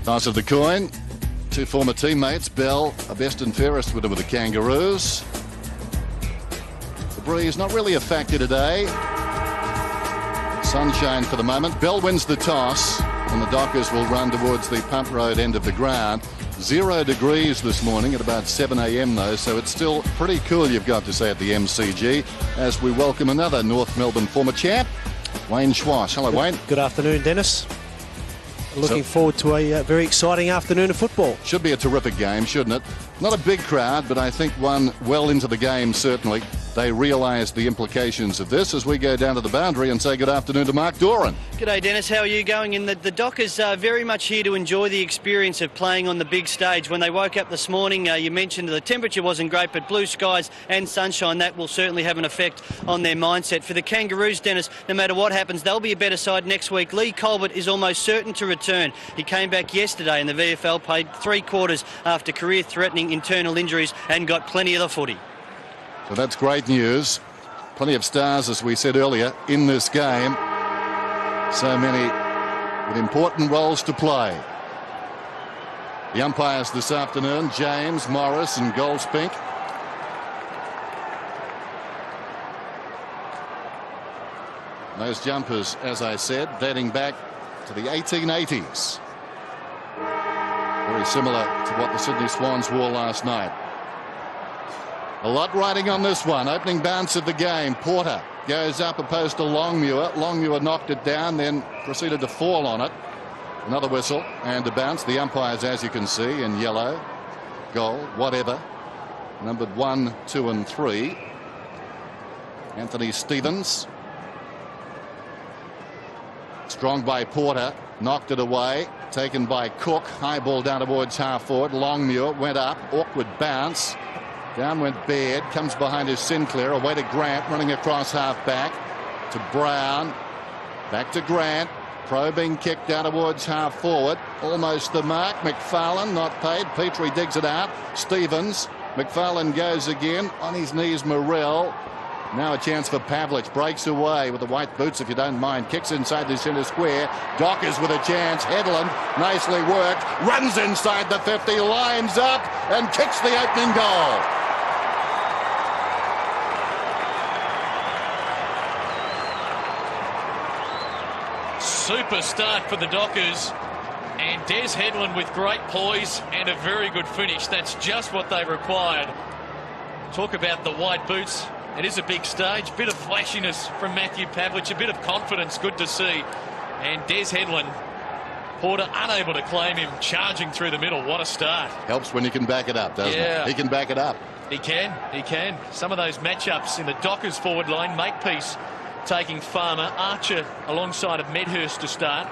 Toss of the coin. Two former teammates, Bell, best and fairest with the Kangaroos. The breeze not really a factor today. Sunshine for the moment. Bell wins the toss, and the Dockers will run towards the Pump Road end of the ground. 0 degrees this morning at about 7 a.m. though, so it's still pretty cool, you've got to say, at the MCG, as we welcome another North Melbourne former champ, Wayne Schwass. Hello, Wayne. Good afternoon, Dennis. Looking forward to a very exciting afternoon of football. Should be a terrific game, shouldn't it? Not a big crowd, but I think one well into the game, certainly. They realise the implications of this as we go down to the boundary and say good afternoon to Mark Doran. G'day, Dennis. How are you going? And the Dockers are very much here to enjoy the experience of playing on the big stage. When they woke up this morning, you mentioned the temperature wasn't great, but blue skies and sunshine, that will certainly have an effect on their mindset. For the Kangaroos, Dennis, no matter what happens, they'll be a better side next week. Lee Colbert is almost certain to return. He came back yesterday in the VFL, played 3 quarters after career-threatening internal injuries and got plenty of the footy. So that's great news. Plenty of stars, as we said earlier, in this game. So many with important roles to play. The umpires this afternoon, James, Morris and Goldspink. Those jumpers, as I said, dating back to the 1880s. Very similar to what the Sydney Swans wore last night. A lot riding on this one. Opening bounce of the game. Porter goes up opposed to Longmuir. Longmuir knocked it down, then proceeded to fall on it. Another whistle and a bounce. The umpires, as you can see, in yellow, gold, whatever. Numbered 1, 2 and 3. Anthony Stevens. Strong by Porter. Knocked it away. Taken by Cook. High ball down towards half forward. Longmuir went up. Awkward bounce. Down went Baird, comes behind his Sinclair, away to Grant, running across half back to Brown, back to Grant, probing kick down towards half forward, almost the mark. McFarlane not paid. Petrie digs it out. Stevens, McFarlane goes again, on his knees Morrell. Now a chance for Pavlich, breaks away with the white boots, if you don't mind, kicks inside the centre square. Dockers with a chance. Headland, nicely worked, runs inside the 50, lines up and kicks the opening goal. Super start for the Dockers, and Des Headland with great poise and a very good finish. That's just what they required. Talk about the white boots. It is a big stage. Bit of flashiness from Matthew Pavlich, a bit of confidence, good to see. And Des Headland, Porter unable to claim him, charging through the middle. What a start. Helps when you can back it up, doesn't it? He can back it up. He can. Some of those matchups in the Dockers forward line, Makepeace taking Farmer, Archer alongside of Medhurst to start.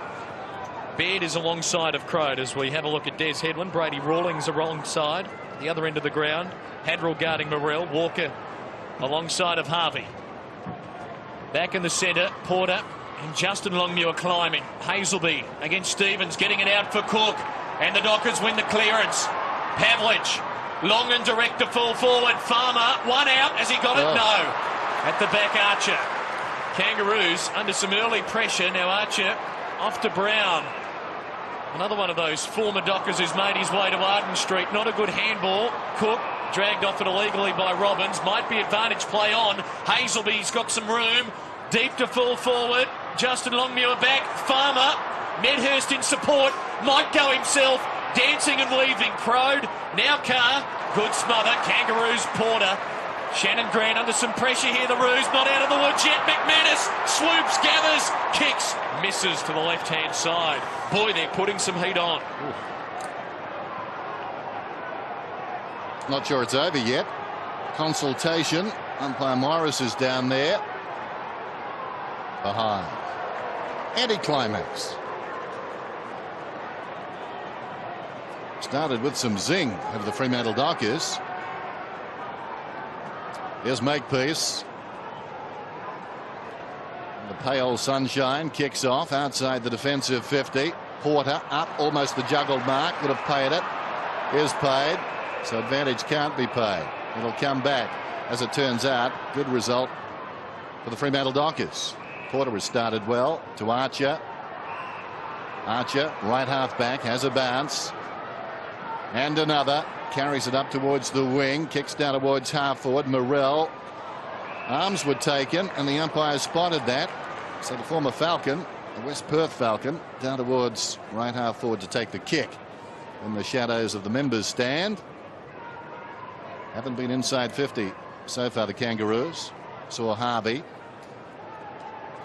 Baird is alongside of Crode as we have a look at Des Headland. Brady Rawlings alongside, the other end of the ground. Hadrell guarding Morrell. Walker alongside of Harvey. Back in the centre, Porter and Justin Longmuir climbing. Hazelby against Stevens, getting it out for Cook. And the Dockers win the clearance. Pavlich, long and direct to full forward. Farmer, one out. Has he got it? No. At the back, Archer. Kangaroos under some early pressure. Now Archer off to Brown. Another one of those former Dockers who's made his way to Arden Street. Not a good handball. Cook dragged off it illegally by Robbins. Might be advantage play on. Hazelby's got some room. Deep to full forward. Justin Longmuir back. Farmer. Medhurst in support. Might go himself. Dancing and weaving. Crode. Now Carr. Good smother. Kangaroos. Porter. Shannon Grant under some pressure here. The Roos not out of the woods yet. McManus swoops, gathers, kicks, misses to the left-hand side. Boy, they're putting some heat on. Not sure it's over yet. Consultation. Umpire Morris is down there. Behind. Anticlimax. Started with some zing over the Fremantle Dockers. Here's Makepeace. The pale sunshine kicks off outside the defensive 50. Porter up, almost the juggled mark. Would have paid it. Is paid. So advantage can't be paid. It'll come back. As it turns out, good result for the Fremantle Dockers. Porter has started well to Archer. Archer, right half back, has a bounce. And another. Carries it up towards the wing. Kicks down towards half forward. Morrell. Arms were taken and the umpire spotted that. So the former Falcon, the West Perth Falcon, down towards right half forward to take the kick. In the shadows of the members stand. Haven't been inside 50 so far, the Kangaroos. Saw Harvey.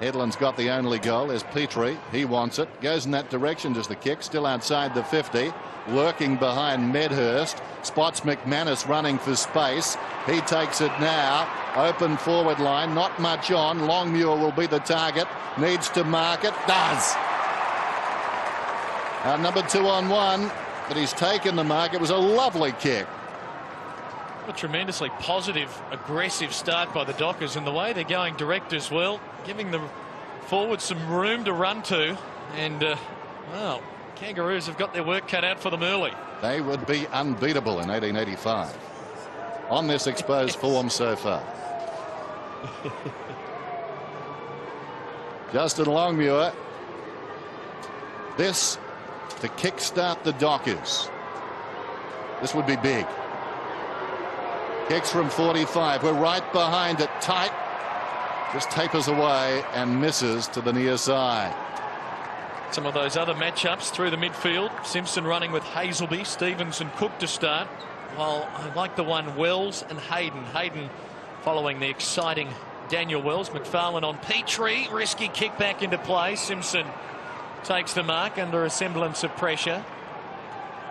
Headland's got the only goal. There's Petrie. He wants it. Goes in that direction. Does the kick. Still outside the 50. Lurking behind Medhurst. Spots McManus running for space. He takes it now. Open forward line. Not much on. Longmuir will be the target. Needs to mark it. Does. Number 2 on 1. But he's taken the mark. It was a lovely kick. A tremendously positive, aggressive start by the Dockers, and the way they're going direct as well, giving the forwards some room to run to. And, well, Kangaroos have got their work cut out for them early. They would be unbeatable in 1885 on this exposed form so far. Justin Longmuir. This to kickstart the Dockers. This would be big. Kicks from 45. We're right behind it. Tight. Just tapers away and misses to the near side. Some of those other matchups through the midfield. Simpson running with Hazelby, Stevens and Cook to start. While I like the one Wells and Hayden. Hayden following the exciting Daniel Wells. McFarlane on Petrie. Risky kick back into play. Simpson takes the mark under a semblance of pressure.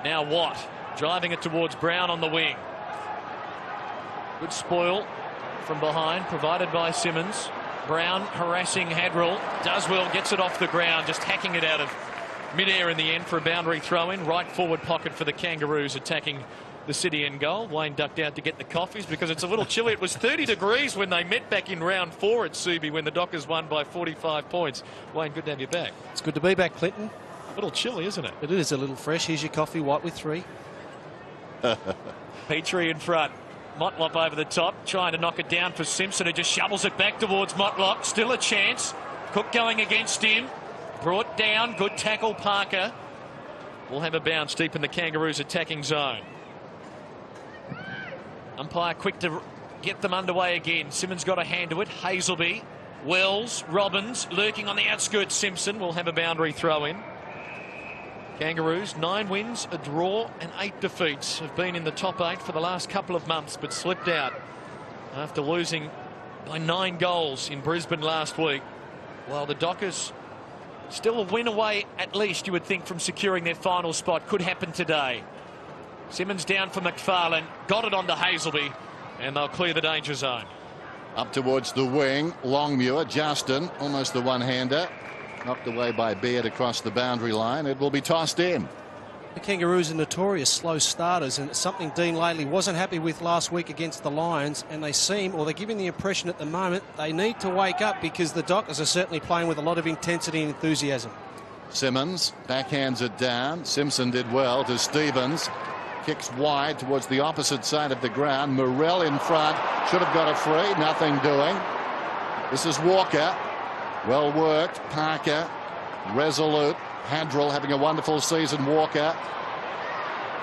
Now Watt driving it towards Brown on the wing. Good spoil from behind provided by Simmons. Brown harassing Hadrill. Does well, gets it off the ground, just hacking it out of midair in the end for a boundary throw in. Right forward pocket for the Kangaroos attacking the city end goal. Wayne ducked out to get the coffees because it's a little chilly. It was 30 degrees when they met back in round 4 at Subi when the Dockers won by 45 points. Wayne, good to have you back. It's good to be back, Clinton. A little chilly, isn't it? It is a little fresh. Here's your coffee, white with 3. Petrie in front. Motlop over the top, trying to knock it down for Simpson, who just shovels it back towards Motlop. Still a chance. Cook going against him. Brought down. Good tackle, Parker. We'll have a bounce deep in the Kangaroos attacking zone. Umpire quick to get them underway again. Simmons got a hand to it. Hazelby, Wells, Robbins lurking on the outskirts. Simpson will have a boundary throw in. Kangaroos 9 wins, a draw and 8 defeats. Have been in the top 8 for the last couple of months, but slipped out after losing by 9 goals in Brisbane last week. While the Dockers still a win away, at least you would think, from securing their final spot. Could happen today. Simmons down for McFarlane, got it onto Hazelby, and they'll clear the danger zone. Up towards the wing, Longmuir, Justin, almost the one-hander. Knocked away by Baird across the boundary line. It will be tossed in. The Kangaroos are notorious slow starters, and it's something Dean Lately wasn't happy with last week against the Lions, and they seem, or they're giving the impression at the moment, they need to wake up because the Dockers are certainly playing with a lot of intensity and enthusiasm. Simmons backhands it down. Simpson did well to Stevens. Kicks wide towards the opposite side of the ground. Morrell in front. Should have got a free. Nothing doing. This is Walker. Well worked. Parker. Resolute. Hadrill having a wonderful season. Walker.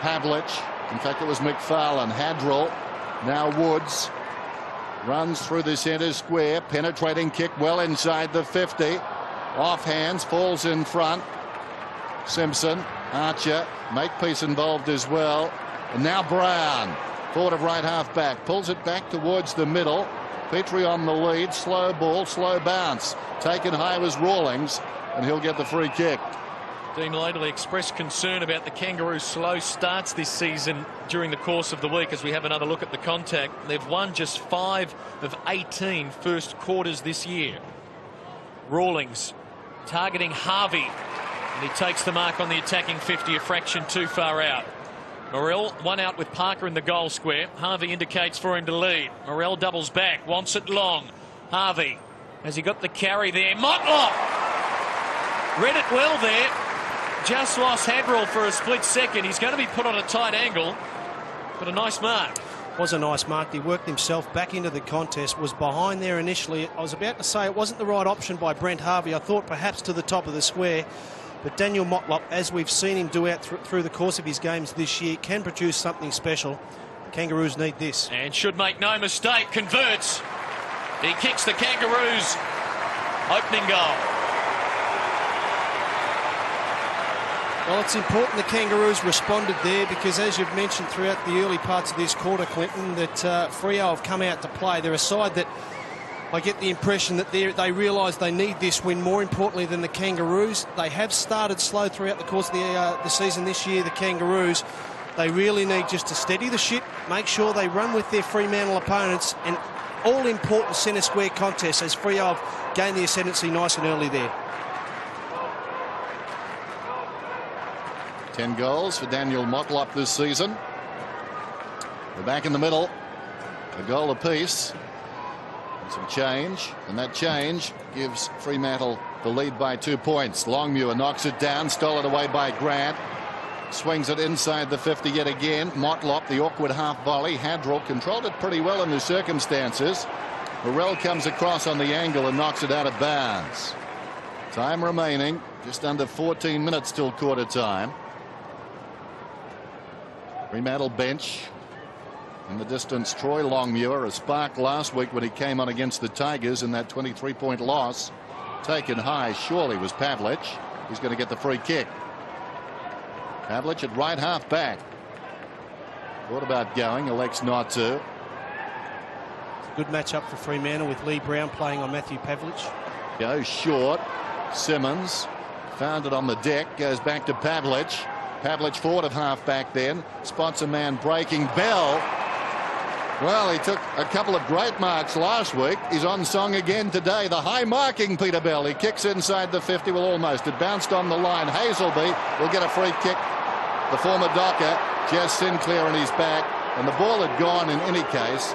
Pavlich. In fact, it was McFarlane. Hadrill. Now Woods. Runs through the centre square. Penetrating kick well inside the 50. Off hands. Falls in front. Simpson. Archer. Makepeace involved as well. And now Brown. Forward of right half back. Pulls it back towards the middle. Petrie on the lead. Slow ball. Slow bounce. Taken high was Rawlings. And he'll get the free kick. Dean Lately expressed concern about the Kangaroos' slow starts this season during the course of the week. As we have another look at the contact, they've won just 5 of 18 first quarters this year. Rawlings targeting Harvey, and he takes the mark on the attacking 50, a fraction too far out. Morrell one out with Parker in the goal square. Harvey indicates for him to lead. Morrell doubles back, wants it long. Harvey, has he got the carry there? Motlop read it well there. Just lost Hadrill for a split second. He's going to be put on a tight angle, but a nice mark. Was a nice mark. He worked himself back into the contest, was behind there initially. I was about to say it wasn't the right option by Brent Harvey. I thought perhaps to the top of the square. But Daniel Motlop, as we've seen him do out through the course of his games this year, can produce something special. The Kangaroos need this. And should make no mistake, converts. He kicks the Kangaroos' opening goal. Well, it's important the Kangaroos responded there because, as you've mentioned throughout the early parts of this quarter, Clinton, that Freo have come out to play. They're a side that I get the impression that they realise they need this win more importantly than the Kangaroos. They have started slow throughout the course of the season this year, the Kangaroos. They really need just to steady the ship, make sure they run with their Fremantle opponents, and all-important centre square contests as Freo have gained the ascendancy nice and early there. 10 goals for Daniel Motlop this season. We're back in the middle. A goal apiece. And some change. And that change gives Fremantle the lead by 2 points. Longmuir knocks it down. Stolen away by Grant. Swings it inside the 50 yet again. Motlop, the awkward half volley. Hadrell controlled it pretty well in the circumstances. Burrell comes across on the angle and knocks it out of bounds. Time remaining. Just under 14 minutes till quarter time. Fremantle bench. In the distance, Troy Longmuir, a spark last week when he came on against the Tigers in that 23-point loss. Taken high surely was Pavlich. He's going to get the free kick. Pavlich at right half back. Thought about going, elects not to. It's a good matchup for Fremantle with Lee Brown playing on Matthew Pavlich. Goes short. Simmons found it on the deck, goes back to Pavlich. Pavlich forward of half back then, spots a man breaking. Bell, well, he took a couple of great marks last week. He's on song again today. The high marking Peter Bell. He kicks inside the 50. Well, almost. It bounced on the line. Hazelby will get a free kick. The former Docker, Jess Sinclair on his back, and the ball had gone in any case.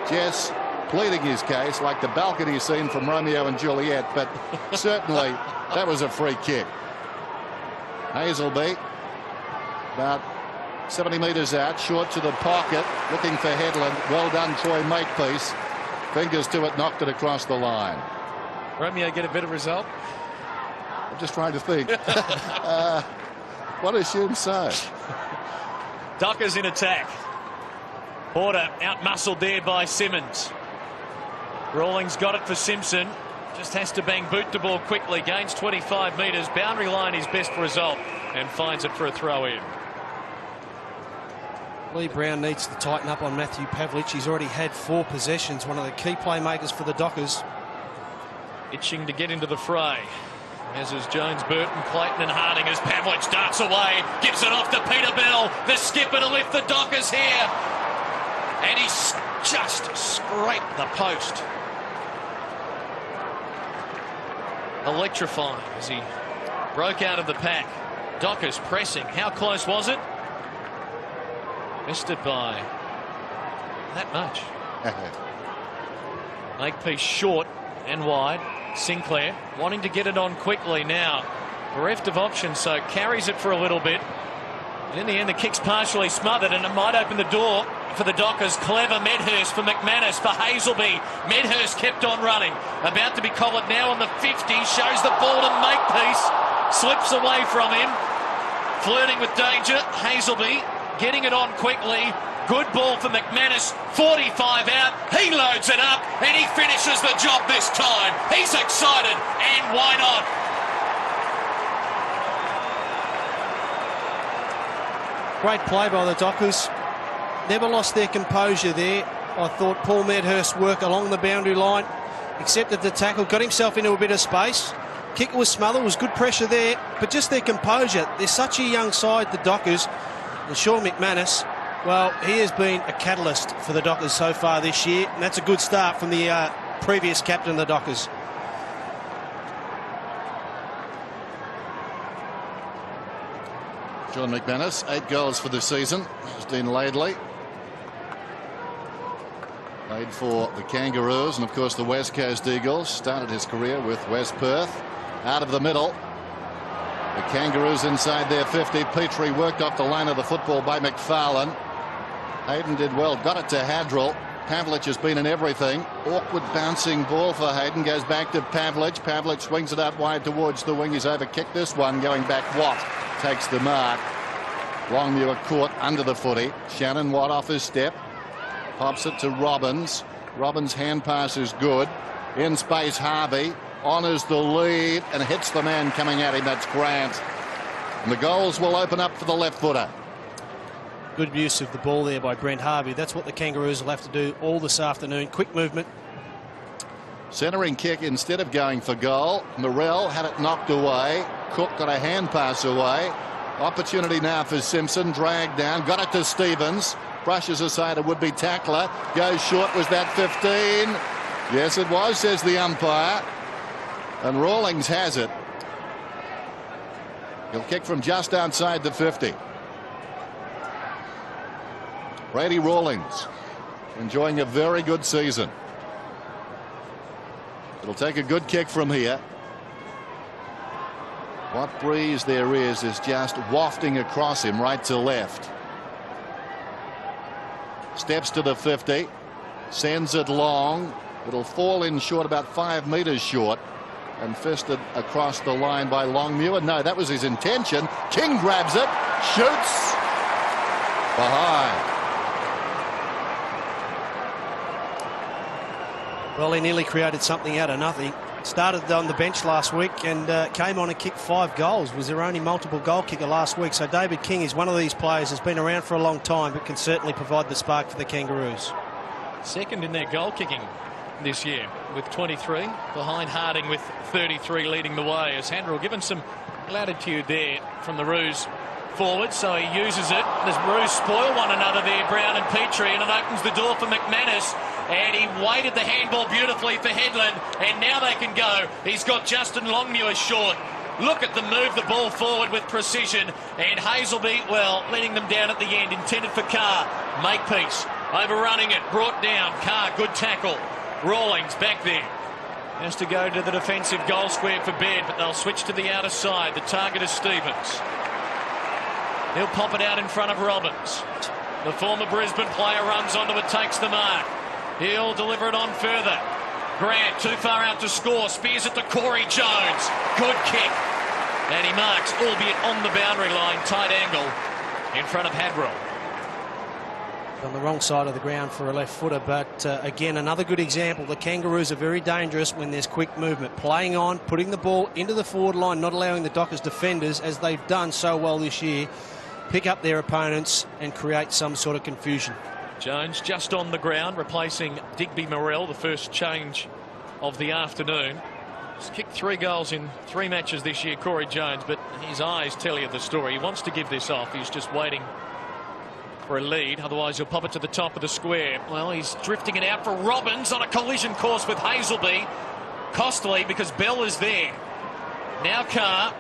Jess pleading his case like the balcony scene from Romeo and Juliet, but certainly that was a free kick. Hazelby about 70 metres out, short to the pocket, looking for Headland. Well done, Troy Makepeace. Fingers to it, knocked it across the line. Romeo get a better result? I'm just trying to think. What assume so? Dockers in attack. Porter out-muscled there by Simmons. Rawlings got it for Simpson. Just has to bang boot the ball quickly. Gains 25 metres. Boundary line his best result and finds it for a throw in. Lee Brown needs to tighten up on Matthew Pavlich. He's already had 4 possessions, one of the key playmakers for the Dockers. Itching to get into the fray. As is Jones, Burton, Clayton and Harding as Pavlich darts away. Gives it off to Peter Bell. The skipper to lift the Dockers here. And he's just scraped the post. Electrifying as he broke out of the pack. Dockers pressing. How close was it? Missed it by that much. Makepeace short and wide. Sinclair wanting to get it on quickly now. Bereft of options, so carries it for a little bit. And in the end, the kick's partially smothered, and it might open the door for the Dockers. Clever Medhurst for McManus, for Hazelby. Medhurst kept on running. About to be collared now on the 50. Shows the ball to Makepeace. Slips away from him. Flirting with danger. Hazelby getting it on quickly. Good ball for McManus. 45 out. He loads it up and he finishes the job this time. He's excited, and why not? Great play by the Dockers. Never lost their composure there. I thought Paul Medhurst work along the boundary line. Accepted the tackle. Got himself into a bit of space. Kick was smothered. Was good pressure there. But just their composure. They're such a young side, the Dockers. And Sean McManus, well, he has been a catalyst for the Dockers so far this year. And that's a good start from the previous captain of the Dockers. John McManus, 8 goals for the season. Dean Laidley played for the Kangaroos and of course the West Coast Eagles. Started his career with West Perth. Out of the middle, the Kangaroos inside their 50. Petrie worked off the line of the football by McFarlane. Hayden did well, got it to Hadrell. Pavlich has been in everything. Awkward bouncing ball for Hayden. Goes back to Pavlich. Pavlich swings it out wide towards the wing. He's overkicked this one. Going back, Watt takes the mark. Longmuir caught under the footy. Shannon Watt off his step. Pops it to Robbins. Robbins' hand pass is good. In space, Harvey honours the lead and hits the man coming at him. That's Grant. And the goals will open up for the left footer. Good use of the ball there by Brent Harvey. That's what the Kangaroos will have to do all this afternoon. Quick movement. Centering kick instead of going for goal. Morrell had it knocked away. Cook got a hand pass away. Opportunity now for Simpson. Dragged down. Got it to Stevens. Brushes aside a would-be tackler. Goes short. Was that 15? Yes, it was, says the umpire. And Rawlings has it. He'll kick from just outside the 50. Brady Rawlings enjoying a very good season. It'll take a good kick from here. What breeze there is just wafting across him right to left. Steps to the 50. Sends it long. It'll fall in short, about 5 metres short. And fisted across the line by Longmuir. No, that was his intention. King grabs it. Shoots. Behind. Well, he nearly created something out of nothing. Started on the bench last week and came on and kicked 5 goals. Was their only multiple goal kicker last week. So David King is one of these players who's been around for a long time but can certainly provide the spark for the Kangaroos. Second in their goal kicking this year with 23, behind Harding with 33 leading the way, as Handrell given some latitude there from the Roos forward, so he uses it. The Roos spoil one another there, Brown and Petrie, and it opens the door for McManus, and he weighted the handball beautifully for Headland, and now they can go. He's got Justin Longmuir short. Look at them move the ball forward with precision, and Hazelby, well, letting them down at the end, intended for Carr. Makepeace overrunning it, brought down. Carr, good tackle. Rawlings back there. Has to go to the defensive goal square for Baird, but they'll switch to the outer side. The target is Stevens. He'll pop it out in front of Robbins. The former Brisbane player runs onto it, takes the mark. He'll deliver it on further. Grant too far out to score. Spears it to Corey Jones. Good kick. And he marks, albeit on the boundary line, tight angle in front of Hadrell. On the wrong side of the ground for a left footer, but again, another good example. The Kangaroos are very dangerous when there's quick movement. Playing on, putting the ball into the forward line, not allowing the Dockers defenders, as they've done so well this year, pick up their opponents and create some sort of confusion. Jones just on the ground, replacing Digby Morrell, the first change of the afternoon. He's kicked 3 goals in 3 matches this year, Corey Jones, but his eyes tell you the story. He wants to give this off. He's just waiting for a lead, otherwise he'll pop it to the top of the square. Well, he's drifting it out for Robbins on a collision course with Hazelby. Costly because Bell is there. Now Carr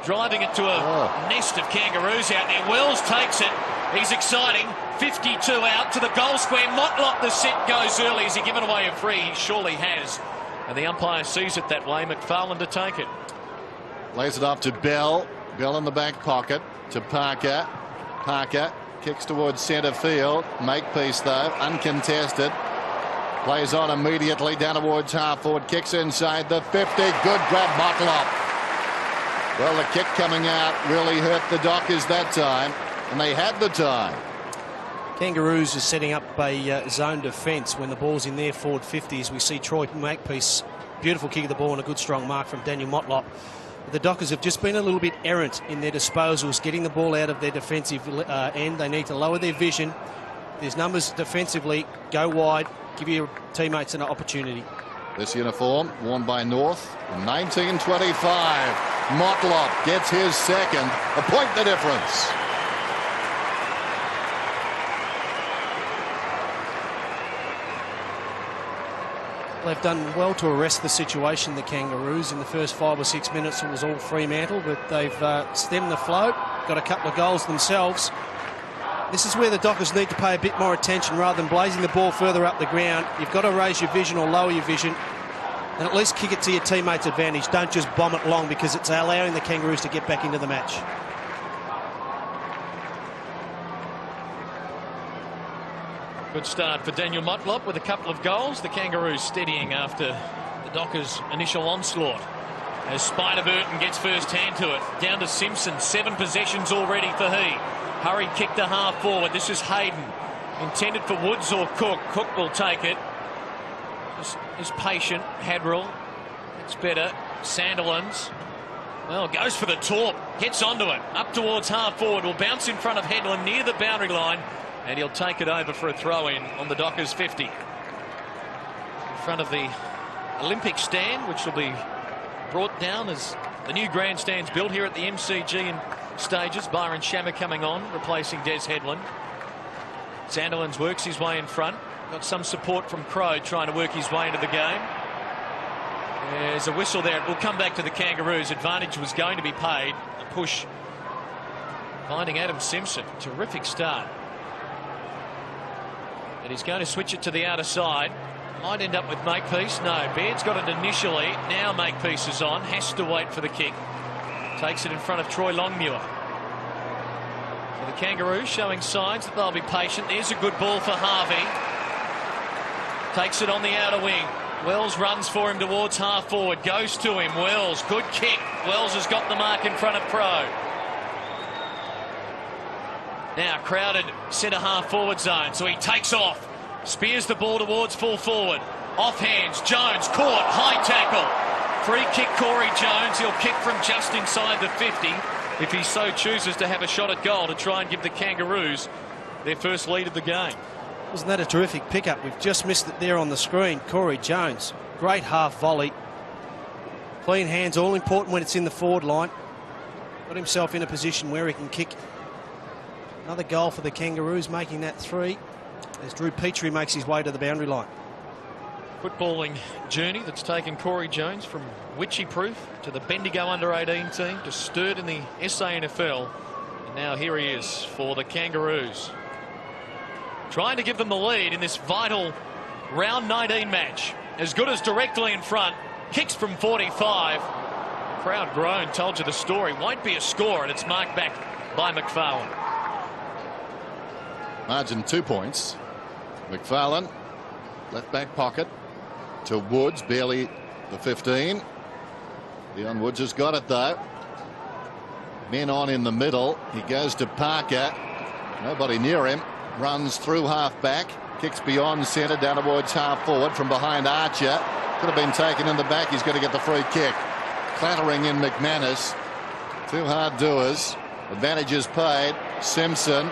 driving it to a nest of Kangaroos out there. Wells takes it. He's exciting. 52 out to the goal square. Motlop, the set goes early. Has he given away a free? He surely has. And the umpire sees it that way. McFarlane to take it. Lays it off to Bell. Bell in the back pocket to Parker. Parker kicks towards centre field. Makepeace though, uncontested. Plays on immediately down towards half forward. Kicks inside the 50. Good grab, Motlop. Well, the kick coming out really hurt the Dockers that time, and they had the time. Kangaroos is setting up a zone defence when the ball's in their forward 50s. We see Troy Makepeace, beautiful kick of the ball and a good strong mark from Daniel Motlop. The Dockers have just been a little bit errant in their disposals, getting the ball out of their defensive end. They need to lower their vision. There's numbers defensively. Go wide. Give your teammates an opportunity. This uniform worn by North in 1925. Motlop gets his second. A point the difference. They've done well to arrest the situation, the Kangaroos. In the first 5 or 6 minutes, it was all Fremantle, but they've stemmed the flow, got a couple of goals themselves. This is where the Dockers need to pay a bit more attention rather than blazing the ball further up the ground. You've got to raise your vision or lower your vision and at least kick it to your teammates' advantage. Don't just bomb it long, because it's allowing the Kangaroos to get back into the match. Good start for Daniel Motlop with a couple of goals. The Kangaroos steadying after the Dockers' initial onslaught. As Spider Burton gets first hand to it. Down to Simpson. 7 possessions already for he. Hurried kick to half forward. This is Hayden. Intended for Woods or Cook. Cook will take it. Is patient. Hadrill. It's better. Sandilands. Well, goes for the torp. Gets onto it. Up towards half forward. Will bounce in front of Headland near the boundary line. And he'll take it over for a throw-in on the Dockers 50. In front of the Olympic stand, which will be brought down as the new grandstand's built here at the MCG in stages. Byron Shammer coming on, replacing Des Headland. Sandilands works his way in front. Got some support from Crow trying to work his way into the game. There's a whistle there. It will come back to the Kangaroos. Advantage was going to be paid. A push finding Adam Simpson. Terrific start. And he's going to switch it to the outer side. Might end up with Makepeace. No, Baird's got it initially. Now Makepeace is on. Has to wait for the kick. Takes it in front of Troy Longmuir. So the Kangaroos showing signs that they'll be patient. There's a good ball for Harvey. Takes it on the outer wing. Wells runs for him towards half forward. Goes to him. Wells, good kick. Wells has got the mark in front of Crow. Now crowded centre half forward zone, so he takes off. Spears the ball towards full forward. Off hands. Jones caught. High tackle. Free kick Corey Jones. He'll kick from just inside the 50 if he so chooses to have a shot at goal to try and give the Kangaroos their first lead of the game. Wasn't that a terrific pickup? We've just missed it there on the screen. Corey Jones. Great half volley. Clean hands, all important when it's in the forward line. Got himself in a position where he can kick. Another goal for the Kangaroos, making that 3 as Drew Petrie makes his way to the boundary line. Footballing journey that's taken Corey Jones from Witchy Proof to the Bendigo under-18 team to Sturt in the SANFL. And now here he is for the Kangaroos. Trying to give them the lead in this vital round 19 match. As good as directly in front. Kicks from 45. Crowd groan, told you the story. Won't be a score, and it's marked back by McFarlane. Margin 2 points. McFarlane, left back pocket to Woods, barely the 15. Leon Woods has got it though. Men on in the middle. He goes to Parker. Nobody near him. Runs through half back. Kicks beyond centre down towards half forward from behind Archer. Could have been taken in the back. He's going to get the free kick. Clattering in McManus. 2 hard doers. Advantages paid. Simpson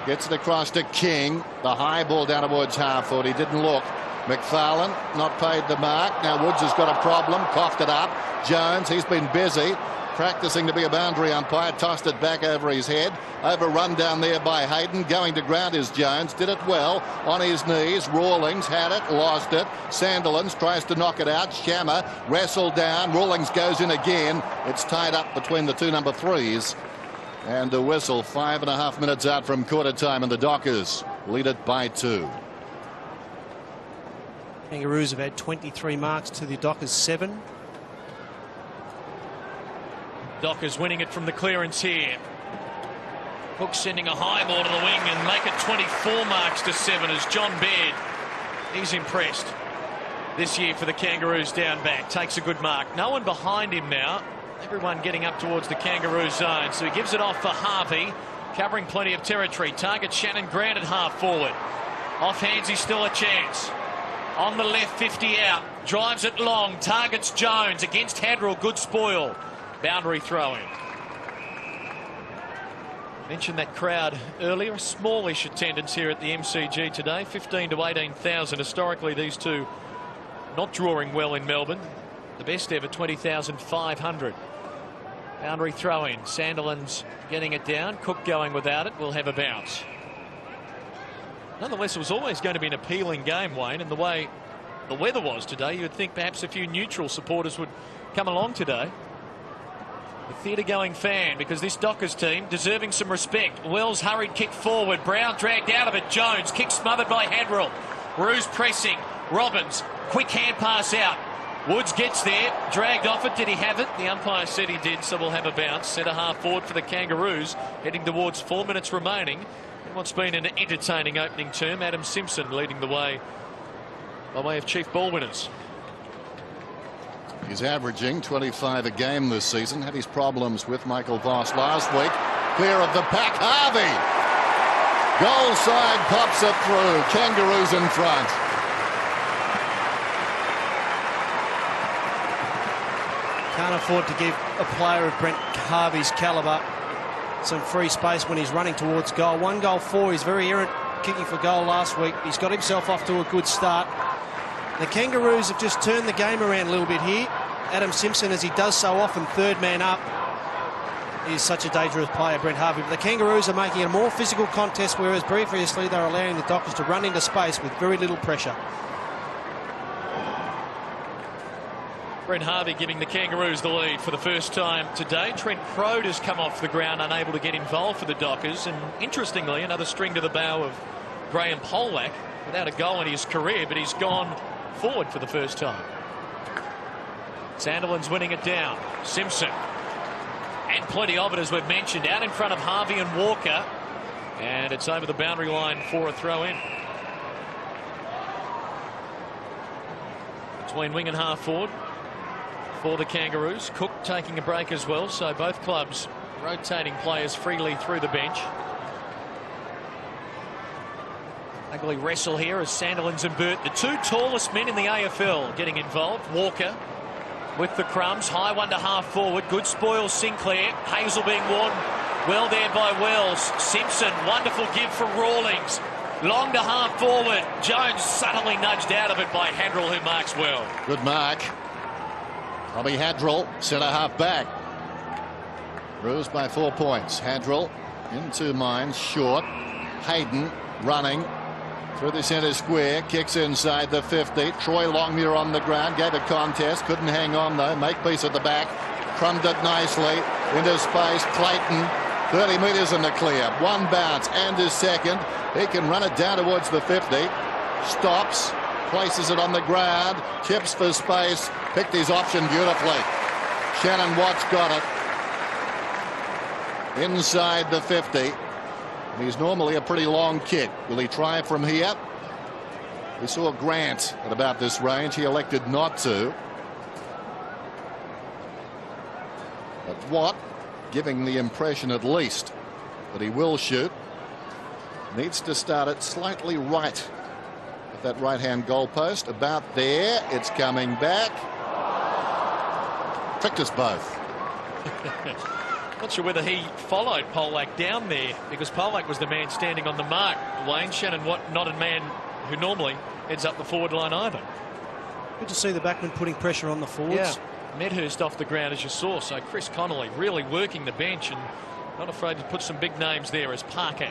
gets it across to King. The high ball down towards half forward. He didn't look. McFarlane not paid the mark. Now Woods has got a problem. Coughed it up. Jones, he's been busy practicing to be a boundary umpire. Tossed it back over his head. Overrun down there by Hayden. Going to ground is Jones. Did it well on his knees. Rawlings had it. Lost it. Sandilands tries to knock it out. Shammer wrestled down. Rawlings goes in again. It's tied up between the 2 number 3s. And a whistle. 5.5 minutes out from quarter time, and the Dockers lead it by 2. Kangaroos have had 23 marks to the Dockers 7. Dockers winning it from the clearance here. Cook sending a high ball to the wing and make it 24 marks to 7 as John Baird. He's impressed this year for the Kangaroos down back. Takes a good mark. No one behind him now. Everyone getting up towards the Kangaroo zone. So he gives it off for Harvey. Covering plenty of territory. Target Shannon Grant at half forward. Off hands, he's still a chance. On the left, 50 out. Drives it long. Targets Jones against Hadrill. Good spoil. Boundary throw-in. Mentioned that crowd earlier. A smallish attendance here at the MCG today. 15 to 18,000. Historically, these two not drawing well in Melbourne. The best ever, 20,500. Boundary throw-in. Sandilands getting it down. Cook going without it. Will have a bounce. Nonetheless, it was always going to be an appealing game, Wayne, and the way the weather was today, you would think perhaps a few neutral supporters would come along today. The theatre-going fan, because this Dockers team deserving some respect. Wells hurried kick forward. Brown dragged out of it. Jones kick smothered by Hadrill. Roos pressing. Robbins quick hand pass out. Woods gets there, dragged off it. Did he have it? The umpire said he did, so we'll have a bounce. Centre half forward for the Kangaroos, heading towards 4 minutes remaining. In what's been an entertaining opening term, Adam Simpson leading the way by way of chief ball winners. He's averaging 25 a game this season. Had his problems with Michael Voss last week. Clear of the pack. Harvey. Goal side pops it through. Kangaroos in front. Can't afford to give a player of Brent Harvey's calibre some free space when he's running towards goal. 1 goal 4. He's very errant kicking for goal last week. He's got himself off to a good start. The Kangaroos have just turned the game around a little bit here. Adam Simpson, as he does so often, third man up, is such a dangerous player, Brent Harvey. But the Kangaroos are making it a more physical contest, whereas previously they're allowing the Dockers to run into space with very little pressure. Brent Harvey giving the Kangaroos the lead for the first time today. Trent Crode has come off the ground, unable to get involved for the Dockers. And interestingly, another string to the bow of Graham Polak, without a goal in his career, but he's gone forward for the first time. Sandilands winning it down. Simpson. And plenty of it, as we've mentioned, out in front of Harvey and Walker. And it's over the boundary line for a throw in. Between wing and half forward for the Kangaroos. Cook taking a break as well, so both clubs rotating players freely through the bench. Ugly wrestle here as Sandilands and Burt, the 2 tallest men in the AFL, getting involved. Walker with the crumbs. High one to half forward. Good spoil Sinclair. Hazel being worn well there by Wells. Simpson, wonderful give from Rawlings. Long to half forward. Jones subtly nudged out of it by Hadrell, who marks well. Good mark. Robbie Hadrell, centre half back. Roos by 4 points. Hadrell in 2 minds, short. Hayden running through the centre square, kicks inside the 50. Troy Longmuir on the ground, gave a contest, couldn't hang on though. Makepeace at the back, crumbed it nicely into space. Clayton, 30 metres in the clear. 1 bounce and his second. He can run it down towards the 50. Stops, places it on the ground, chips for space, picked his option beautifully. Shannon Watts got it inside the 50. He's normally a pretty long kick. Will he try from here? We saw Grant at about this range. He elected not to. But Watt, giving the impression at least that he will shoot, needs to start it slightly right at that right-hand goalpost. About there. It's coming back. Tricked us both. Not sure whether he followed Polak down there, because Polak was the man standing on the mark. Wayne Shannon Watt, not a man who normally heads up the forward line either. Good to see the backman putting pressure on the forwards. Yeah. Medhurst off the ground, as you saw. So Chris Connolly really working the bench and not afraid to put some big names there as Parker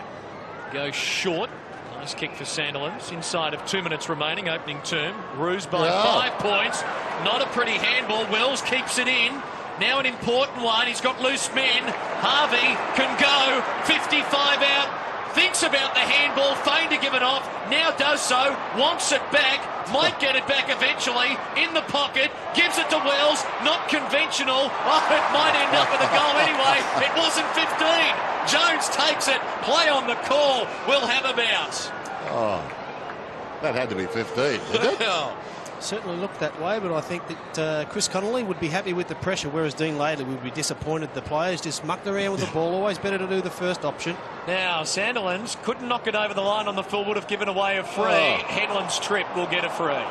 goes short. Nice kick for Sandilands. Inside of 2 minutes remaining, opening term. Roos by 5 points. Not a pretty handball. Wells keeps it in. Now an important one. He's got loose men. Harvey can go. 55 out. Thinks about the handball. Feigned to give it off. Now does so. Wants it back. Might get it back eventually. In the pocket. Gives it to Wells. Not conventional. Oh, it might end up with a goal anyway. It wasn't 15. Jones takes it. Play on the call. We'll have a bounce. Oh, that had to be 15, didn't it? Certainly looked that way, but I think that Chris Connolly would be happy with the pressure, whereas Dean Laidley would be disappointed. The players just mucked around with the ball. Always better to do the first option. Now, Sandilands couldn't knock it over the line on the full, would have given away a free. Headland's trip will get a free.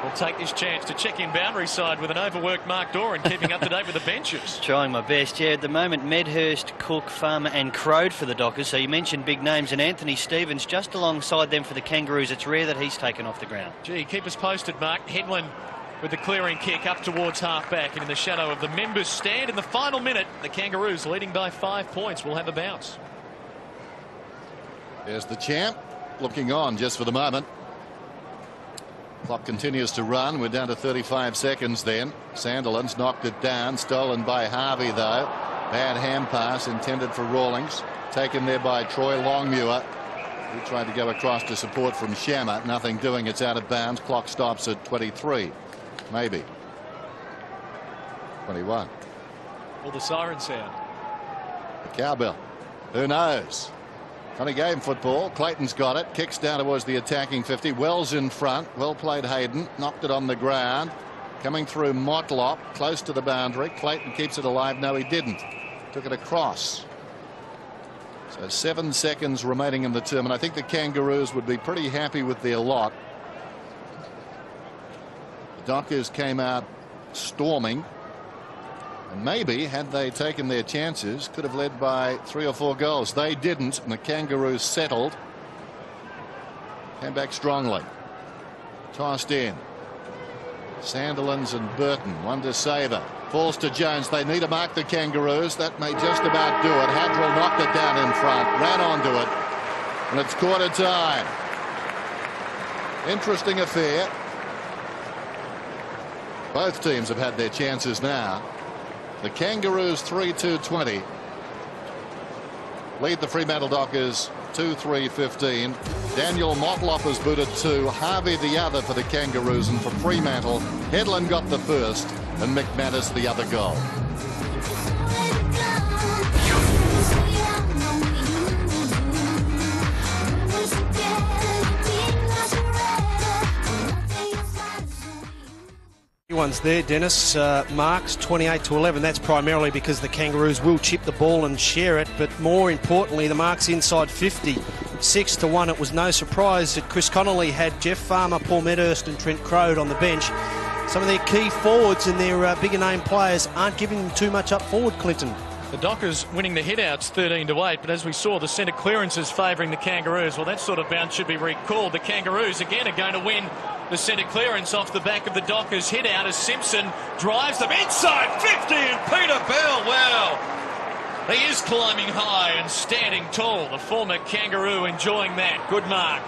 We'll take this chance to check in boundary side with an overworked Mark Doran, keeping up to date with the benches. Trying my best, yeah. At the moment, Medhurst, Cook, Farmer and Crode for the Dockers. So you mentioned big names, and Anthony Stevens just alongside them for the Kangaroos. It's rare that he's taken off the ground. Gee, keep us posted, Mark. Headland with the clearing kick up towards half-back, and in the shadow of the members' stand in the final minute, the Kangaroos leading by 5 points will have a bounce. There's the champ looking on just for the moment. Clock continues to run. We're down to 35 seconds then. Sandilands knocked it down. Stolen by Harvey, though. Bad hand pass intended for Rawlings. Taken there by Troy Longmuir. He tried to go across to support from Shammer. Nothing doing. It's out of bounds. Clock stops at 23. Maybe. 21. All the siren sound. The cowbell. Who knows? Funny game, football. Clayton's got it. Kicks down towards the attacking 50. Wells in front. Well played, Hayden. Knocked it on the ground. Coming through Motlop. Close to the boundary. Clayton keeps it alive. No, he didn't. Took it across. So 7 seconds remaining in the term. And I think the Kangaroos would be pretty happy with their lot. The Dockers came out storming. And maybe, had they taken their chances, could have led by 3 or 4 goals. They didn't, and the Kangaroos settled. Came back strongly. Tossed in. Sandilands and Burton, one to Saver. Falls to Jones. They need to mark the Kangaroos. That may just about do it. Hadrill knocked it down in front, ran onto it, and it's quarter time. Interesting affair. Both teams have had their chances now. The Kangaroos 3-2-20 lead the Fremantle Dockers 2-3-15. Daniel Motlop has booted 2, Harvey the other for the Kangaroos, and for Fremantle, Headland got the first and McManus the other goal. One's there, Dennis. Marks 28-11. That's primarily because the Kangaroos will chip the ball and share it, but more importantly, the marks inside 50. 6-1. It was no surprise that Chris Connolly had Jeff Farmer, Paul Medhurst and Trent Crode on the bench. Some of their key forwards and their bigger name players aren't giving them too much up forward, Clinton. The Dockers winning the hit-outs 13-8, but as we saw, the centre clearances favouring the Kangaroos. Well, that sort of bounce should be recalled. The Kangaroos again are going to win the centre clearance off the back of the Dockers hit-out as Simpson drives them inside 50, and Peter Bell, wow, he is climbing high and standing tall. The former Kangaroo enjoying that. Good mark.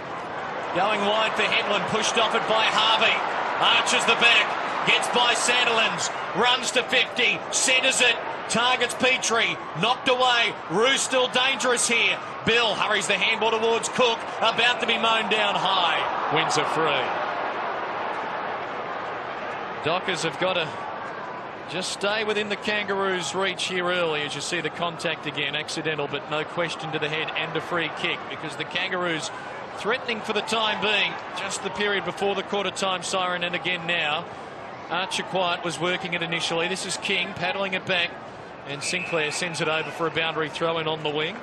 Going wide for Headland, pushed off it by Harvey. Arches the back, gets by Sandilands, runs to 50, centres it. Targets Petrie, knocked away. Roos still dangerous here. Bill hurries the handball towards Cook, about to be mown down high. Wins a free. Dockers have got to just stay within the Kangaroos' reach here early, as you see the contact again. Accidental, but no question to the head and a free kick, because the Kangaroos threatening for the time being. Just the period before the quarter time siren, and again now. Archer Quiet was working it initially. This is King paddling it back. And Sinclair sends it over for a boundary throw in on the wing.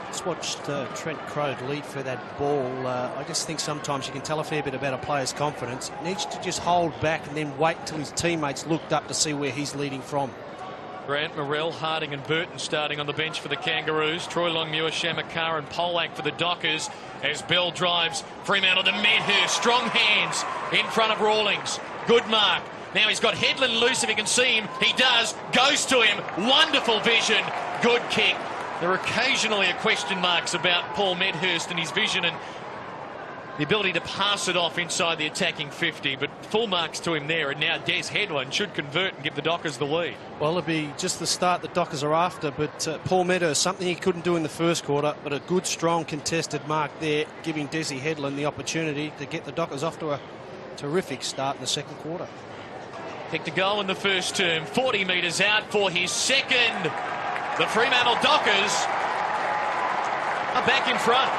Just watched Trent Crode lead for that ball. I just think sometimes you can tell a fair bit about a player's confidence. He needs to just hold back and then wait until his teammates looked up to see where he's leading from. Grant, Morrell, Harding and Burton starting on the bench for the Kangaroos. Troy Longmuir, Shamakar and Polak for the Dockers as Bell drives Fremantle to Medhurst. Strong hands in front of Rawlings. Good mark. Now he's got Headland loose if he can see him. He does. Goes to him. Wonderful vision. Good kick. There are occasionally question marks about Paul Medhurst and his vision and the ability to pass it off inside the attacking 50, but full marks to him there, and now Des Headland should convert and give the Dockers the lead. Well, it'll be just the start the Dockers are after, but Paul Medhurst, something he couldn't do in the first quarter, but a good, strong, contested mark there, giving Desi Headland the opportunity to get the Dockers off to a terrific start in the second quarter. Kicked a goal in the first term, 40 metres out for his second. The Fremantle Dockers are back in front.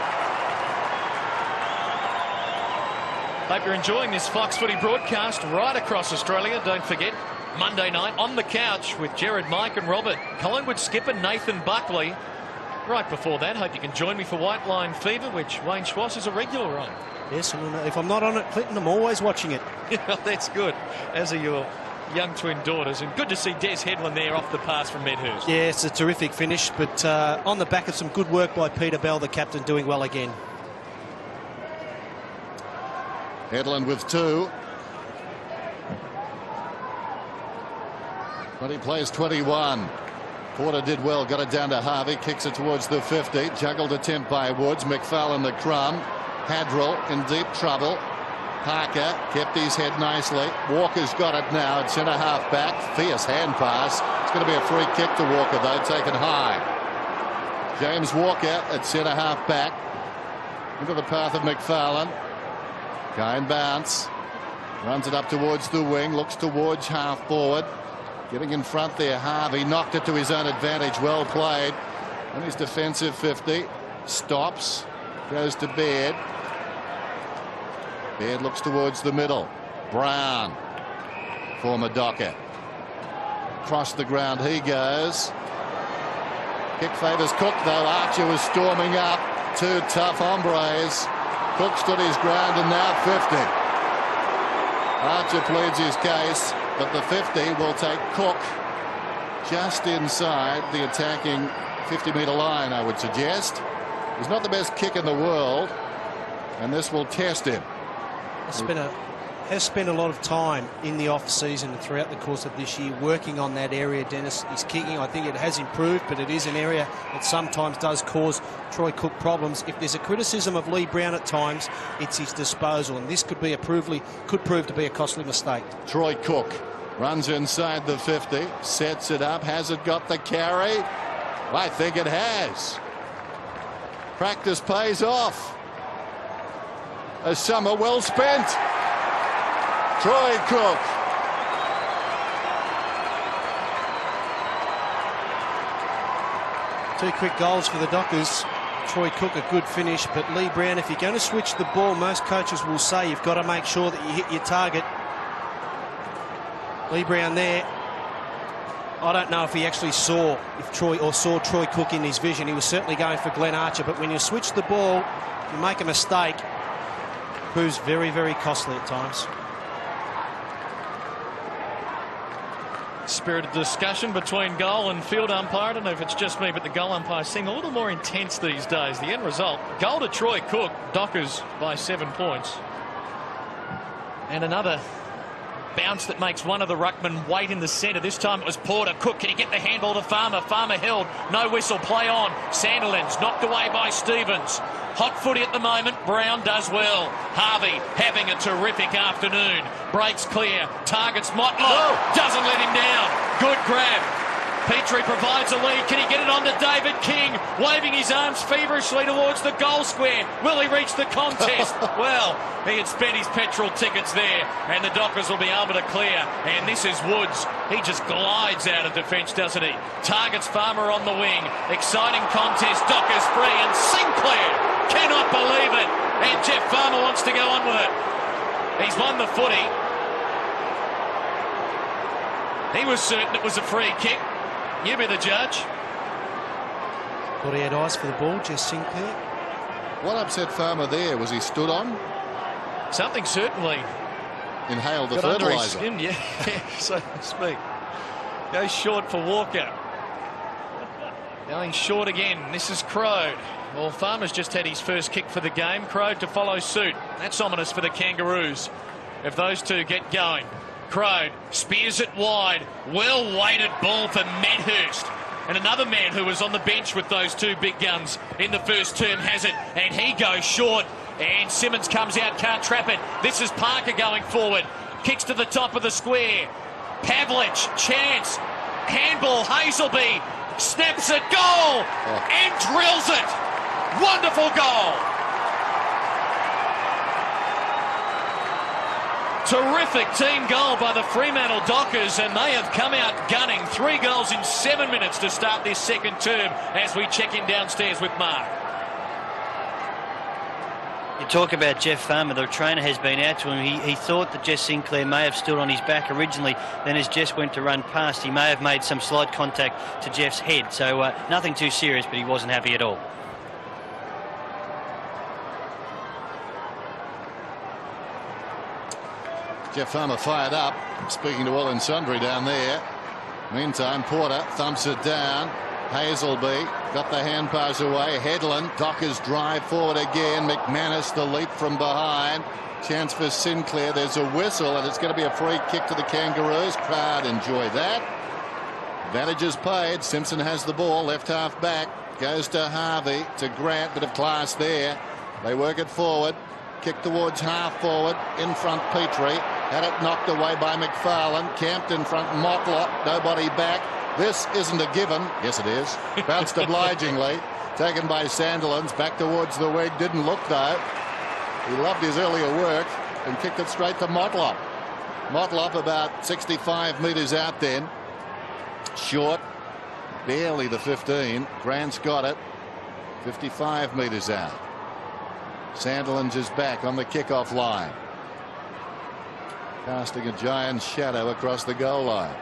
Hope you're enjoying this Fox Footy broadcast right across Australia. Don't forget, Monday night on the couch with Gerard, Mike and Robert. Collingwood skipper Nathan Buckley. Right before that, hope you can join me for White Line Fever, which Wayne Schwass is a regular on. Yes, and if I'm not on it, Clinton, I'm always watching it. That's good, as are your young twin daughters. And good to see Des Headland there off the pass from Medhurst. Yeah, it's a terrific finish, but on the back of some good work by Peter Bell, the captain, doing well again. Headland with 2. But he plays 21. Porter did well, got it down to Harvey, kicks it towards the 50. Juggled attempt by Woods. McFarlane the crumb. Hadrill in deep trouble. Parker kept his head nicely. Walker's got it now at centre half back. Fierce hand pass. It's going to be a free kick to Walker though, taken high. James Walker at centre half back. Into the path of McFarlane. Kind bounce. Runs it up towards the wing. Looks towards half forward. Getting in front there, Harvey knocked it to his own advantage. Well played. On his defensive 50. Stops. Goes to Baird. Baird looks towards the middle. Brown. Former Docker. Across the ground he goes. Kick favours Cook though. Archer was storming up. Two tough hombres. Cook stood his ground and now 50. Archer pleads his case, but the 50 will take Cook just inside the attacking 50-metre line, I would suggest. He's not the best kick in the world, and this will test him. Has spent a lot of time in the off-season and throughout the course of this year working on that area, Dennis. His kicking, I think it has improved, but it is an area that sometimes does cause Troy Cook problems. If there's a criticism of Lee Brown at times, it's his disposal, and this could prove to be a costly mistake. Troy Cook runs inside the 50, sets it up. Has it got the carry? I think it has. Practice pays off. A summer well spent. Troy Cook. Two quick goals for the Dockers. Troy Cook a good finish, but Lee Brown, if you're going to switch the ball, most coaches will say you've got to make sure that you hit your target. Lee Brown there. I don't know if he actually saw Troy Cook in his vision. He was certainly going for Glenn Archer, but when you switch the ball, you make a mistake. It proves very, very costly at times. Spirited discussion between goal and field umpire. I don't know if it's just me, but the goal umpire seems a little more intense these days. The end result, goal to Troy Cook, Dockers by 7 points. And another bounce that makes one of the ruckmen wait in the centre. This time it was Porter. Cook, can he get the handball to Farmer? Farmer held. No whistle. Play on. Sandilands knocked away by Stevens. Hot footy at the moment. Brown does well. Harvey having a terrific afternoon. Breaks clear. Targets Motlop. Doesn't let him down. Good grab. Petrie provides a lead. Can he get it on to David King? Waving his arms feverishly towards the goal square. Will he reach the contest? Well, he had spent his petrol tickets there, and the Dockers will be able to clear. And this is Woods. He just glides out of defence, doesn't he? Targets Farmer on the wing. Exciting contest. Dockers free, and Sinclair cannot believe it. And Jeff Farmer wants to go on with it. He's won the footy. He was certain it was a free kick. You be the judge. Thought he had eyes for the ball, Jess Sinclair. What upset Farmer there? Was he stood on? Something certainly. Inhaled the got under his fertiliser. skin, yeah, so to speak. Goes short for Walker. Going short again. This is Crode. Well, Farmer's just had his first kick for the game. Crode to follow suit. That's ominous for the Kangaroos if those two get going. Crode spears it wide. Well-weighted ball for Medhurst. And another man who was on the bench with those two big guns in the first term has it. And he goes short. And Simmons comes out, can't trap it. This is Parker going forward. Kicks to the top of the square. Pavlich, chance. Handball, Hazelby. Snaps it, goal. And drills it. Wonderful goal. Terrific team goal by the Fremantle Dockers, and they have come out gunning. 3 goals in 7 minutes to start this second term as we check in downstairs with Mark. You talk about Jeff Farmer. The trainer has been out to him. He thought that Jess Sinclair may have stood on his back originally. Then as Jess went to run past, he may have made some slight contact to Jeff's head. So nothing too serious, but he wasn't happy at all. Jeff Farmer fired up, speaking to all and sundry down there. Meantime, Porter thumps it down. Hazelby got the hand pass away. Headland, Dockers drive forward again. McManus the leap from behind. Chance for Sinclair. There's a whistle, and it's going to be a free kick to the Kangaroos. Crowd enjoy that. Advantages paid. Simpson has the ball, left half back. Goes to Harvey, to Grant. Bit of class there. They work it forward. Kick towards half forward. In front, Petrie. Had it knocked away by McFarlane. Camped in front, Motlop. Nobody back. This isn't a given. Yes, it is. Bounced obligingly. Taken by Sandilands. Back towards the wing. Didn't look, though. He loved his earlier work and kicked it straight to Motlop. Motlop about 65 metres out then. Short. barely the 15. Grant's got it. 55 metres out. Sandilands is back on the kickoff line, casting a giant shadow across the goal line.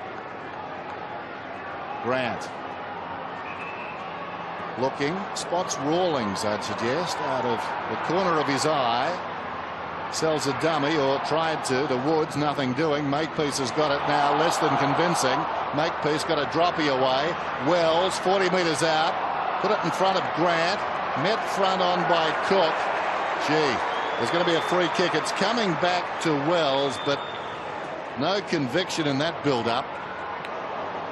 Grant looking, spots Rawlings, I'd suggest, out of the corner of his eye. Sells a dummy, or tried to Woods. Nothing doing. Makepeace has got it now, less than convincing. Makepeace got a droppy away. Wells 40 metres out, put it in front of Grant, met front on by Cook. Gee, there's going to be a free kick. It's coming back to Wells, but no conviction in that build-up.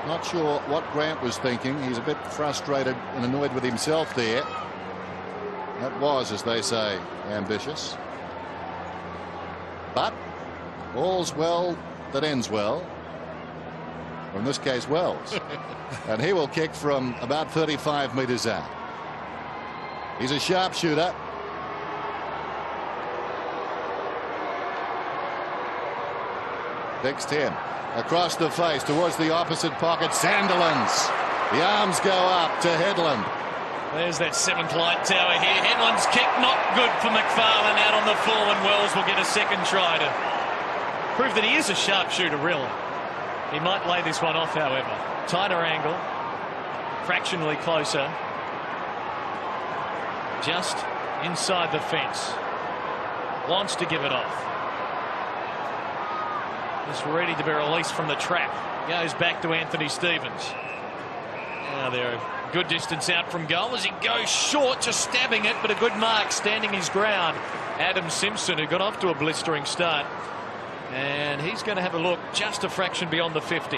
Not sure what Grant was thinking. He's a bit frustrated and annoyed with himself there. That was, as they say, ambitious. But all's well that ends well. Or in this case, Wells. And he will kick from about 35 metres out. He's a sharpshooter. Fixed him. Across the face towards the opposite pocket. Sandilands. The arms go up to Headland. There's that 7th light tower here. Headland's kick not good for McFarlane out on the full, and Wells will get a second try to prove that he is a sharpshooter, really. He might lay this one off, however. Tighter angle. Fractionally closer. Just inside the fence. Wants to give it off. Just ready to be released from the trap. Goes back to Anthony Stevens. Now they're a good distance out from goal as he goes short, just stabbing it, but a good mark, standing his ground. Adam Simpson, who got off to a blistering start, and he's going to have a look just a fraction beyond the 50.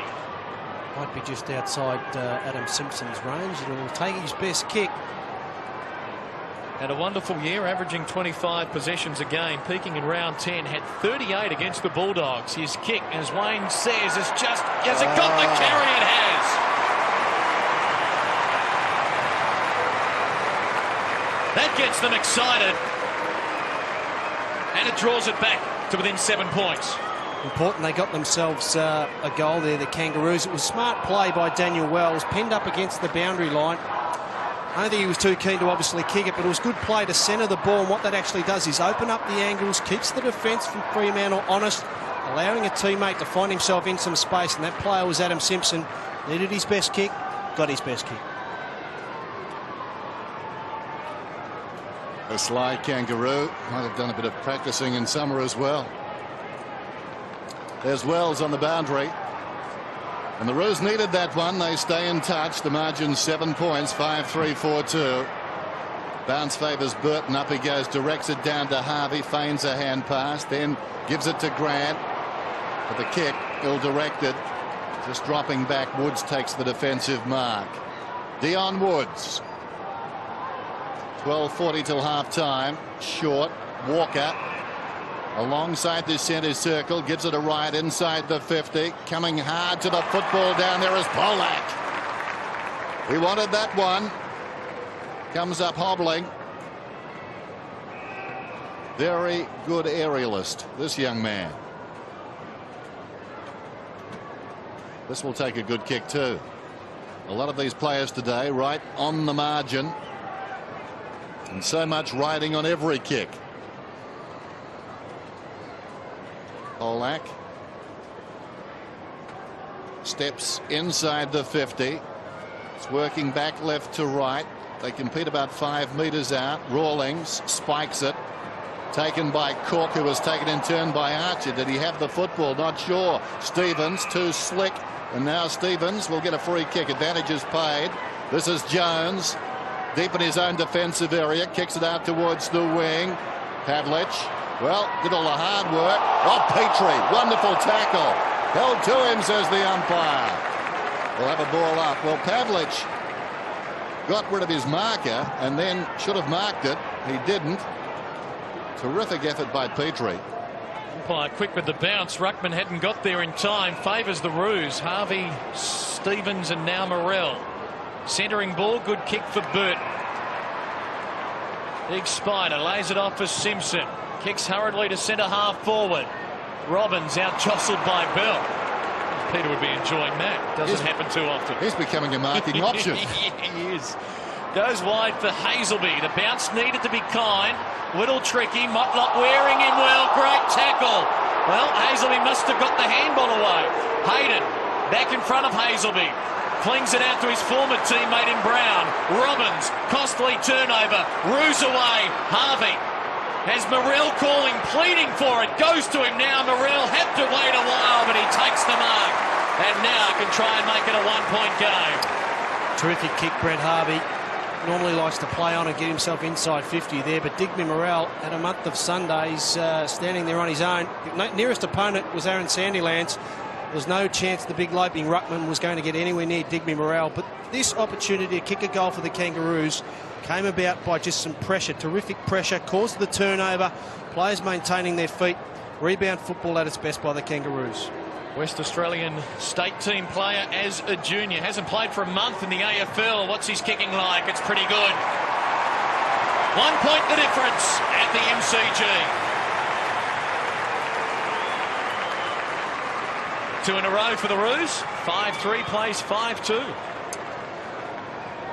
Might be just outside Adam Simpson's range. It'll take his best kick. Had a wonderful year, averaging 25 possessions a game, peaking in round 10, had 38 against the Bulldogs. His kick, as Wayne says, is just, has it got the carry? It has. That gets them excited, and it draws it back to within 7 points. Important they got themselves a goal there, the Kangaroos. It was smart play by Daniel Wells, pinned up against the boundary line. I don't think he was too keen to obviously kick it, but it was good play to centre the ball, and what that actually does is open up the angles, keeps the defence from Fremantle honest, allowing a teammate to find himself in some space, and that player was Adam Simpson. Needed his best kick, got his best kick. A sly Kangaroo. Might have done a bit of practicing in summer as well. There's Wells on the boundary. And the Roos needed that one. They stay in touch. The margin 7 points, 5-3, 4-2. Bounce favours Burton. Up he goes, directs it down to Harvey, feigns a hand pass, then gives it to Grant. But the kick, ill-directed. Just dropping back, Woods takes the defensive mark. Dion Woods. 12:40 till half-time. Short. Walker. Alongside the centre circle, gives it a ride inside the 50. Coming hard to the football down there is Polak. He wanted that one. Comes up hobbling. Very good aerialist, this young man. This will take a good kick too. A lot of these players today right on the margin. And so much riding on every kick. Polak steps inside the 50. It's working back left to right. They compete about 5 metres out. Rawlings spikes it. Taken by Cook, who was taken in turn by Archer. Did he have the football? Not sure. Stevens too slick, and now Stevens will get a free kick. Advantage is paid. This is Jones deep in his own defensive area, kicks it out towards the wing. Pavlich, well, did all the hard work. Oh, Petrie, wonderful tackle. Held to him, says the umpire. We'll have a ball up. Well, Pavlich got rid of his marker and then should have marked it. He didn't. Terrific effort by Petrie. Umpire quick with the bounce. Ruckman hadn't got there in time. Favours the Roos. Harvey, Stevens, and now Morrell. Centering ball, good kick for Burton. Big Spider lays it off for Simpson. Kicks hurriedly to centre half forward. Robbins out jostled by Bell. Peter would be enjoying that. Doesn't happen too often. He's becoming a marking option. He is. Goes wide for Hazelby. The bounce needed to be kind. Little tricky. Motlop wearing him well. Great tackle. Well, Hazelby must have got the handball away. Hayden back in front of Hazelby. Flings it out to his former teammate in Brown. Robbins, costly turnover. Roos away. Harvey has Morrell calling, pleading for it. Goes to him now. Morrell had to wait a while, but he takes the mark. And now can try and make it a one-point game. Terrific kick, Brett Harvey. Normally likes to play on and get himself inside 50 there, but Digby Morrell had a month of Sundays standing there on his own. The nearest opponent was Aaron Sandilands. There was no chance the big loping ruckman was going to get anywhere near Digby Morrell, but this opportunity to kick a goal for the Kangaroos came about by just some pressure, terrific pressure, caused the turnover, players maintaining their feet, rebound football at its best by the Kangaroos. West Australian state team player as a junior. Hasn't played for a month in the AFL. What's his kicking like? It's pretty good. 1 point the difference at the MCG. 2 in a row for the Roos. 5-3 plays 5-2.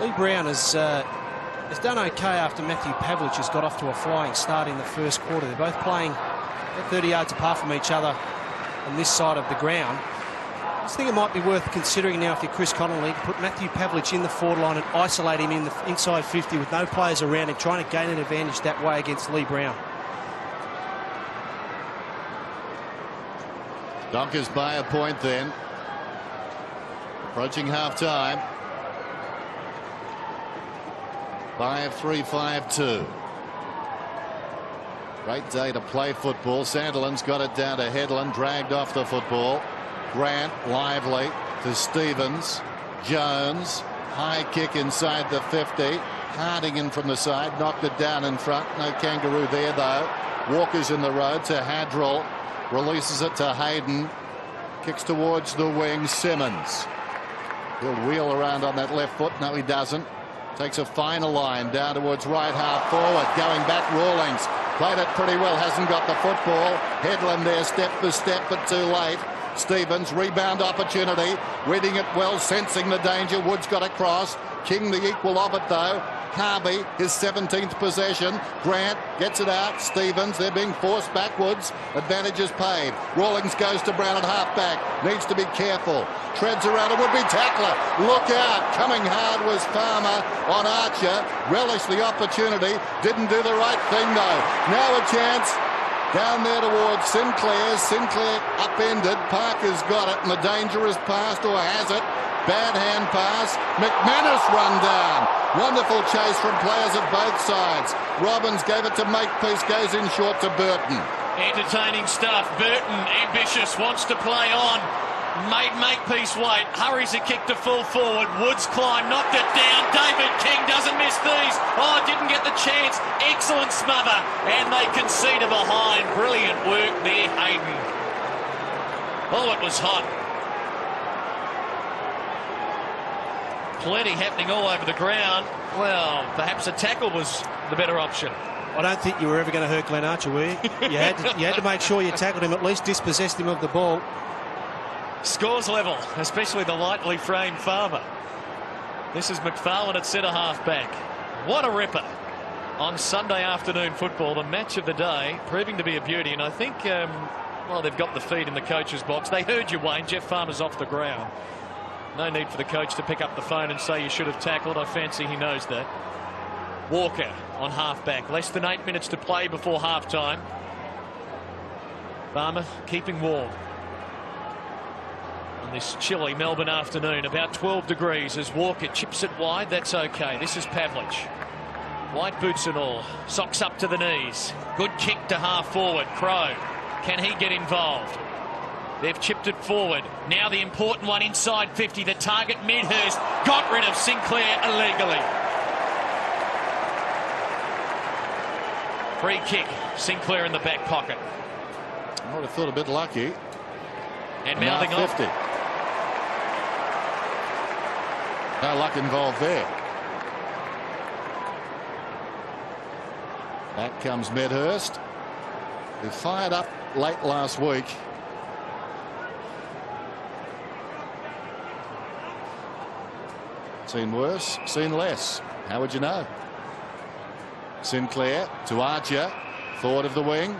Lee Brown has done okay after Matthew Pavlich has got off to a flying start in the first quarter. They're both playing 30 yards apart from each other on this side of the ground. I just think it might be worth considering now, if you're Chris Connolly, to put Matthew Pavlich in the forward line and isolate him in the inside 50 with no players around him, trying to gain an advantage that way against Lee Brown. Dockers by a point then. Approaching half-time. 5-3, 5-2. Great day to play football. Sandilands got it down to Headland, dragged off the football. Grant, lively to Stevens. Jones, high kick inside the 50. Harding in from the side, knocked it down in front. No Kangaroo there though. Walker's in the road to Hadrill. Releases it to Hayden. Kicks towards the wing. Simmons. He'll wheel around on that left foot. No, he doesn't. Takes a final line down towards right half forward. Going back, Rawlings. Played it pretty well. Hasn't got the football. Headland there step for step, but too late. Stevens, rebound opportunity. Reading it well, sensing the danger. Woods got across. King the equal of it though. Harvey, his 17th possession. Grant gets it out. Stevens, they're being forced backwards. Advantage is paid. Rawlings goes to Brown at halfback. Needs to be careful. Treads around a would-be tackler. Look out. Coming hard was Farmer on Archer. Relished the opportunity. Didn't do the right thing though. Now a chance. Down there towards Sinclair. Sinclair upended. Parker's got it, and the danger is past, or has it. Bad hand pass. McManus run down. Wonderful chase from players at both sides. Robbins gave it to Makepeace. Goes in short to Burton. Entertaining stuff. Burton, ambitious, wants to play on. Made Makepeace wait. Hurries a kick to full forward. Woods climb, knocked it down. David King doesn't miss these. Oh, didn't get the chance. Excellent smother. And they concede a behind. Brilliant work there, Hayden. Oh, it was hot. Plenty happening all over the ground. Well, perhaps a tackle was the better option. I don't think you were ever going to hurt Glenn Archer, were you? You had to make sure you tackled him, at least dispossessed him of the ball. Scores level, especially the lightly framed Farmer. This is McFarlane at centre half back. What a ripper on Sunday afternoon football, the match of the day, proving to be a beauty. And I think, well, they've got the feed in the coach's box. They heard you, Wayne. Jeff Farmer's off the ground. No need for the coach to pick up the phone and say you should have tackled. I fancy he knows that. Walker on half-back. Less than 8 minutes to play before half-time. Farmer keeping warm on this chilly Melbourne afternoon. About 12 degrees as Walker chips it wide. That's okay. This is Pavlich. White boots and all. Socks up to the knees. Good kick to half forward. Crow. Can he get involved? They've chipped it forward. Now the important one inside 50. The target, Medhurst, got rid of Sinclair illegally. Free kick. Sinclair in the back pocket. I would have thought a bit lucky. And mouthing off. 50. No luck involved there. Back comes Medhurst, who fired up late last week. Seen worse, seen less. How would you know? Sinclair to Archer, forward of the wing.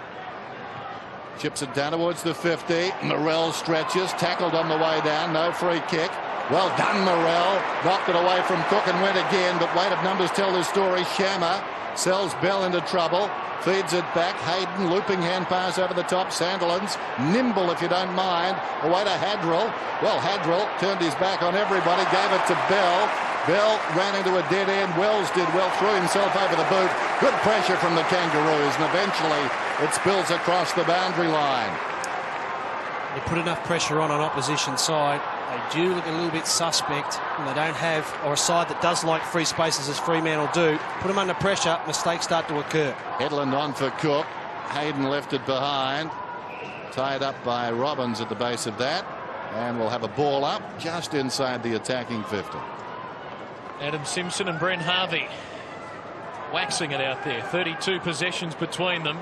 Chips it down towards the 50. Morrell stretches, tackled on the way down. No free kick. Well done, Morrell. Knocked it away from Cook and went again, but weight of numbers tell the story. Shammer sells Bell into trouble. Feeds it back. Hayden looping hand pass over the top. Sandilands nimble if you don't mind. Away to Hadrill. Well, Hadrill turned his back on everybody. Gave it to Bell. Bell ran into a dead end. Wells did well. Threw himself over the boot. Good pressure from the Kangaroos. And eventually it spills across the boundary line. You put enough pressure on an opposition side, they do look a little bit suspect, and they don't have, or a side that does like free spaces as Fremantle do. Put them under pressure, mistakes start to occur. Headland on for Cook. Hayden left it behind. Tied up by Robbins at the base of that. And we'll have a ball up just inside the attacking 50. Adam Simpson and Brent Harvey waxing it out there. 32 possessions between them.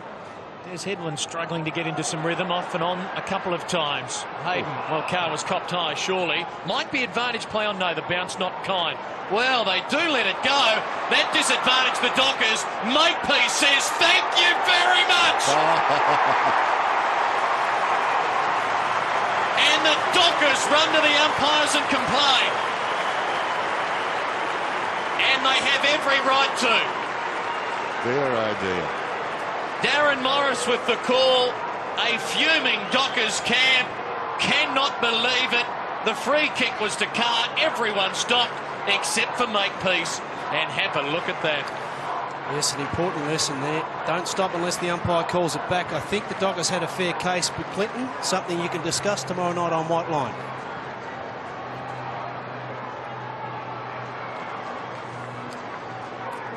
There's Headland struggling to get into some rhythm, off and on a couple of times. Hayden, well, Carr was copped high, surely. Might be advantage play on, no, the bounce not kind. Well, they do let it go. That disadvantage the Dockers. Makepeace says, thank you very much. And the Dockers run to the umpires and complain. And they have every right to. Fair idea. Darren Morris with the call. A fuming Dockers camp. Cannot believe it. The free kick was to Carr. Everyone stopped except for Makepeace. And have a look at that. Yes, an important lesson there. Don't stop unless the umpire calls it back. I think the Dockers had a fair case, but Clinton, something you can discuss tomorrow night on White Line.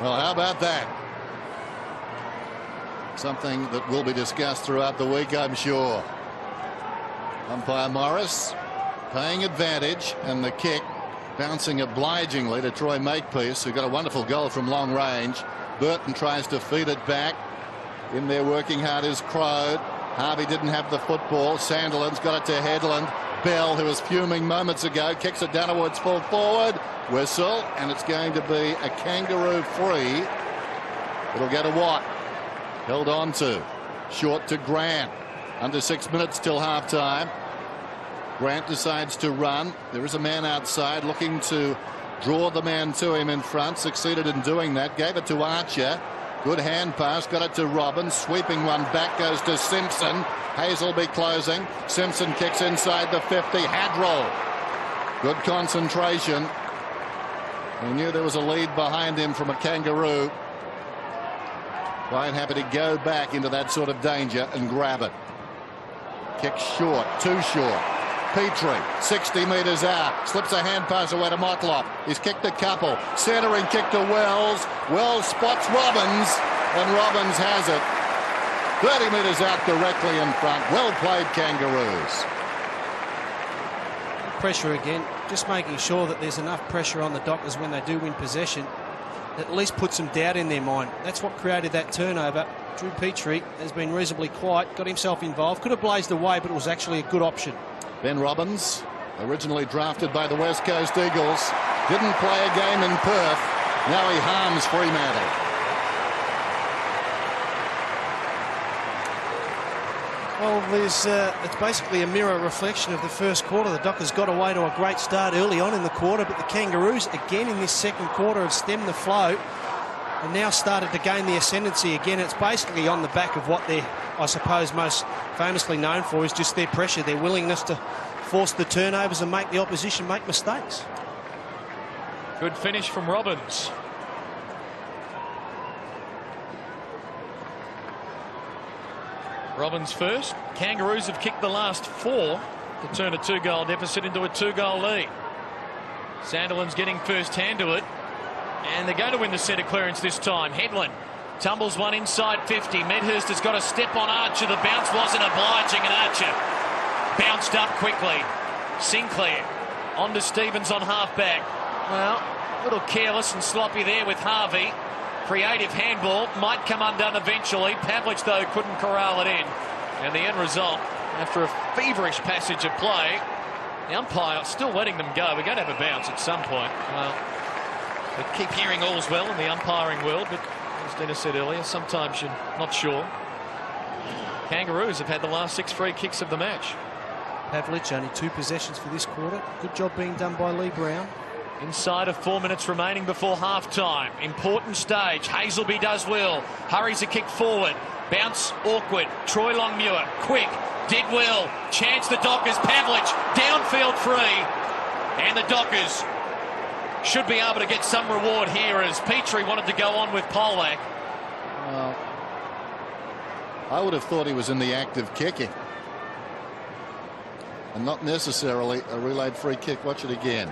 Well, how about that? Something that will be discussed throughout the week, I'm sure. Umpire Morris paying advantage, and the kick bouncing obligingly to Troy Makepeace, who got a wonderful goal from long range. Burton tries to feed it back. In there working hard is Crode. Harvey didn't have the football. Sandilands got it to Headland. Bell, who was fuming moments ago, kicks it down towards full forward. Whistle, and it's going to be a Kangaroo free. It'll go to Watt. Held on to. Short to Grant. Under 6 minutes till half-time. Grant decides to run. There is a man outside looking to draw the man to him in front. Succeeded in doing that. Gave it to Archer. Good hand pass. Got it to Robbins. Sweeping one back goes to Simpson. Hazelby closing. Simpson kicks inside the 50. Hadrill. Good concentration. He knew there was a lead behind him from a Kangaroo. Quite happy to go back into that sort of danger and grab it. Kick short, too short. Petrie, 60 metres out, slips a hand pass away to Motlop. He's kicked a couple. Centering kick to Wells. Wells spots Robbins, and Robbins has it. 30 metres out directly in front. Well played, Kangaroos. Pressure again, just making sure that there's enough pressure on the Dockers when they do win possession. At least put some doubt in their mind. That's what created that turnover. Drew Petrie has been reasonably quiet, got himself involved, could have blazed away, but it was actually a good option. Ben Robbins, originally drafted by the West Coast Eagles, didn't play a game in Perth. Now he harms Fremantle. Well, it's basically a mirror reflection of the first quarter. The Dockers got away to a great start early on in the quarter, but the Kangaroos, again in this second quarter, have stemmed the flow and now started to gain the ascendancy again. It's basically on the back of what they're, I suppose, most famously known for, is just their pressure, their willingness to force the turnovers and make the opposition make mistakes. Good finish from Robbins. Robbins first. Kangaroos have kicked the last 4 to turn a 2-goal deficit into a 2-goal lead. Sandilands getting first hand to it, and they're going to win the centre clearance this time. Headland tumbles one inside 50. Medhurst has got a step on Archer. The bounce wasn't obliging, and Archer bounced up quickly. Sinclair on to Stevens on half-back. Well, a little careless and sloppy there with Harvey. Creative handball, might come undone eventually. Pavlich, though, couldn't corral it in. And the end result, after a feverish passage of play, the umpire still letting them go. We're going to have a bounce at some point. Well, But keep hearing all's well in the umpiring world, but as Dennis said earlier, sometimes you're not sure. Kangaroos have had the last 6 free kicks of the match. Pavlich only 2 possessions for this quarter. Good job being done by Lee Brown. Inside of 4 minutes remaining before half-time. Important stage. Hazelby does well. Hurries a kick forward. Bounce awkward. Troy Longmuir quick. Did well. Chance the Dockers. Pavlich downfield free. And the Dockers should be able to get some reward here as Petrie wanted to go on with Polak. Well, I would have thought he was in the act of kicking. And not necessarily a relayed free kick. Watch it again.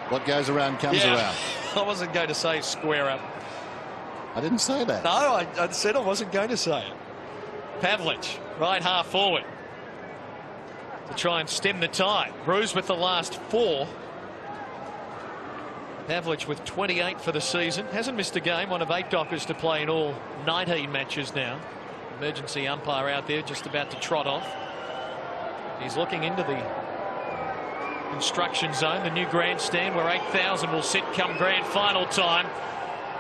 What goes around comes around. I wasn't going to say square up. I didn't say that. No, I said I wasn't going to say it. Pavlich, right half forward, to try and stem the tide. Roos with the last 4. Pavlich with 28 for the season. Hasn't missed a game. One of 8 Dockers to play in all 19 matches now. Emergency umpire out there just about to trot off. He's looking into the construction zone, the new grandstand where 8,000 will sit come grand final time.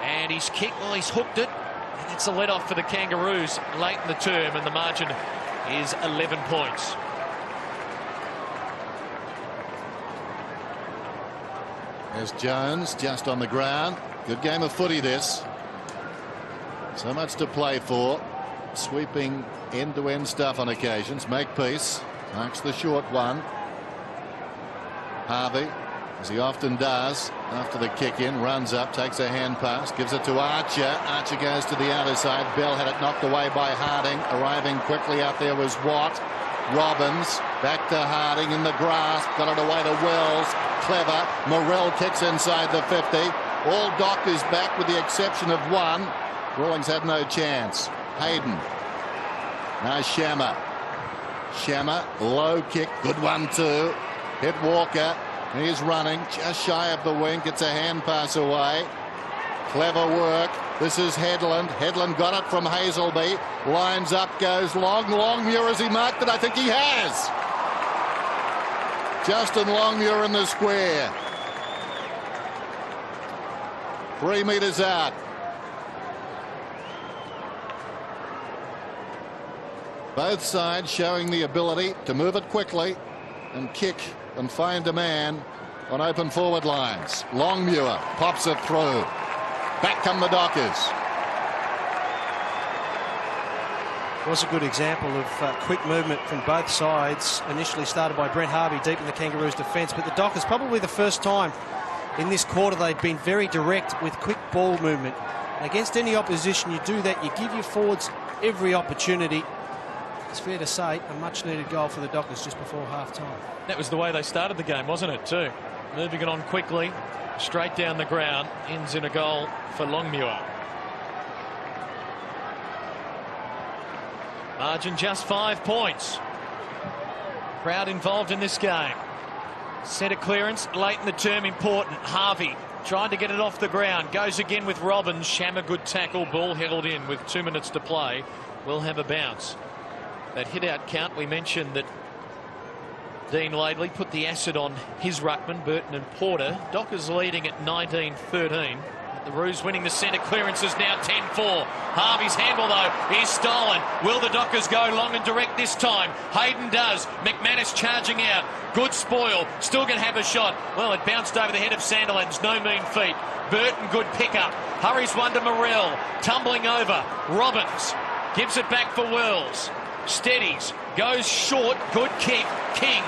And he's kicked, well, he's hooked it. And it's a let-off for the Kangaroos late in the term, and the margin is 11 points. There's Jones just on the ground. Good game of footy this. So much to play for. Sweeping end-to-end stuff on occasions. Makepeace marks the short one. Harvey, as he often does after the kick in, runs up, takes a hand pass, gives it to Archer. Archer goes to the outer side. Bell had it knocked away by Harding. Arriving quickly out there was Watt. Robbins back to Harding in the grass, got it away to Wells. Clever. Morrell kicks inside the 50. All Dockers back with the exception of one. Rawlings had no chance. Hayden. Now Shammer. Shammer, low kick, good one too. Hit Walker. He's running just shy of the wing. Gets a hand pass away. Clever work. This is Headland. Headland got it from Hazelby. Lines up, goes long. Longmuir, has he marked it? I think he has. Justin Longmuir in the square. 3 metres out. Both sides showing the ability to move it quickly and kick and find a man on open forward lines. Longmuir pops it through. Back come the Dockers. Was a good example of quick movement from both sides. Initially started by Brent Harvey deep in the Kangaroos defence, but the Dockers, probably the first time in this quarter, they've been very direct with quick ball movement. And against any opposition, you do that. You give your forwards every opportunity. It's fair to say a much needed goal for the Dockers just before half time. That was the way they started the game, wasn't it, too? Moving it on quickly, straight down the ground, ends in a goal for Longmuir. Margin just 5 points. Crowd involved in this game. Centre clearance late in the term important. Harvey trying to get it off the ground. Goes again with Robbins. Shammer, good tackle. Ball held in with 2 minutes to play. Will have a bounce. That hit out count, we mentioned that Dean Laidley put the acid on his ruckman, Burton and Porter. Dockers leading at 19-13. The Roos winning the centre clearance is now 10-4. Harvey's handball, though, is stolen. Will the Dockers go long and direct this time? Hayden does. McManus charging out. Good spoil. Still going to have a shot. Well, it bounced over the head of Sandilands. No mean feat. Burton, good pickup. Hurries one to Morrell. Tumbling over. Robbins gives it back for Wells. Steadies. Goes short. Good kick. King.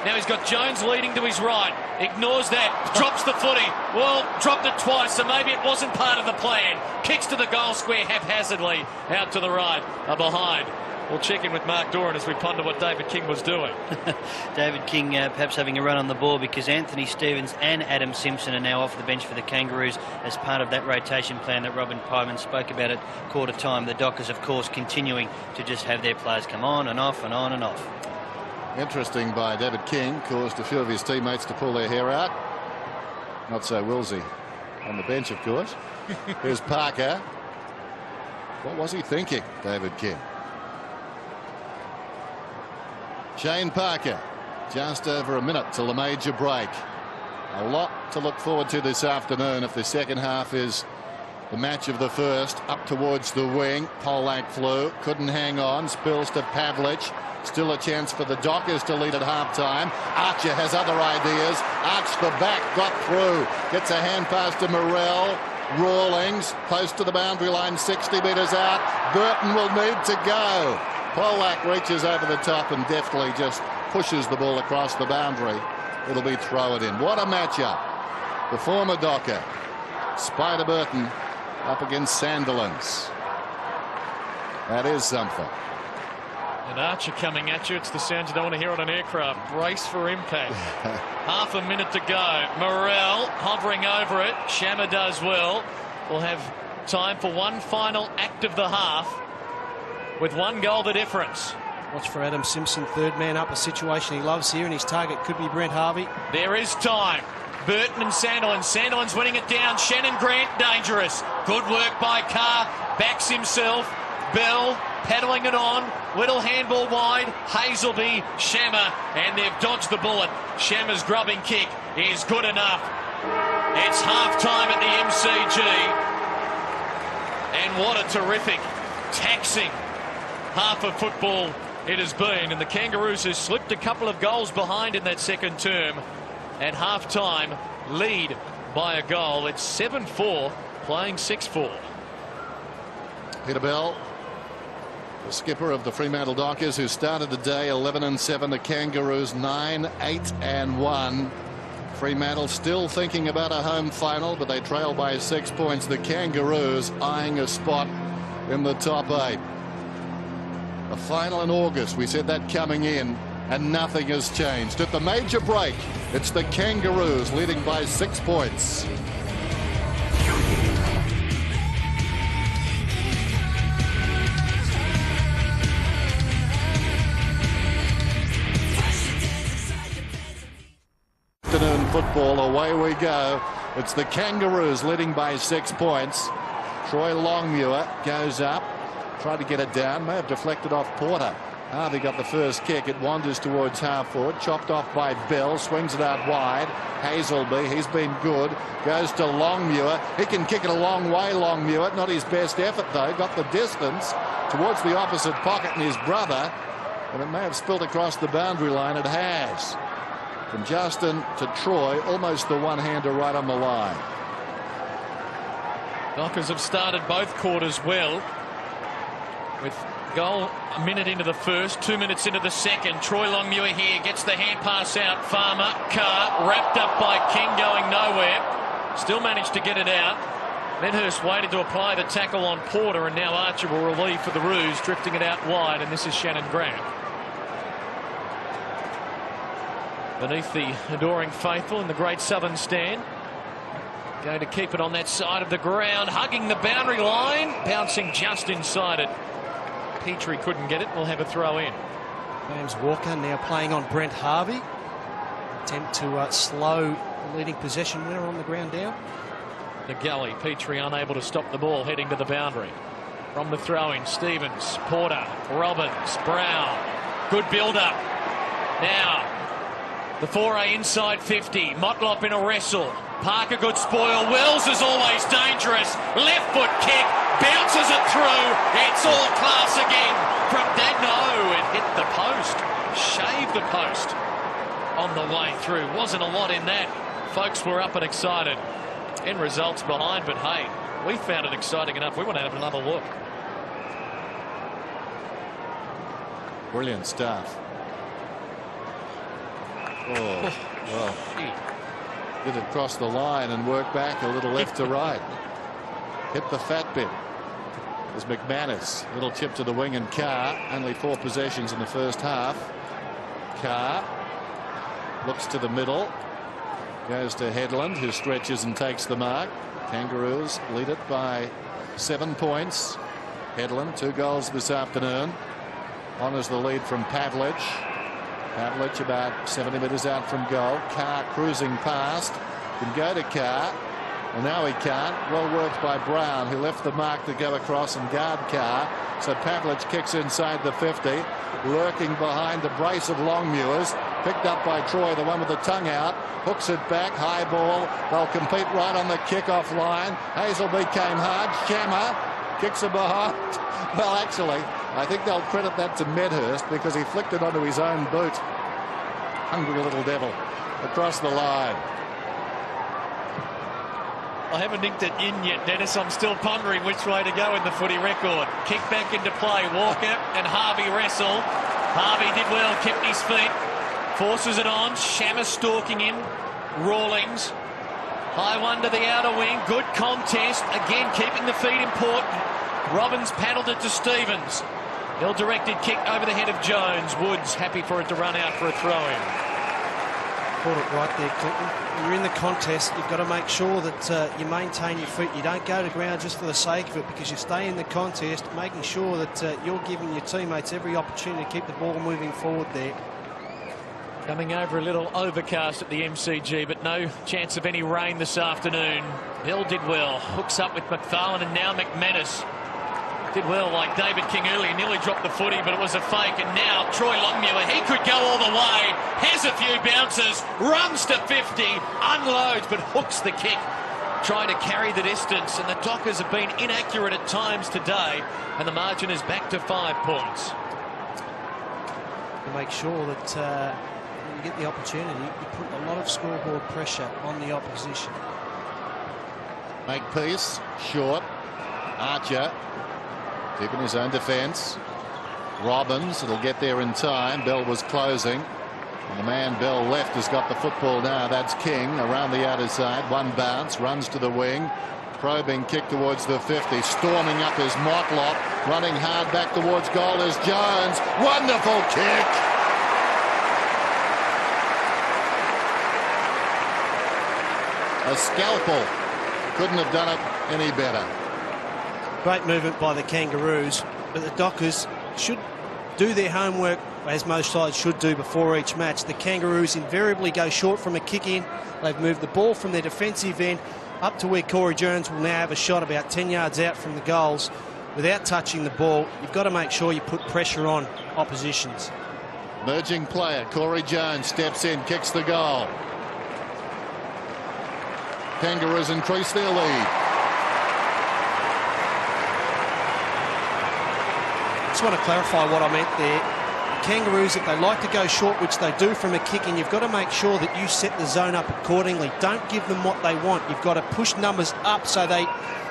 Now he's got Jones leading to his right. Ignores that. Drops the footy. Well, dropped it twice, so maybe it wasn't part of the plan. Kicks to the goal square haphazardly. Out to the right. Behind. We'll check in with Mark Doran as we ponder what David King was doing. David King perhaps having a run on the ball because Anthony Stevens and Adam Simpson are now off the bench for the Kangaroos as part of that rotation plan that Robin Pyman spoke about at quarter time. The Dockers, of course, continuing to just have their players come on and off and on and off. Interesting by David King, caused a few of his teammates to pull their hair out. Not so Wilsey on the bench, of course. Here's Parker. What was he thinking, David King? Shane Parker Just over a minute till the major break. A lot to look forward to this afternoon if the second half is the match of the first. Up towards the wing. Polak flew. Couldn't hang on. Spills to Pavlich. Still a chance for the Dockers to lead at half-time. Archer has other ideas. Arch the back. Got through. Gets a hand pass to Morrell. Rawlings. Close to the boundary line. 60 metres out. Burton will need to go. Polak reaches over the top and deftly just pushes the ball across the boundary. It'll be thrown in. What a matchup. The former Docker, Spider Burton, up against Sandilands. That is something. And Archer coming at you. It's the sound you don't want to hear on an aircraft. Brace for impact. Half a minute to go. Morrell hovering over it. Shammer does well. We'll have time for one final act of the half with one goal the difference. Watch for Adam Simpson, third man up, a situation he loves here, and his target could be Brent Harvey. There is time. Burton and Sandilands. Sandilands winning it down. Shannon Grant dangerous. Good work by Carr. Backs himself. Bell peddling it on. Little handball wide. Hazelby, Shammer, and they've dodged the bullet. Shammer's grubbing kick is good enough. It's half-time at the MCG. And what a terrific, taxing half of football it has been. And the Kangaroos have slipped a couple of goals behind in that second term. At half-time, lead by a goal. It's 7-4, playing 6-4. Peter Bell, the skipper of the Fremantle Dockers, who started the day 11-7. The Kangaroos 9-8-1. Fremantle still thinking about a home final, but they trail by 6 points. The Kangaroos eyeing a spot in the top 8. A final in August, we said that coming in, and nothing has changed. At the major break, it's the Kangaroos leading by 6 points. Afternoon football, away we go. It's the Kangaroos leading by 6 points. Troy Longmuir goes up, tried to get it down, may have deflected off Porter. Harvey got the first kick. It wanders towards half forward, chopped off by Bell, swings it out wide. Hazelby, he's been good, goes to Longmuir. He can kick it a long way, Longmuir. Not his best effort though, got the distance towards the opposite pocket and his brother, and it may have spilled across the boundary line. It has. From Justin to Troy, almost the one-hander right on the line. Dockers have started both quarters well, with goal a minute into the first, 2 minutes into the second. Troy Longmuir here gets the hand pass out. Farmer, Carr, wrapped up by King, going nowhere. Still managed to get it out. Medhurst waited to apply the tackle on Porter, and now Archer will relieve for the Roos, drifting it out wide, and this is Shannon Grant. Beneath the adoring faithful in the Great Southern Stand. Going to keep it on that side of the ground, hugging the boundary line, bouncing just inside it. Petrie couldn't get it. We'll have a throw in. James Walker now playing on Brent Harvey. Attempt to slow the leading possession winner on the ground down. The gully. Petrie unable to stop the ball heading to the boundary. From the throw-in, Stevens, Porter, Robbins, Brown. Good build-up. Now, the foray inside 50. Motlop in a wrestle. Parker good spoil. Wells is always dangerous. Left foot kick. Bounces it through. It's all class again from Dagno. It hit the post. Shaved the post on the way through. Wasn't a lot in that. Folks were up and excited. End results behind, but hey, we found it exciting enough. We want to have another look. Brilliant stuff. Oh, well, did it cross the line and work back a little left to right. Hit the fat bit. There's McManus. Little chip to the wing, and Carr. Only 4 possessions in the first half. Carr looks to the middle. Goes to Headland, who stretches and takes the mark. Kangaroos lead it by 7 points. Headland, 2 goals this afternoon. Honours the lead from Pavlich. Pavlich about 70 metres out from goal. Carr cruising past. Can go to Carr. Well, now he can't. Well worked by Brown, who left the mark to go across and guard Carr. So Pavlich kicks inside the 50, lurking behind the brace of Longmuir's. Picked up by Troy, the one with the tongue out. Hooks it back, high ball. They'll compete right on the kick-off line. Hazelby came hard. Shammer kicks it behind. Well, actually, I think they'll credit that to Medhurst because he flicked it onto his own boot. Hungry little devil across the line. I haven't inked it in yet, Dennis. I'm still pondering which way to go in the footy record. Kick back into play. Walker and Harvey wrestle. Harvey did well, kept his feet. Forces it on. Shammer stalking him. Rawlings. High one to the outer wing. Good contest. Again, keeping the feet important. Robbins paddled it to Stevens. Ill-directed kick over the head of Jones. Woods happy for it to run out for a throw-in. Caught it right there, Clinton. You're in the contest. You've got to make sure that you maintain your feet. You don't go to ground just for the sake of it, because you stay in the contest, making sure that you're giving your teammates every opportunity to keep the ball moving forward there. Coming over a little overcast at the MCG, but no chance of any rain this afternoon. Hill did well. Hooks up with McFarlane and now McManus. Did well like David King earlier. Nearly dropped the footy, but it was a fake. And now Troy Longmuir, he could go all the way. Has a few bounces. Runs to 50. Unloads, but hooks the kick. Trying to carry the distance. And the Dockers have been inaccurate at times today. And the margin is back to 5 points. To make sure that when you get the opportunity, you put a lot of scoreboard pressure on the opposition. Makepeace, short. Archer. Keeping his own defence. Robbins, it'll get there in time. Bell was closing. And the man Bell left has got the football now. That's King around the outer side. One bounce, runs to the wing. Probing kick towards the 50. Storming up is Motlop. Running hard back towards goal is Jones. Wonderful kick. A scalpel. Couldn't have done it any better. Great movement by the Kangaroos, but the Dockers should do their homework, as most sides should do before each match. The Kangaroos invariably go short from a kick-in. They've moved the ball from their defensive end up to where Corey Jones will now have a shot about 10 yards out from the goals without touching the ball. You've got to make sure you put pressure on oppositions. Merging player, Corey Jones steps in, kicks the goal. Kangaroos increase their lead. I just want to clarify what I meant there. The Kangaroos, if they like to go short, which they do from a kick in, you've got to make sure that you set the zone up accordingly. Don't give them what they want. You've got to push numbers up so they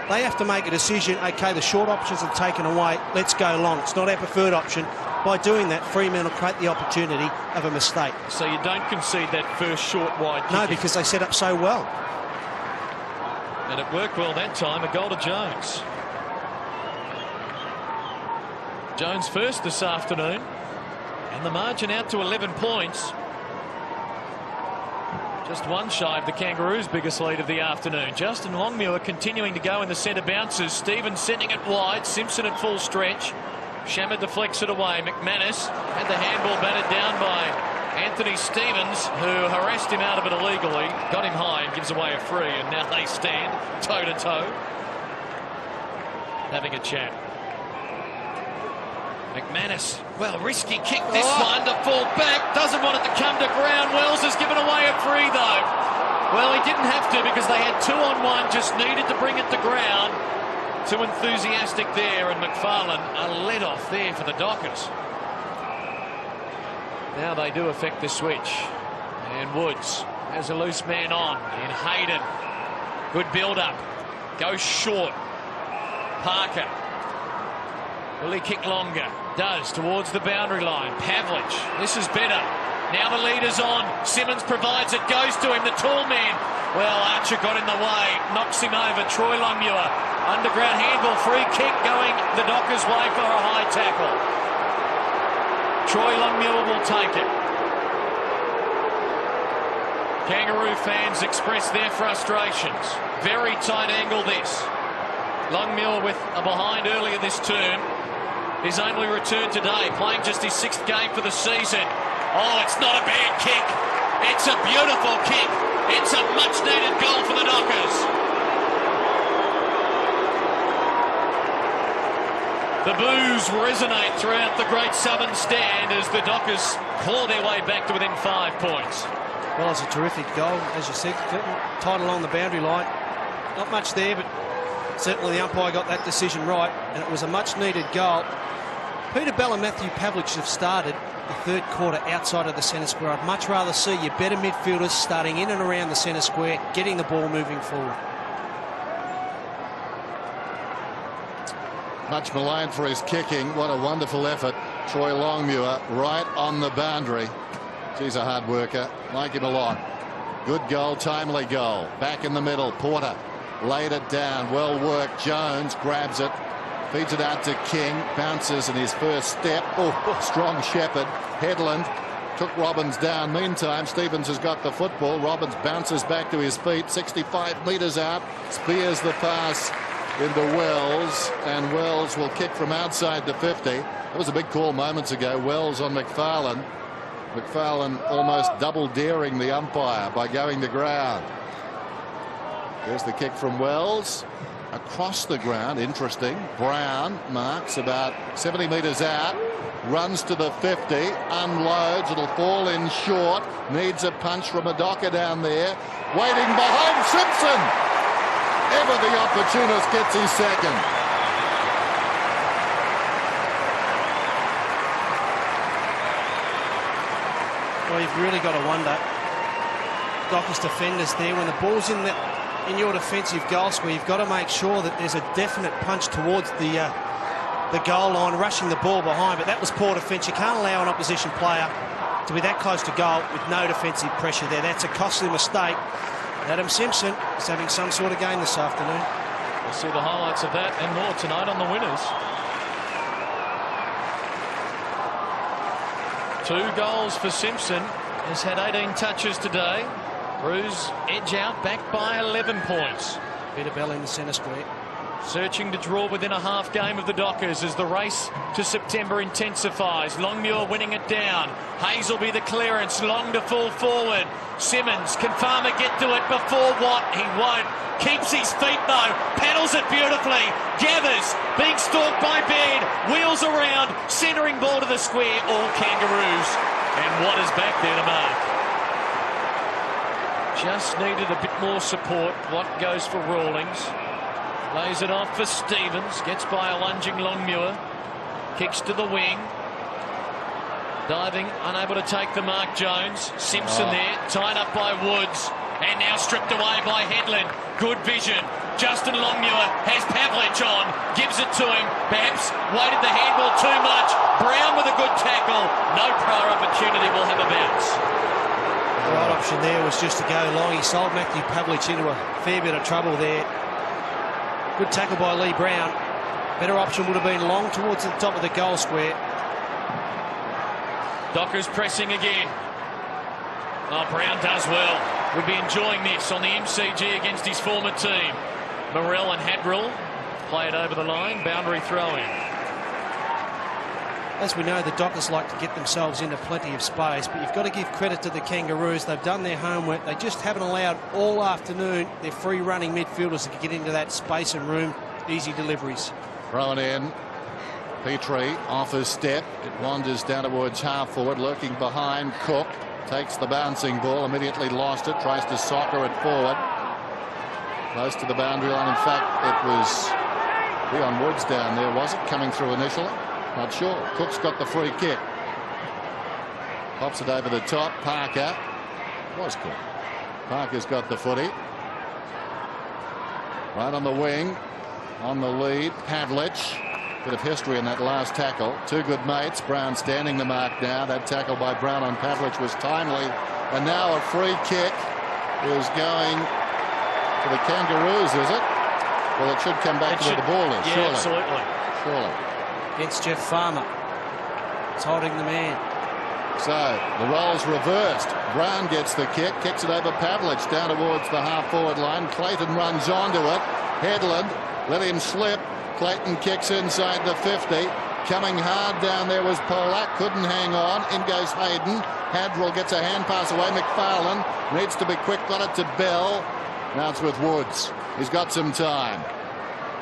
have to make a decision. Okay, the short options are taken away. Let's go long. It's not our preferred option. By doing that, Fremantle will create the opportunity of a mistake. So you don't concede that first short wide kick? No, because they set up so well. And it worked well that time. A goal to Jones. Jones first this afternoon, and the margin out to 11 points. Just one shy of the Kangaroos' biggest lead of the afternoon. Justin Longmuir continuing to go in the centre bounces. Stevens sending it wide. Simpson at full stretch. Shammer deflects it away. McManus had the handball batted down by Anthony Stevens, who harassed him out of it illegally. Got him high and gives away a free, and now they stand toe-to-toe having a chat. McManus, well, risky kick this one to fall back. Doesn't want it to come to ground. Wells has given away a free, though. Well, he didn't have to because they had 2-on-1, just needed to bring it to ground. Too enthusiastic there, and McFarlane a let-off there for the Dockers. Now they do affect the switch. And Woods has a loose man on. And Hayden, good build-up. Goes short. Parker. Will he kick longer? Does, towards the boundary line. Pavlich, this is better. Now the leader's on. Simmons provides it, goes to him, the tall man. Well, Archer got in the way, knocks him over. Troy Longmuir, underground handball, free kick going the Dockers' way for a high tackle. Troy Longmuir will take it. Kangaroo fans express their frustrations. Very tight angle this. Longmuir with a behind earlier this term. His only return today, playing just his 6th game for the season. Oh, it's not a bad kick. It's a beautiful kick. It's a much-needed goal for the Dockers. The boos resonate throughout the Great Southern Stand as the Dockers claw their way back to within 5 points. Well, it's a terrific goal, as you said, Clinton. Tight along the boundary line. Not much there, but certainly the umpire got that decision right, and it was a much-needed goal. Peter Bell and Matthew Pavlich have started the third quarter outside of the centre square. I'd much rather see your better midfielders starting in and around the centre square, getting the ball moving forward. Much maligned for his kicking. What a wonderful effort. Troy Longmuir right on the boundary. He's a hard worker. Like him a lot. Good goal, timely goal. Back in the middle. Porter laid it down. Well worked. Jones grabs it. Feeds it out to King. Bounces in his first step. Oh, strong Shepherd. Headland took Robbins down. Meantime, Stevens has got the football. Robbins bounces back to his feet. 65 metres out. Spears the pass into Wells, and Wells will kick from outside the 50. That was a big call moments ago. Wells on McFarlane. McFarlane almost double daring the umpire by going to ground. There's the kick from Wells across the ground. Interesting. Brown marks about 70 metres out, runs to the 50, unloads. It'll fall in short. Needs a punch from a docker down there. Waiting behind Simpson. Ever the opportunist gets his second. Well, you've really got to wonder, Dockers defenders there, when the ball's in your defensive goal square, you've got to make sure that there's a definite punch towards the goal line, rushing the ball behind. But that was poor defence. You can't allow an opposition player to be that close to goal with no defensive pressure there. That's a costly mistake. Adam Simpson is having some sort of game this afternoon. We'll see the highlights of that and more tonight on The Winners. 2 goals for Simpson. Has had 18 touches today. Roos edge out, back by 11 points. Peter Bell in the centre square. Searching to draw within a half game of the Dockers as the race to September intensifies. Longmuir winning it down. Hazelby the clearance. Long to fall forward. Simmons, can Farmer get to it before what? He won't. Keeps his feet though. Paddles it beautifully. Gathers, being stalked by Baird. Wheels around. Centering ball to the square. All Kangaroos. And what is back there to mark? Just needed a bit more support. What goes for Rawlings. Lays it off for Stevens. Gets by a lunging Longmuir. Kicks to the wing. Diving, unable to take the mark, Jones. Simpson there, tied up by Woods. And now stripped away by Headland. Good vision. Justin Longmuir has Pavlich on. Gives it to him. Perhaps weighted the handball too much. Brown with a good tackle. No prior opportunity, will have a bounce. The right option there was just to go long. He sold Matthew Pavlich into a fair bit of trouble there. Good tackle by Lee Brown. Better option would have been long towards the top of the goal square. Dockers pressing again. Oh, Brown does well. Would be enjoying this on the MCG against his former team. Morrell and Hadrill play it over the line. Boundary throw-in. As we know, the Dockers like to get themselves into plenty of space, but you've got to give credit to the Kangaroos. They've done their homework. They just haven't allowed all afternoon their free-running midfielders to get into that space and room. Easy deliveries. Thrown in. Petrie off his step. It wanders down towards half forward, lurking behind. Cook takes the bouncing ball, immediately lost it, tries to soccer it forward. Close to the boundary line. In fact, it was Leon Woods down there, was it? Coming through initially? Not sure. Cook's got the free kick. Pops it over the top. Parker. Was Cook. Parker's got the footy. Right on the wing. On the lead. Pavlich. Bit of history in that last tackle. 2 good mates. Brown standing the mark now. That tackle by Brown on Pavlich was timely. And now a free kick is going to the Kangaroos, is it? Well, it should come back to where the ball is, yeah, surely. Absolutely. Surely. Against Jeff Farmer. It's holding the man. So the role's reversed. Brown gets the kick, kicks it over Pavlich down towards the half-forward line. Clayton runs onto it. Headland let him slip. Clayton kicks inside the 50. Coming hard down there was Polak. Couldn't hang on. In goes Hayden. Hadrill gets a hand pass away. McFarlane needs to be quick. Got it to Bell. Now it's with Woods. He's got some time.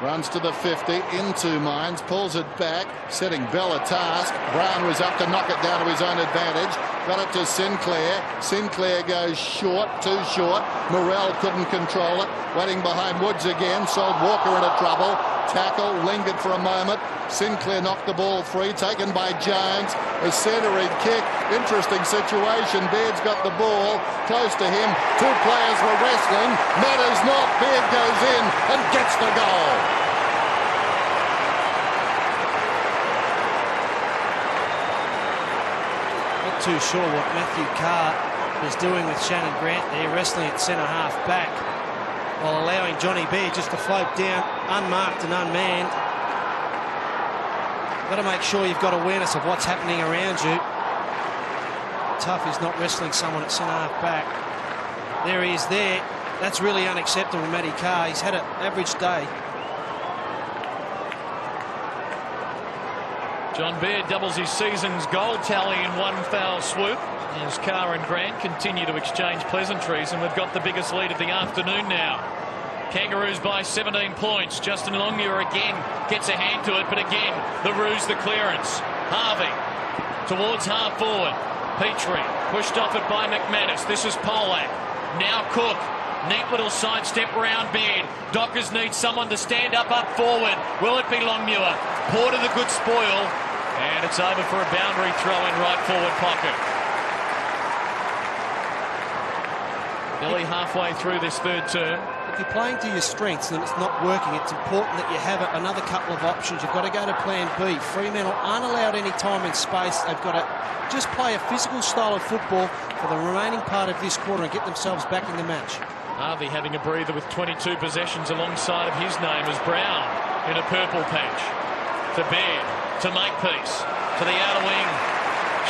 Runs to the 50, into Mines, pulls it back, setting Bell a task. Brown was up to knock it down to his own advantage. Got it to Sinclair. Sinclair goes short, too short. Morrell couldn't control it. Waiting behind Woods again. Sold Walker into trouble. Tackle, lingered for a moment. Sinclair knocked the ball free, taken by Jones. A centering kick. Interesting situation. Baird's got the ball close to him. Two players were wrestling. Matters not. Baird goes in and gets the goal. Not too sure what Matthew Carr is doing with Shannon Grant there, wrestling at centre half back while allowing Johnny Baird just to float down unmarked and unmanned. Got to make sure you've got awareness of what's happening around you. Tough is not wrestling someone at centre half back. There he is there. That's really unacceptable, Matty Carr. He's had an average day. John Baird doubles his season's goal tally in one foul swoop as Carr and Grant continue to exchange pleasantries, and we've got the biggest lead of the afternoon now. Kangaroos by 17 points. Justin Longmuir again gets a hand to it, but again the Roos the clearance. Harvey towards half forward. Petrie pushed off it by McManus. This is Polak. Now Cook. Neat little sidestep round Baird. Dockers need someone to stand up forward. Will it be Longmuir? Porter the good spoil. And it's over for a boundary throw in right forward pocket. Nearly halfway through this third term. If you're playing to your strengths and it's not working, it's important that you have another couple of options. You've got to go to plan B. Fremantle aren't allowed any time and space. They've got to just play a physical style of football for the remaining part of this quarter and get themselves back in the match. Harvey having a breather with 22 possessions alongside of his name as Brown in a purple patch. To Baird, to Makepeace, to the outer wing,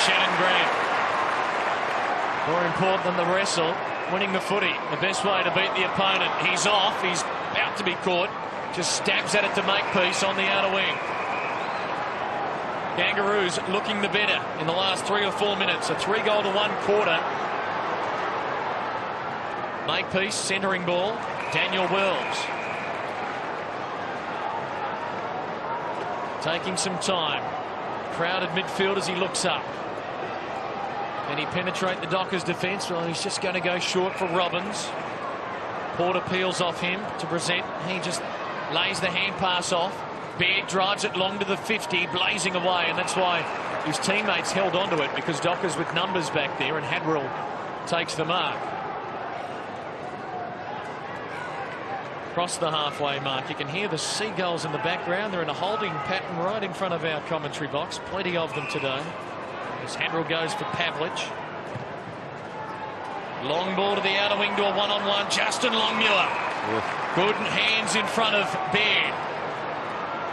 Shannon Grant. More important than the wrestle, winning the footy. The best way to beat the opponent. He's off, he's about to be caught. Just stabs at it to Makepeace on the outer wing. Kangaroos looking the better in the last 3 or 4 minutes. A 3-goal to 1 quarter. Makepeace centering ball. Daniel Wells taking some time. Crowded midfield as he looks up. Can he penetrate the Dockers defence? Well, he's just going to go short for Robbins. Porter peels off him to present. He just lays the hand pass off. Baird drives it long to the 50, blazing away, and that's why his teammates held onto it, because Dockers with numbers back there, and Hadrill takes the mark. Across the halfway mark, you can hear the seagulls in the background. They're in a holding pattern right in front of our commentary box. Plenty of them today. As Hadrill goes for Pavlich. Long ball to the outer wing to a one-on-one. Justin Longmuir. Good hands in front of Baird.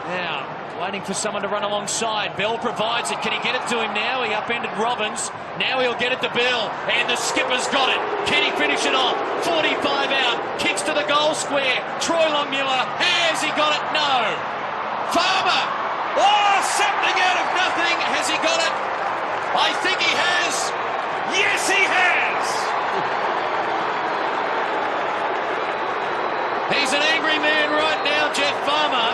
Now, waiting for someone to run alongside. Bell provides it. Can he get it to him now? He upended Robbins. Now he'll get it to Bell. And the skipper's got it. Can he finish it off? 45 out. Kicks to the goal square. Troy Longmuir. Has he got it? No. Farmer. Oh, something out of nothing. Has he got it? I think he has. Yes, he has. He's an angry man right now, Jeff Farmer.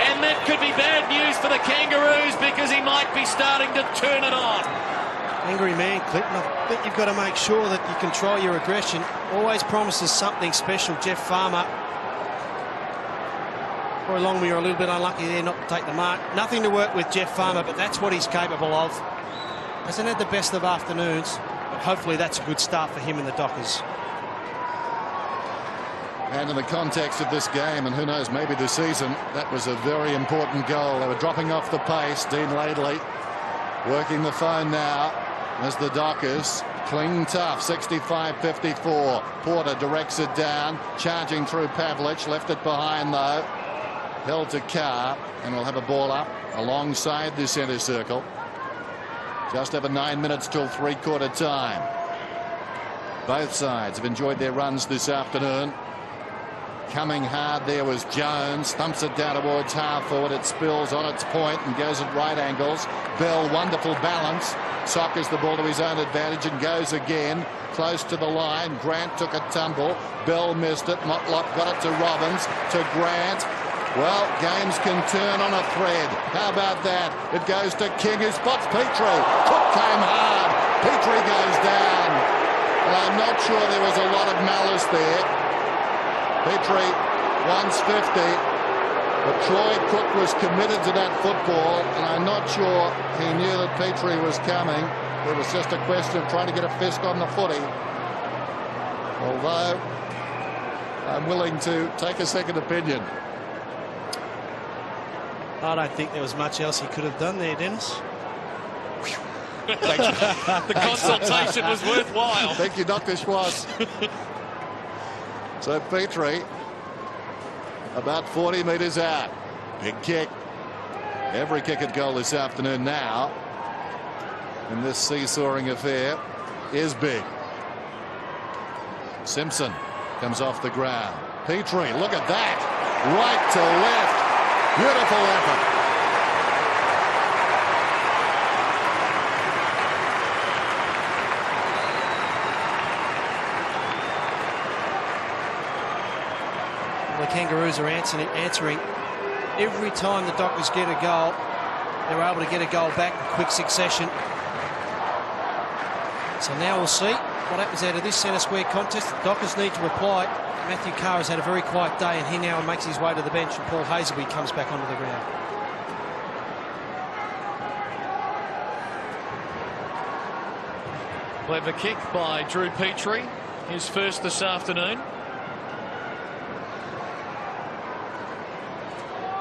And that could be bad news for the Kangaroos, because he might be starting to turn it on. Angry man, Clinton. I think you've got to make sure that you control your aggression. Always promises something special, Jeff Farmer. Troy Longmuir a little bit unlucky there not to take the mark. Nothing to work with Jeff Farmer, but that's what he's capable of. Hasn't had the best of afternoons, but hopefully that's a good start for him and the Dockers. And in the context of this game, and who knows, maybe the season, that was a very important goal. They were dropping off the pace. Dean Laidley working the phone now as the Dockers cling tough. 65-54. Porter directs it down, charging through Pavlich. Left it behind though. Held to Carr, and we'll have a ball up alongside the centre circle. Just over 9 minutes till three-quarter time. Both sides have enjoyed their runs this afternoon. Coming hard there was Jones. Thumps it down towards half forward. It spills on its point and goes at right angles. Bell, wonderful balance. Sockers the ball to his own advantage and goes again. Close to the line. Grant took a tumble. Bell missed it. Motlop got it to Robbins. To Grant. Well, games can turn on a thread. How about that? It goes to King, who spots Petrie. Cook came hard. Petrie goes down. And I'm not sure there was a lot of malice there. Petrie wants 50. But Troy Cook was committed to that football, and I'm not sure he knew that Petrie was coming. It was just a question of trying to get a fist on the footy. Although I'm willing to take a second opinion. I don't think there was much else he could have done there, Dennis. The consultation was worthwhile. Thank you, Dr. Schwartz. So Petrie, about 40 metres out. Big kick. Every kick at goal this afternoon now in this seesawing affair is big. Simpson comes off the ground. Petrie, look at that. Right to left. Beautiful effort. The Kangaroos are answering every time the Dockers get a goal. They're able to get a goal back in quick succession. So now we'll see what happens out of this centre square contest. The Dockers need to reply. Matthew Carr has had a very quiet day, and he now makes his way to the bench, and Paul Hazelby comes back onto the ground. Clever kick by Drew Petrie, his first this afternoon.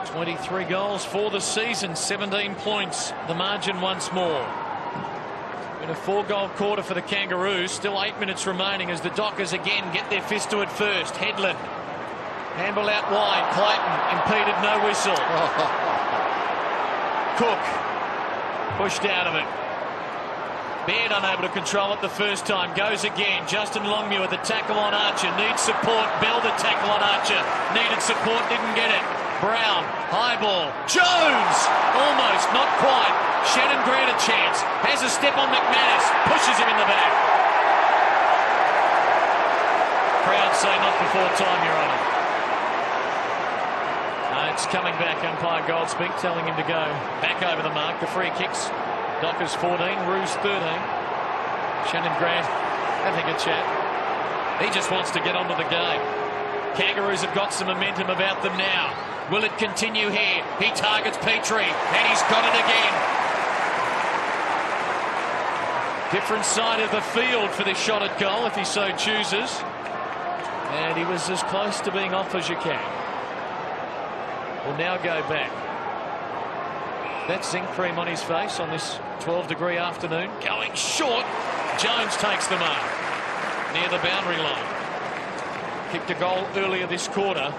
23 goals for the season, 17 points, the margin once more. In a 4-goal quarter for the Kangaroos, still 8 minutes remaining as the Dockers again get their fist to it first. Headland, handball out wide, Clayton impeded, no whistle. Cook pushed out of it. Baird unable to control it the first time, goes again. Justin Longmuir the tackle on Archer, needs support. Bell the tackle on Archer, needed support, didn't get it. Brown, high ball, Jones, almost, not quite. Shannon Grant a chance, has a step on McManus, pushes him in the back. Crowd say not before time, Your Honour. It's coming back, umpire Goldspeak telling him to go back over the mark. The free kicks, Dockers 14, Roos 13. Shannon Grant having a chat. He just wants to get onto the game. Kangaroos have got some momentum about them now. Will it continue here? He targets Petrie, and he's got it again. Different side of the field for this shot at goal, if he so chooses. And he was as close to being off as you can. Will now go back. That zinc cream on his face on this 12-degree afternoon. Going short. Jones takes the mark near the boundary line. Kicked a goal earlier this quarter,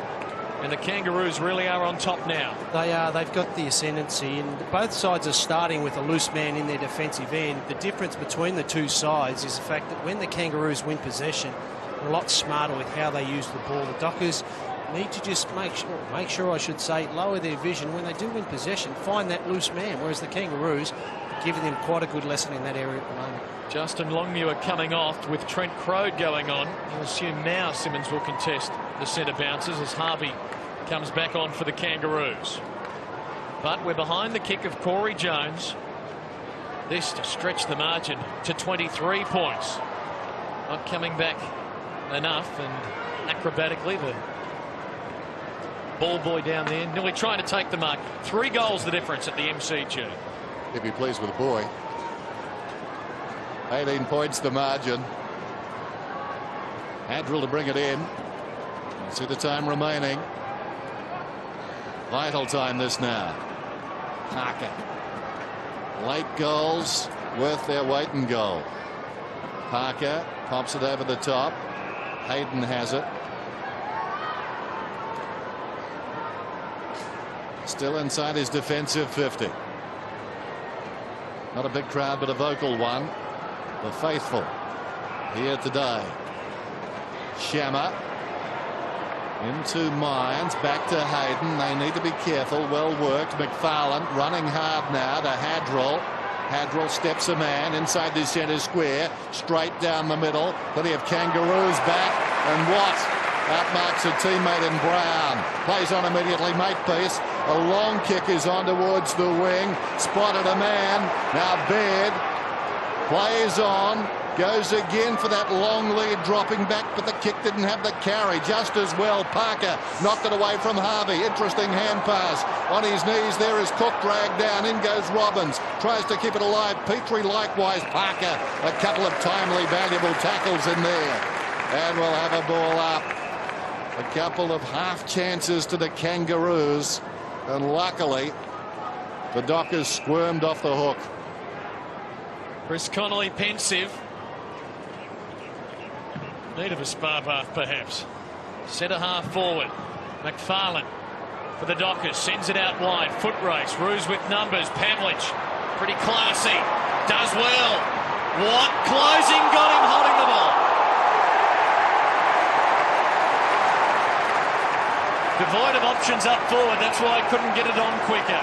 and the Kangaroos really are on top now. They are. They've got the ascendancy, and both sides are starting with a loose man in their defensive end. The difference between the two sides is the fact that when the Kangaroos win possession, they're a lot smarter with how they use the ball. The Dockers need to just make sure, I should say, lower their vision when they do win possession, find that loose man, whereas the Kangaroos are giving them quite a good lesson in that area at the moment. Justin Longmuir coming off with Trent Crode going on. You assume now Simmons will contest the centre bounces as Harvey comes back on for the Kangaroos. But we're behind the kick of Corey Jones. This to stretch the margin to 23 points. Not coming back enough, and acrobatically the ball boy down there nearly trying to take the mark. 3 goals the difference at the MCG. He'd be pleased with the boy. 18 points the margin. Hadrill to bring it in. See the time remaining. Vital time this now. Parker. Late goals worth their weight in gold. Parker pops it over the top. Hayden has it. Still inside his defensive 50. Not a big crowd, but a vocal one. The faithful here today. Shammer into Mines, back to Hayden. They need to be careful. Well worked. McFarlane running hard now to Hadrill. Hadrill steps a man inside the centre square, straight down the middle. Plenty of Kangaroos back, and what Outmarks a teammate in Brown. Plays on immediately, Makepeace. A long kick is on towards the wing. Spotted a man. Now Baird plays on. Goes again for that long lead, dropping back, but the kick didn't have the carry. Just as well, Parker knocked it away from Harvey. Interesting hand pass. On his knees there is Cook, dragged down. In goes Robbins. Tries to keep it alive. Petrie likewise. Parker, a couple of timely, valuable tackles in there. And we'll have a ball up. A couple of half chances to the Kangaroos. And luckily, the Dockers squirmed off the hook. Chris Connolly pensive. Need of a spa bath, perhaps. Centre half forward. McFarlane for the Dockers. Sends it out wide. Foot race. Roos with numbers. Pavlich. Pretty classy. Does well. Watt closing. Got him holding the ball. Devoid of options up forward. That's why I couldn't get it on quicker.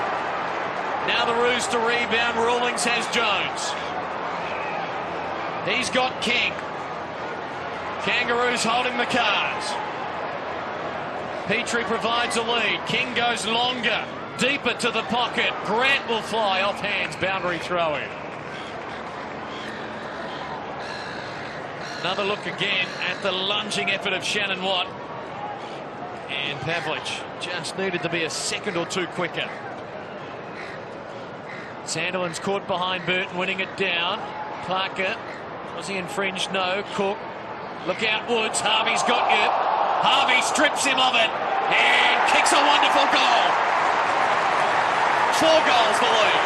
Now the Roos to rebound. Rawlings has Jones. He's got King. Kangaroos holding the cards. Petrie provides a lead. King goes longer, deeper to the pocket. Grant will fly off hands. Boundary throw in. Another look again at the lunging effort of Shannon Watt. And Pavlich just needed to be a second or two quicker. Sandilands caught behind Burton, winning it down. Parker. Was he infringed? No. Cook. Look out, Woods. Harvey's got you. Harvey strips him of it and kicks a wonderful goal. 4 goals for lead.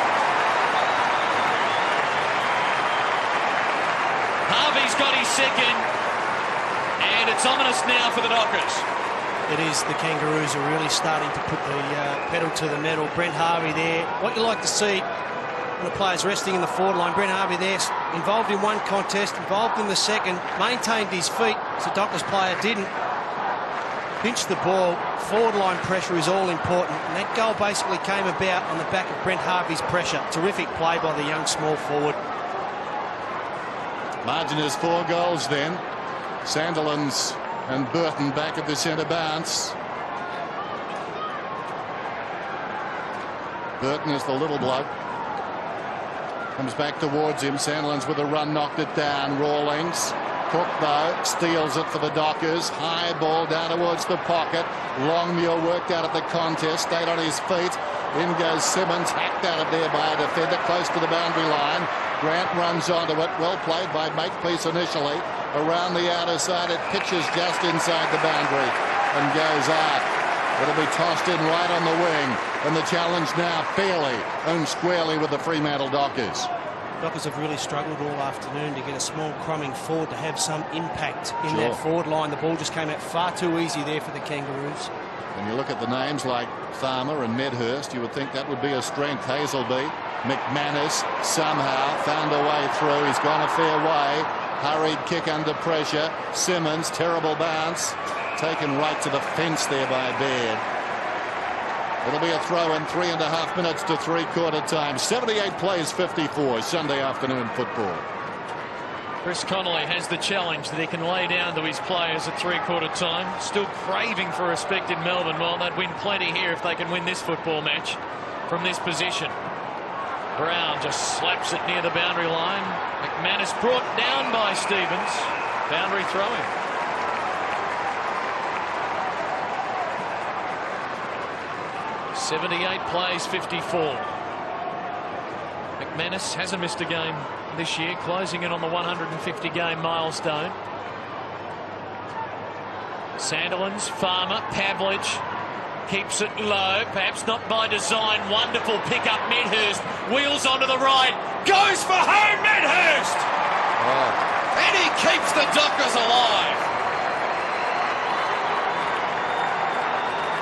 Harvey's got his second, and it's ominous now for the Dockers. It is. The Kangaroos are really starting to put the pedal to the metal. Brent Harvey there. What you like to see when the players resting in the forward line. Brent Harvey there, involved in one contest, involved in the second, maintained his feet. So Dockers player didn't. Pinched the ball. Forward line pressure is all important. And that goal basically came about on the back of Brent Harvey's pressure. Terrific play by the young small forward. Margin is 4 goals then. Sandilands and Burton back at the centre bounce. Burton is the little bloke. Comes back towards him. Sandilands with a run, knocked it down. Rawlings. Cook, though, steals it for the Dockers. High ball down towards the pocket. Longmuir worked out of the contest, stayed on his feet. In goes Simmons, hacked out of there by a defender, close to the boundary line. Grant runs onto it. Well played by Makepeace initially. Around the outer side, it pitches just inside the boundary and goes out. It'll be tossed in right on the wing. And the challenge now fairly and squarely with the Fremantle Dockers. Dockers have really struggled all afternoon to get a small crumbing forward to have some impact in that forward line. The ball just came out far too easy there for the Kangaroos. When you look at the names like Farmer and Medhurst, you would think that would be a strength. Hazelby, McManus somehow found a way through. He's gone a fair way. Hurried kick under pressure. Simmons, terrible bounce. Taken right to the fence there by Baird. It'll be a throw in 3.5 minutes to three-quarter time. 78 plays 54 Sunday afternoon football. Chris Connolly has the challenge that he can lay down to his players at three-quarter time. Still craving for respect in Melbourne. Well, they'd win plenty here if they can win this football match from this position. Brown just slaps it near the boundary line. McManus brought down by Stevens. Boundary throwing. .78 plays 54. McManus hasn't missed a game this year, closing in on the 150-game milestone. Sandilands, Farmer, Pavlich keeps it low, perhaps not by design. Wonderful pick-up, Medhurst wheels onto the right, goes for home, Medhurst! And he keeps the Dockers alive.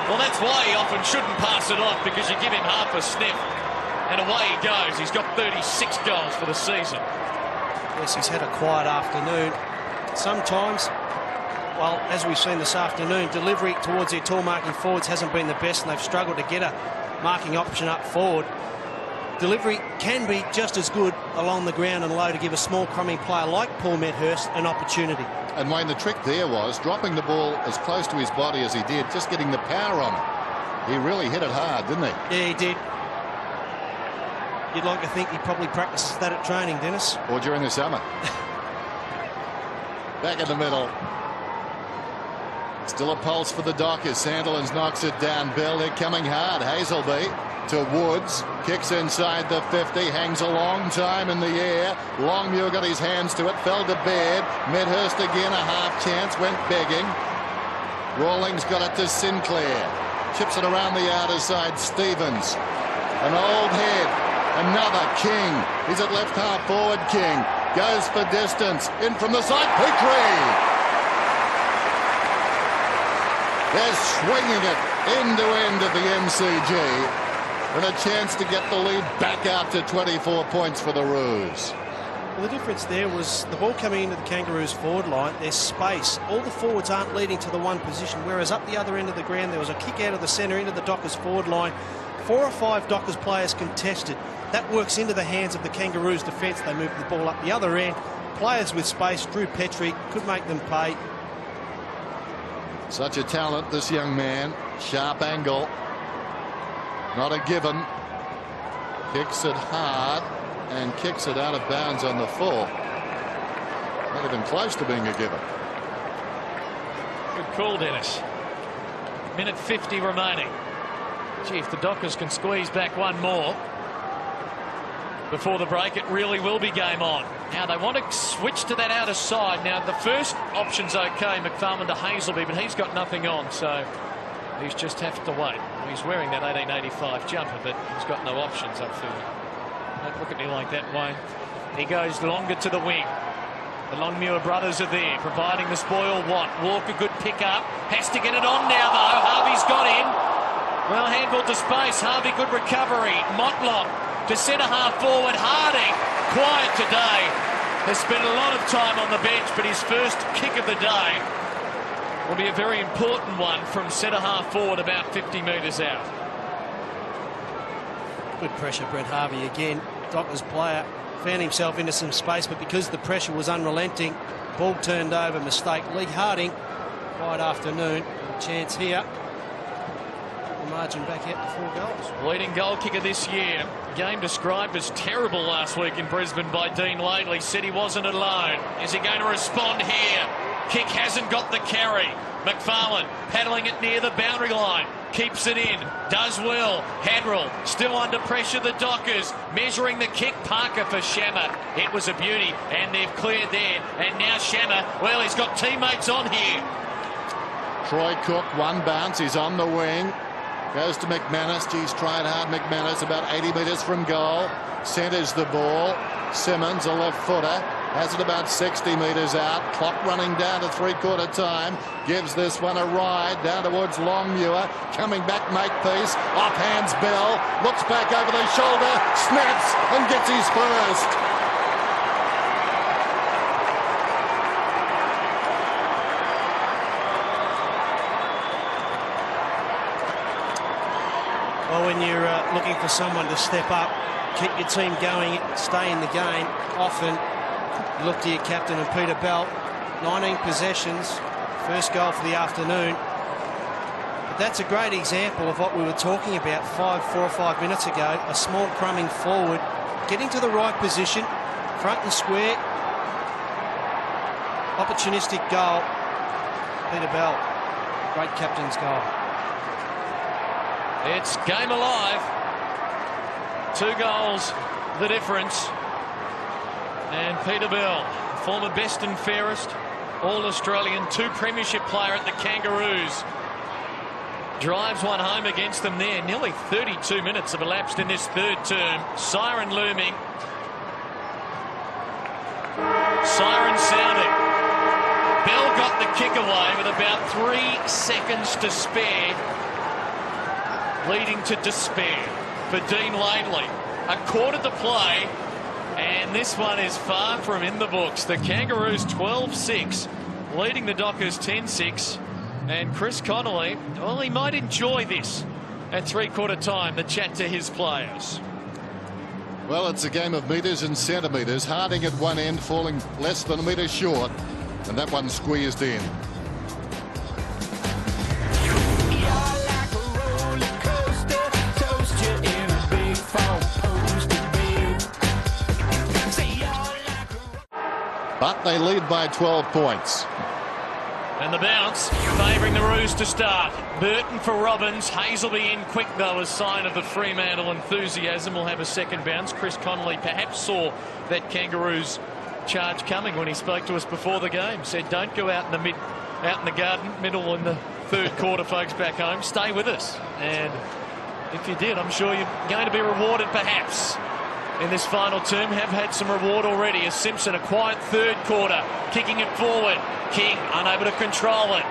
Well, that's why he often shouldn't pass it off, because you give him half a sniff and away he goes. He's got 36 goals for the season. Yes, he's had a quiet afternoon. Sometimes, well, as we've seen this afternoon, delivery towards their tall marking forwards hasn't been the best, and they've struggled to get a marking option up forward. delivery can be just as good along the ground and low to give a small crumbing player like Paul Medhurst an opportunity. And Wayne, the trick there was dropping the ball as close to his body as he did, just getting the power on it. He really hit it hard, didn't he? Yeah, he did. You'd like to think he probably practices that at training, Dennis. Or during the summer. Back in the middle. Still a pulse for the Dockers. Sandilands knocks it down. Bell, they're coming hard. Hazelby to Woods. Kicks inside the 50. Hangs a long time in the air. Longmuir got his hands to it. Fell to Baird. Medhurst again, a half chance. Went begging. Rawlings got it to Sinclair. Chips it around the outer side. Stevens. An old head. Another King. He's at left half forward. King goes for distance. In from the side. Petrie. They're swinging it end to end at the MCG. And a chance to get the lead back out to 24 points for the Roos. Well, the difference there was the ball coming into the Kangaroos forward line. There's space. All the forwards aren't leading to the one position, whereas up the other end of the ground there was a kick out of the centre into the Dockers forward line. 4 or 5 Dockers players contested. That works into the hands of the Kangaroos defence. They moved the ball up the other end. Players with space, Drew Petrie, could make them pay. Such a talent, this young man. Sharp angle. Not a given. Kicks it hard and kicks it out of bounds on the full. Not even close to being a given. Good call, Dennis. Minute 50 remaining. Gee, if the Dockers can squeeze back one more before the break, it really will be game on. Now they want to switch to that outer side. Now the first option's okay, McFarlane to Hazelby, but he's got nothing on, so he's just have to wait. He's wearing that 1885 jumper, but he's got no options upfield. Don't look at me like that, Wayne. He goes longer to the wing. The Longmuir brothers are there, providing the spoil. Walker, good pick up. Has to get it on now, though. Harvey's got in. Well, handball to space. Harvey, good recovery. Motlop to centre half forward. Harding, quiet today. Has spent a lot of time on the bench, but his first kick of the day will be a very important one from centre half forward, about 50 metres out. Good pressure, Brent Harvey again. Dockers player found himself into some space, but because the pressure was unrelenting, ball turned over, mistake. Lee Harding, quiet afternoon, chance here. The margin back out to 4 goals. Leading goal kicker this year. Game described as terrible last week in Brisbane by Dean Lately. Said he wasn't alone. Is he going to respond here? Kick hasn't got the carry. McFarlane paddling it near the boundary line. Keeps it in. Does well. Hadrill still under pressure. The Dockers measuring the kick. Parker for Shammer. It was a beauty. And they've cleared there. And now Shammer. Well, he's got teammates on here. Troy Cook, one bounce. He's on the wing. Goes to McManus. He's tried hard. McManus about 80 metres from goal. Centres the ball. Simmons, a left footer. Has it about 60 metres out. Clock running down to 3/4 time. Gives this one a ride down towards Longmuir. Coming back, Makepeace. Off hands Bell. Looks back over the shoulder. Snaps and gets his first. Well, when you're looking for someone to step up, keep your team going, stay in the game, often you look to your captain and Peter Bell. 19 possessions, first goal for the afternoon. But that's a great example of what we were talking about 4 or 5 minutes ago. A small crumbing forward, getting to the right position, front and square. Opportunistic goal. Peter Bell, great captain's goal. It's game alive. 2 goals, the difference. And Peter Bell, former best and fairest All-Australian, 2 premiership player at the Kangaroos, drives one home against them there. Nearly 32 minutes have elapsed in this third term. Siren looming. Siren sounding. Bell got the kick away with about 3 seconds to spare, leading to despair for Dean Lately. A quarter to play, and this one is far from in the books. The Kangaroos 12-6, leading the Dockers 10-6. And Chris Connolly, well, he might enjoy this at 3/4 time, the chat to his players. Well, it's a game of metres and centimetres. Harding at one end falling less than a metre short, and that one squeezed in. But they lead by 12 points. And the bounce favouring the Roos to start. Burton for Robbins. Hazelby in quick though, a sign of the Fremantle enthusiasm. Will have a second bounce. Chris Connolly perhaps saw that Kangaroos charge coming when he spoke to us before the game. Said don't go out in the garden, middle in the third quarter, folks back home. Stay with us. And if you did, I'm sure you're going to be rewarded perhaps in this final term. Have had some reward already as Simpson, a quiet third quarter, kicking it forward. King unable to control it.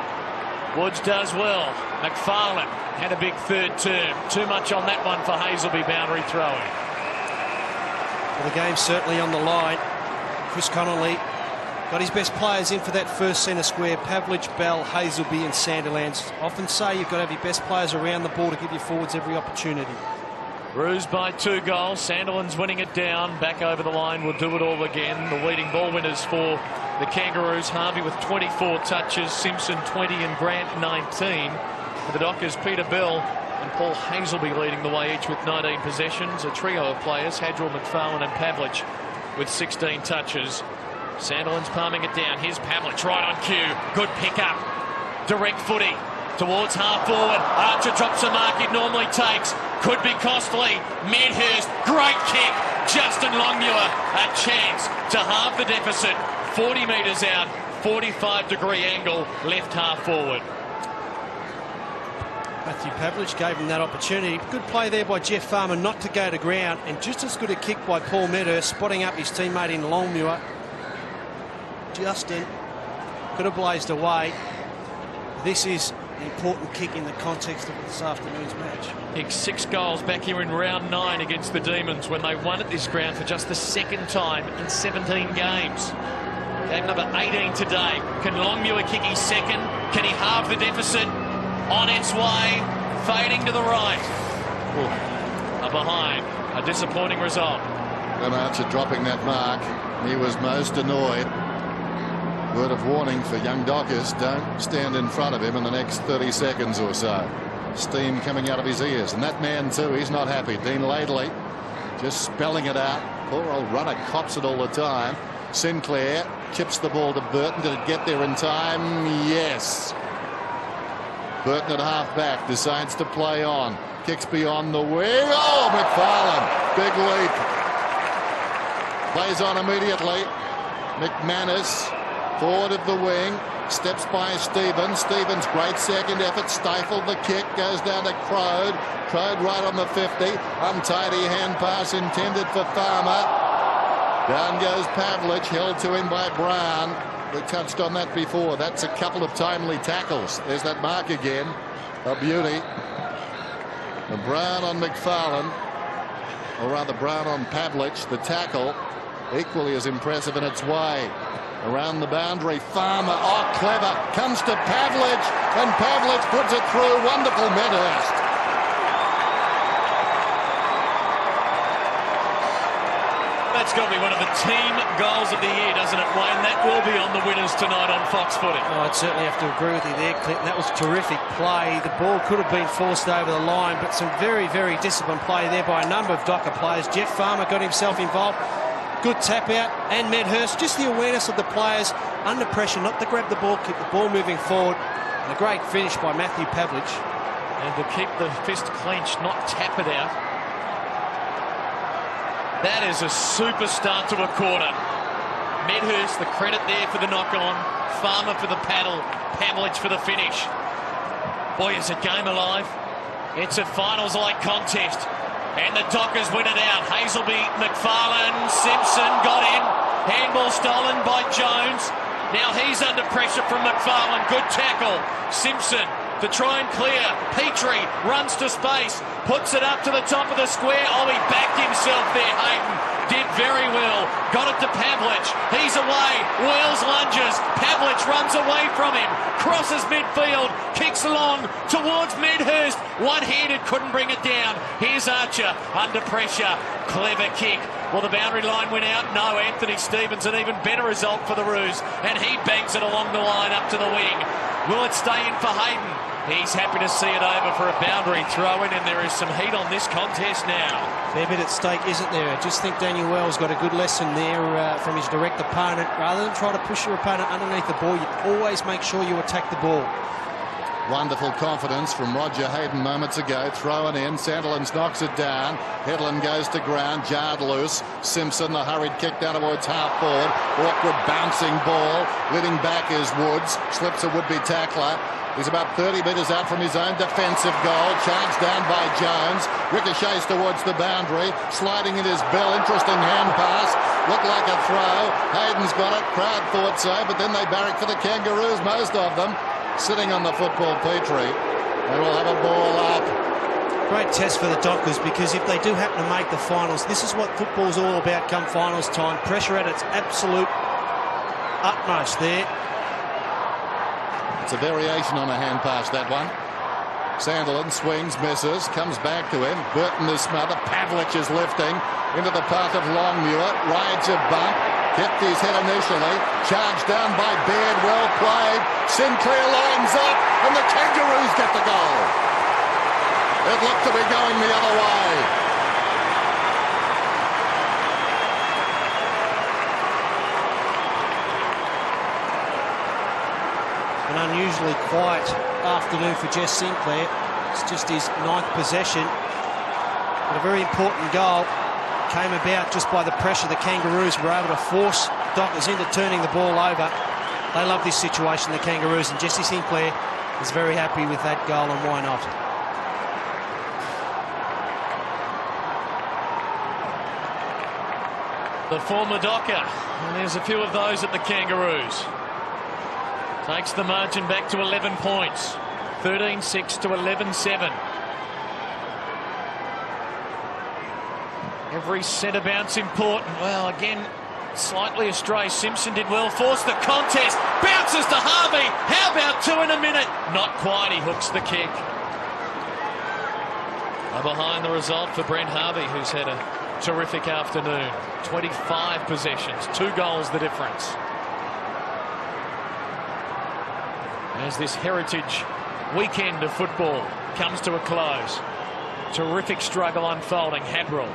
Woods does well. McFarlane had a big third term. Too much on that one for Hazelby, boundary throwing. Well, the game's certainly on the line. Chris Connolly got his best players in for that first centre square. Pavlich, Bell, Hazelby and Sandilands. Often say you've got to have your best players around the ball to give your forwards every opportunity. Roos by 2 goals. Sandilands winning it down. Back over the line. Will do it all again. The leading ball winners for the Kangaroos. Harvey with 24 touches. Simpson 20 and Grant 19. For the Dockers, Peter Bell and Paul Hazelby leading the way, each with 19 possessions. A trio of players, Hadrell, McFarlane and Pavlich with 16 touches. Sandilands palming it down. Here's Pavlich right on cue. Good pick up. Direct footy towards half forward. Archer drops a mark it normally takes. Could be costly. Medhurst, great kick. Justin Longmuir, a chance to halve the deficit. 40 metres out, 45-degree angle, left half forward. Matthew Pavlich gave him that opportunity. Good play there by Jeff Farmer not to go to ground, and just as good a kick by Paul Medhurst, spotting up his teammate in Longmuir. Justin could have blazed away. This is an important kick in the context of this afternoon's match. Kicked 6 goals back here in round 9 against the Demons when they won at this ground for just the second time in 17 games. Game number 18 today. Can Longmuir kick his second? Can he halve the deficit? On its way, fading to the right. A behind. A disappointing result. And Archer dropping that mark. He was most annoyed. Word of warning for young Dockers, don't stand in front of him in the next 30 seconds or so. Steam coming out of his ears. And that man too, he's not happy. Dean Laidley just spelling it out. Poor old runner cops it all the time. Sinclair chips the ball to Burton. Did it get there in time? Yes. Burton at half back decides to play on. Kicks beyond the wing. Oh, McFarlane. Big leap. Plays on immediately. McManus forward of the wing. Steps by Stevens. Stevens, great second effort. Stifled the kick. Goes down to Crode. Crode right on the 50. Untidy hand pass intended for Farmer. Down goes Pavlich. Held to him by Brown. We touched on that before. That's a couple of timely tackles. There's that mark again. A beauty. And Brown on McFarlane. Or rather Brown on Pavlich. The tackle equally as impressive in its way. Around the boundary, Farmer, oh clever, comes to Pavlich, and Pavlich puts it through. Wonderful Medhurst. That's got to be one of the team goals of the year, doesn't it, Wayne? That will be on the winners tonight on Fox Footy. Oh, I'd certainly have to agree with you there, Clinton. That was terrific play. The ball could have been forced over the line, but some very, very disciplined play there by a number of Docker players. Jeff Farmer got himself involved. Good tap out, and Medhurst, just the awareness of the players under pressure, not to grab the ball, keep the ball moving forward. And a great finish by Matthew Pavlich. And to keep the fist clenched, not tap it out. That is a super start to a quarter. Medhurst, the credit there for the knock-on. Farmer for the paddle. Pavlich for the finish. Boy, is it game alive. It's a finals-like contest. And the Dockers win it out. Hazelby, McFarlane, Simpson got in. Handball stolen by Jones. Now he's under pressure from McFarlane. Good tackle. Simpson to try and clear. Petrie runs to space. Puts it up to the top of the square. Oh, he backed himself there, Hayden. Did very well. Got it to Pavlich. He's away. Wheels lunges. Pavlich Pavlich runs away from him, crosses midfield, kicks long towards Medhurst. One-handed, couldn't bring it down. Here's Archer under pressure. Clever kick. Well, the boundary line went out. No, Anthony Stevens, an even better result for the Roos, and he bangs it along the line up to the wing. Will it stay in for Hayden? He's happy to see it over for a boundary throw in, and there is some heat on this contest now. Fair bit at stake, isn't there? I just think Daniel Wells got a good lesson there from his direct opponent. Rather than try to push your opponent underneath the ball, you always make sure you attack the ball. Wonderful confidence from Roger Hayden moments ago. Throwing in. Sandilands knocks it down. Headland goes to ground. Jarred loose. Simpson, the hurried kick down towards half forward. Awkward bouncing ball. Leading back is Woods. Slips a would-be tackler. He's about 30 metres out from his own defensive goal. Charged down by Jones. Ricochets towards the boundary. Sliding in his bill. Interesting hand pass. Looked like a throw. Hayden's got it. Crowd thought so, but then they barrack for the Kangaroos, most of them. Sitting on the football Petrie. They will have a ball up. Great test for the Dockers, because if they do happen to make the finals, this is what football's all about come finals time. Pressure at its absolute utmost there. It's a variation on a hand pass, that one. Sandilands swings, misses, comes back to him. Burton is smothered. Pavlich is lifting into the path of Longmuir. Rides a bump. Hit his head initially. Charged down by Baird. Well played. Sinclair lines up, and the Kangaroos get the goal. It looked to be going the other way. An unusually quiet afternoon for Jess Sinclair. It's just his 9th possession. But a very important goal came about just by the pressure the Kangaroos were able to force Dockers into turning the ball over. They love this situation, the Kangaroos, and Jesse Sinclair is very happy with that goal, and why not? The former Docker, and there's a few of those at the Kangaroos. Takes the margin back to 11 points. 13-6 to 11-7. Every centre bounce important. Well, again, slightly astray. Simpson did well. Forced the contest. Bounces to Harvey. How about 2 in a minute? Not quite. He hooks the kick. Behind the result for Brent Harvey, who's had a terrific afternoon. 25 possessions. 2 goals the difference. As this heritage weekend of football comes to a close. Terrific struggle unfolding. Hadrill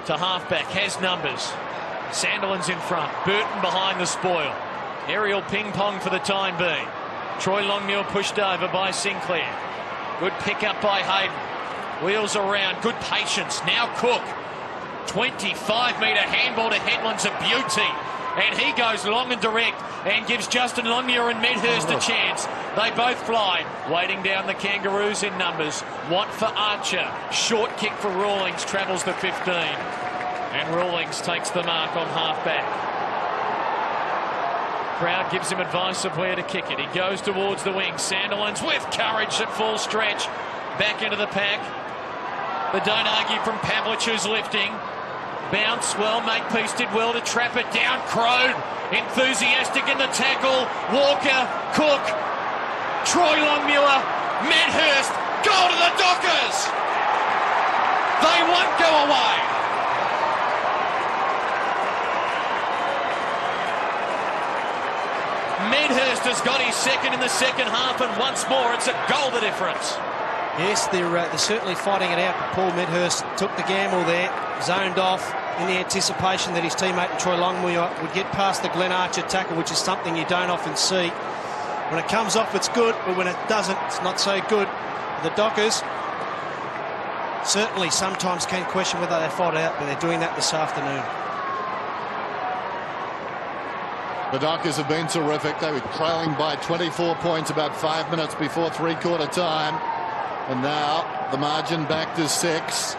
to halfback, has numbers. Sandilands in front. Burton behind the spoil. Aerial ping pong for the time being. Troy Longmuir pushed over by Sinclair. Good pick up by Hayden. Wheels around. Good patience. Now Cook. 25-metre handball to Headland's a beauty. And he goes long and direct and gives Justin Longmuir and Medhurst a chance. They both fly. Waiting down the Kangaroos in numbers. Watt for Archer. Short kick for Rawlings. Travels the 15. And Rawlings takes the mark on halfback. Crowd gives him advice of where to kick it. He goes towards the wing. Sandilands with courage at full stretch. Back into the pack. The don't argue from Pavlich, who's lifting. Bounce well. Makepeace did well to trap it down. Crode enthusiastic in the tackle. Walker, Cook, Troy Longmuir, Medhurst. Goal to the Dockers. They won't go away. Medhurst has got his second in the second half, and once more it's a goal the difference. Yes, they're certainly fighting it out. Paul Medhurst took the gamble there, zoned off in the anticipation that his teammate Troy Longmuir would get past the Glenn Archer tackle, which is something you don't often see. When it comes off, it's good, but when it doesn't, it's not so good. The Dockers certainly sometimes can question whether they fought it out, but they're doing that this afternoon. The Dockers have been terrific. They were trailing by 24 points about 5 minutes before three-quarter time. And now the margin back to 6.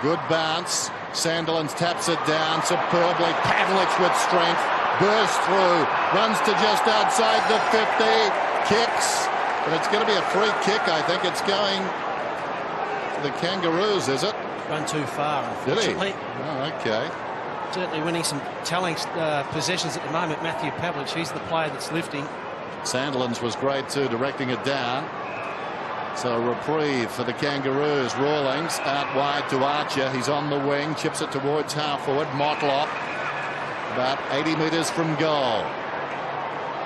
Good bounce. Sandilands taps it down superbly. Pavlich with strength. Bursts through. Runs to just outside the 50. Kicks. But it's going to be a free kick, I think. It's going to the Kangaroos, is it? Run too far, unfortunately. Did he? Oh, okay. Certainly winning some telling possessions at the moment. Matthew Pavlich, he's the player that's lifting. Sandilands was great too, directing it down. So a reprieve for the Kangaroos. Rawlings out wide to Archer. He's on the wing, chips it towards half forward. Motlop about 80 metres from goal.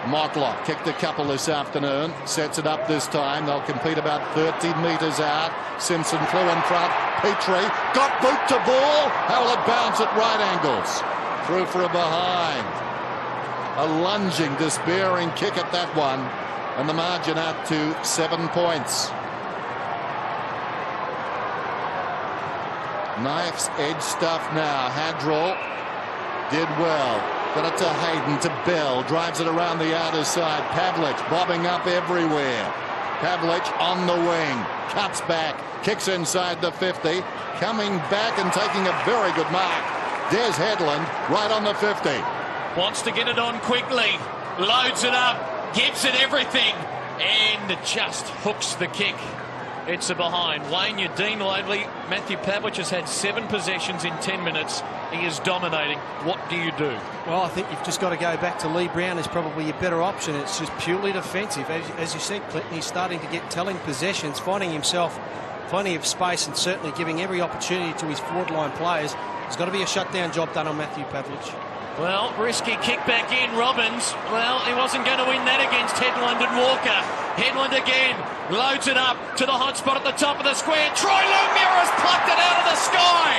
Motlop kicked a couple this afternoon, sets it up this time. They'll compete about 30 metres out. Simpson flew in front. Petrie got boot to ball. How will it bounce at right angles? Through for a behind. A lunging, despairing kick at that one. And the margin out to 7 points. Knife's edge stuff now. Hadrell did well. Got it to Hayden, to Bell, drives it around the outer side. Pavlich bobbing up everywhere. Pavlich on the wing, cuts back, kicks inside the 50, coming back and taking a very good mark. Des Headland right on the 50. Wants to get it on quickly, loads it up, gives it everything, and just hooks the kick. It's a behind. Wayne, you're Dean Laidley. Matthew Pavlich has had 7 possessions in 10 minutes. He is dominating. What do you do? Well, I think you've just got to go back to Lee Brown is probably a better option. It's just purely defensive. As you said, Clinton, he's starting to get telling possessions, finding himself plenty of space and certainly giving every opportunity to his forward line players. There's got to be a shutdown job done on Matthew Pavlich. Well, risky kick back in. Robbins, well, he wasn't going to win that against Headland and Walker. Headland again, loads it up to the hot spot at the top of the square. Troy Longmuir has plucked it out of the sky.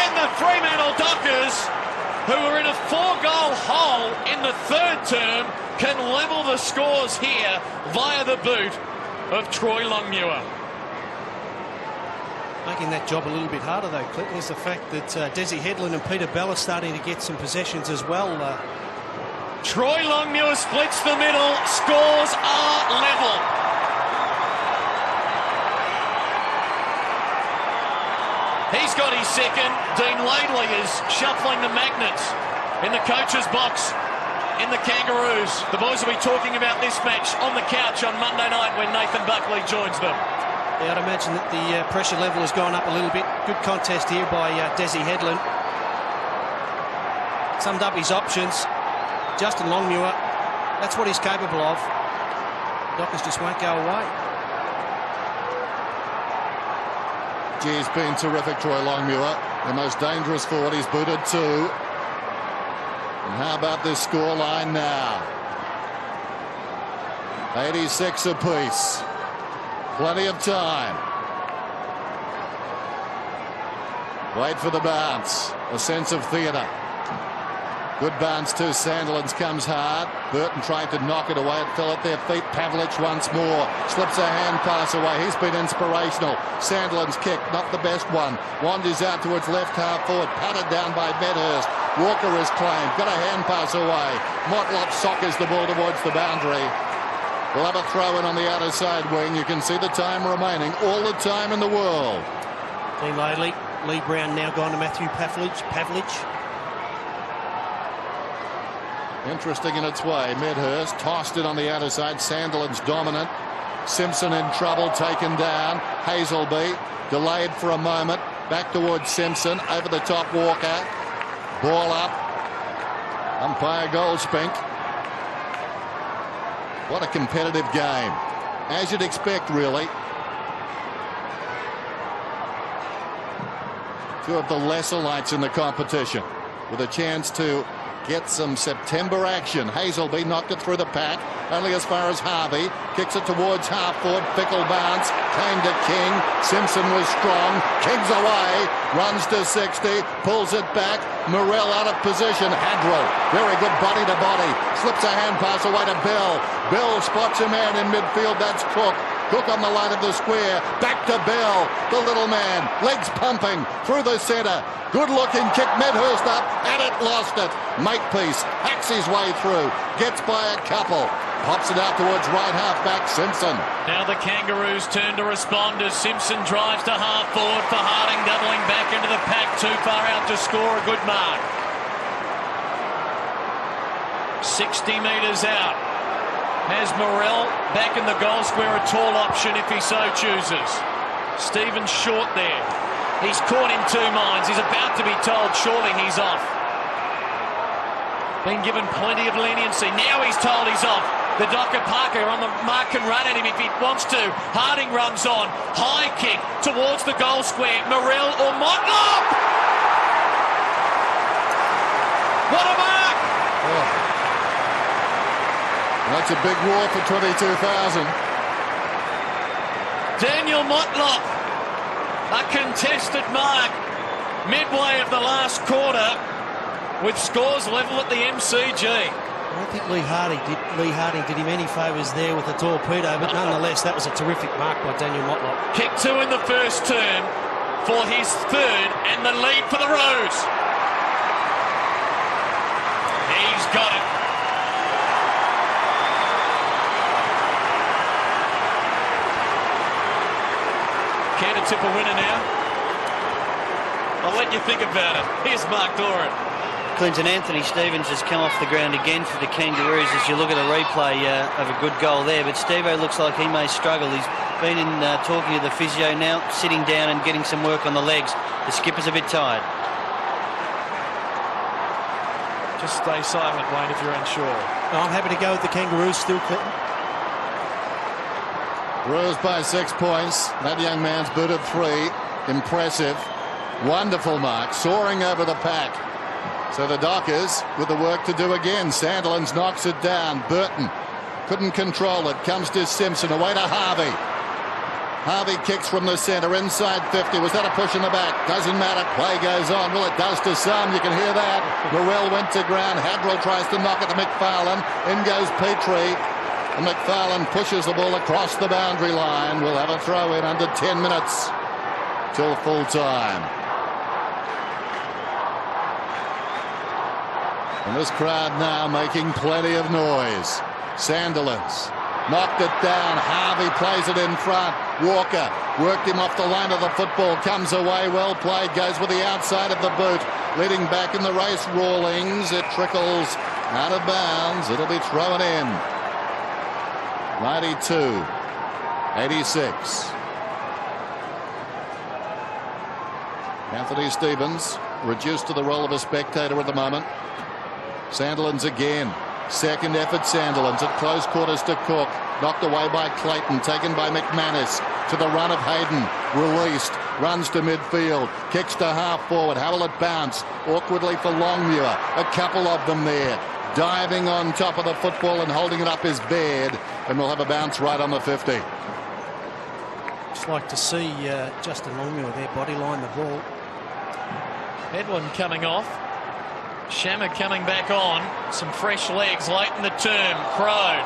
And the Fremantle Dockers, who are in a 4-goal hole in the 3rd term, can level the scores here via the boot of Troy Longmuir. Making that job a little bit harder, though, Clinton, is the fact that Desi Headland and Peter Bell are starting to get some possessions as well. Troy Longmuir splits the middle. Scores are level. He's got his second. Dean Laidley is shuffling the magnets in the coach's box in the Kangaroos. The boys will be talking about this match on the couch on Monday night when Nathan Buckley joins them. Yeah, I'd imagine that the pressure level has gone up a little bit. Good contest here by Desi Headland. Summed up his options. Justin Longmuir, that's what he's capable of. Dockers just won't go away. Gee, he's been terrific, Troy Longmuir. The most dangerous forward. He's booted 2. And how about this scoreline now? 86 apiece. Plenty of time. Wait for the bounce. A sense of theatre. Good bounce too. Sandilands comes hard. Burton tried to knock it away. It fell at their feet. Pavlich once more. Slips a hand pass away. He's been inspirational. Sandilands kick, not the best one. Wanders out towards left half forward. Patted down by Medhurst. Walker is claimed. Got a hand pass away. Motlop sockers the ball towards the boundary. We'll have a throw in on the outer side wing. You can see the time remaining. All the time in the world. Dean Laidley. Lee Brown now gone to Matthew Pavlich. Interesting in its way. Medhurst tossed it on the outer side. Sandilands dominant. Simpson in trouble, taken down. Hazelby delayed for a moment. Back towards Simpson. Over the top, Walker. Ball up. Umpire Goldspink. What a competitive game. As you'd expect, really. Two of the lesser lights in the competition with a chance to get some September action. Hazelby knocked it through the pack, only as far as Harvey. Kicks it towards half forward. Fickle bounce. Came to King. Simpson was strong. King's away. Runs to 60. Pulls it back. Morrell out of position. Hadrell. Very good body to body. Slips a hand pass away to Bell. Bell spots a man in midfield. That's Cook. Cook on the line of the square. Back to Bell. The little man. Legs pumping. Through the centre. Good looking kick. Medhurst up. At it. Lost it. Makepeace. Hacks his way through. Gets by a couple. Pops it out towards right half back. Simpson. Now the Kangaroos turn to respond as Simpson drives to half forward for Harding, doubling back into the pack. Too far out to score a good mark. 60 metres out. Has Morrell back in the goal square, a tall option if he so chooses. Stephen short there. He's caught in two minds. He's about to be told surely he's off. Been given plenty of leniency. Now he's told he's off. The Docker Parker on the mark can run at him if he wants to. Harding runs on. High kick towards the goal square. Morrell or Motlop! What a mark! Oh. That's a big war for 22,000. Daniel Motlop, a contested mark midway of the last quarter with scores level at the MCG. I don't think Lee Harding did him any favours there with the torpedo, but nonetheless that was a terrific mark by Daniel Motlop. Kick two in the first term for his third and the lead for the Roos. He's got it. Care to tip a winner now? I'll let you think about it. Here's Mark Doran. Clinton Anthony Stevens has come off the ground again for the Kangaroos as you look at a replay of a good goal there. But Stevo looks like he may struggle. He's been in talking to the physio now, sitting down and getting some work on the legs. The skipper's a bit tired. Just stay silent, Wayne, if you're unsure. No, I'm happy to go with the Kangaroos still, Clinton. Roos by 6 points. That young man's booted 3. Impressive. Wonderful mark. Soaring over the pack. So the Dockers with the work to do again. Sandilands knocks it down. Burton couldn't control it. Comes to Simpson. Away to Harvey. Harvey kicks from the centre. Inside 50. Was that a push in the back? Doesn't matter. Play goes on. Well, it does to some. You can hear that. Morrell went to ground. Hadrell tries to knock it to McFarlane. In goes Petrie. And McFarlane pushes the ball across the boundary line. We'll have a throw in under 10 minutes till full time. And this crowd now making plenty of noise. Sandilands knocked it down. Harvey plays it in front. Walker worked him off the line of the football. Comes away. Well played. Goes with the outside of the boot. Leading back in the race. Rawlings. It trickles out of bounds. It'll be thrown in. 92-86. Anthony Stevens reduced to the role of a spectator at the moment. Sandilands again. Second effort Sandilands at close quarters to Cook. Knocked away by Clayton. Taken by McManus. To the run of Hayden. Released. Runs to midfield. Kicks to half forward. How will it bounce? Awkwardly for Longmuir. A couple of them there. Diving on top of the football and holding it up is Baird. And we'll have a bounce right on the 50. Just like to see Justin Longmuir there bodyline the ball. Edwin coming off. Shammer coming back on. Some fresh legs late in the term. Crone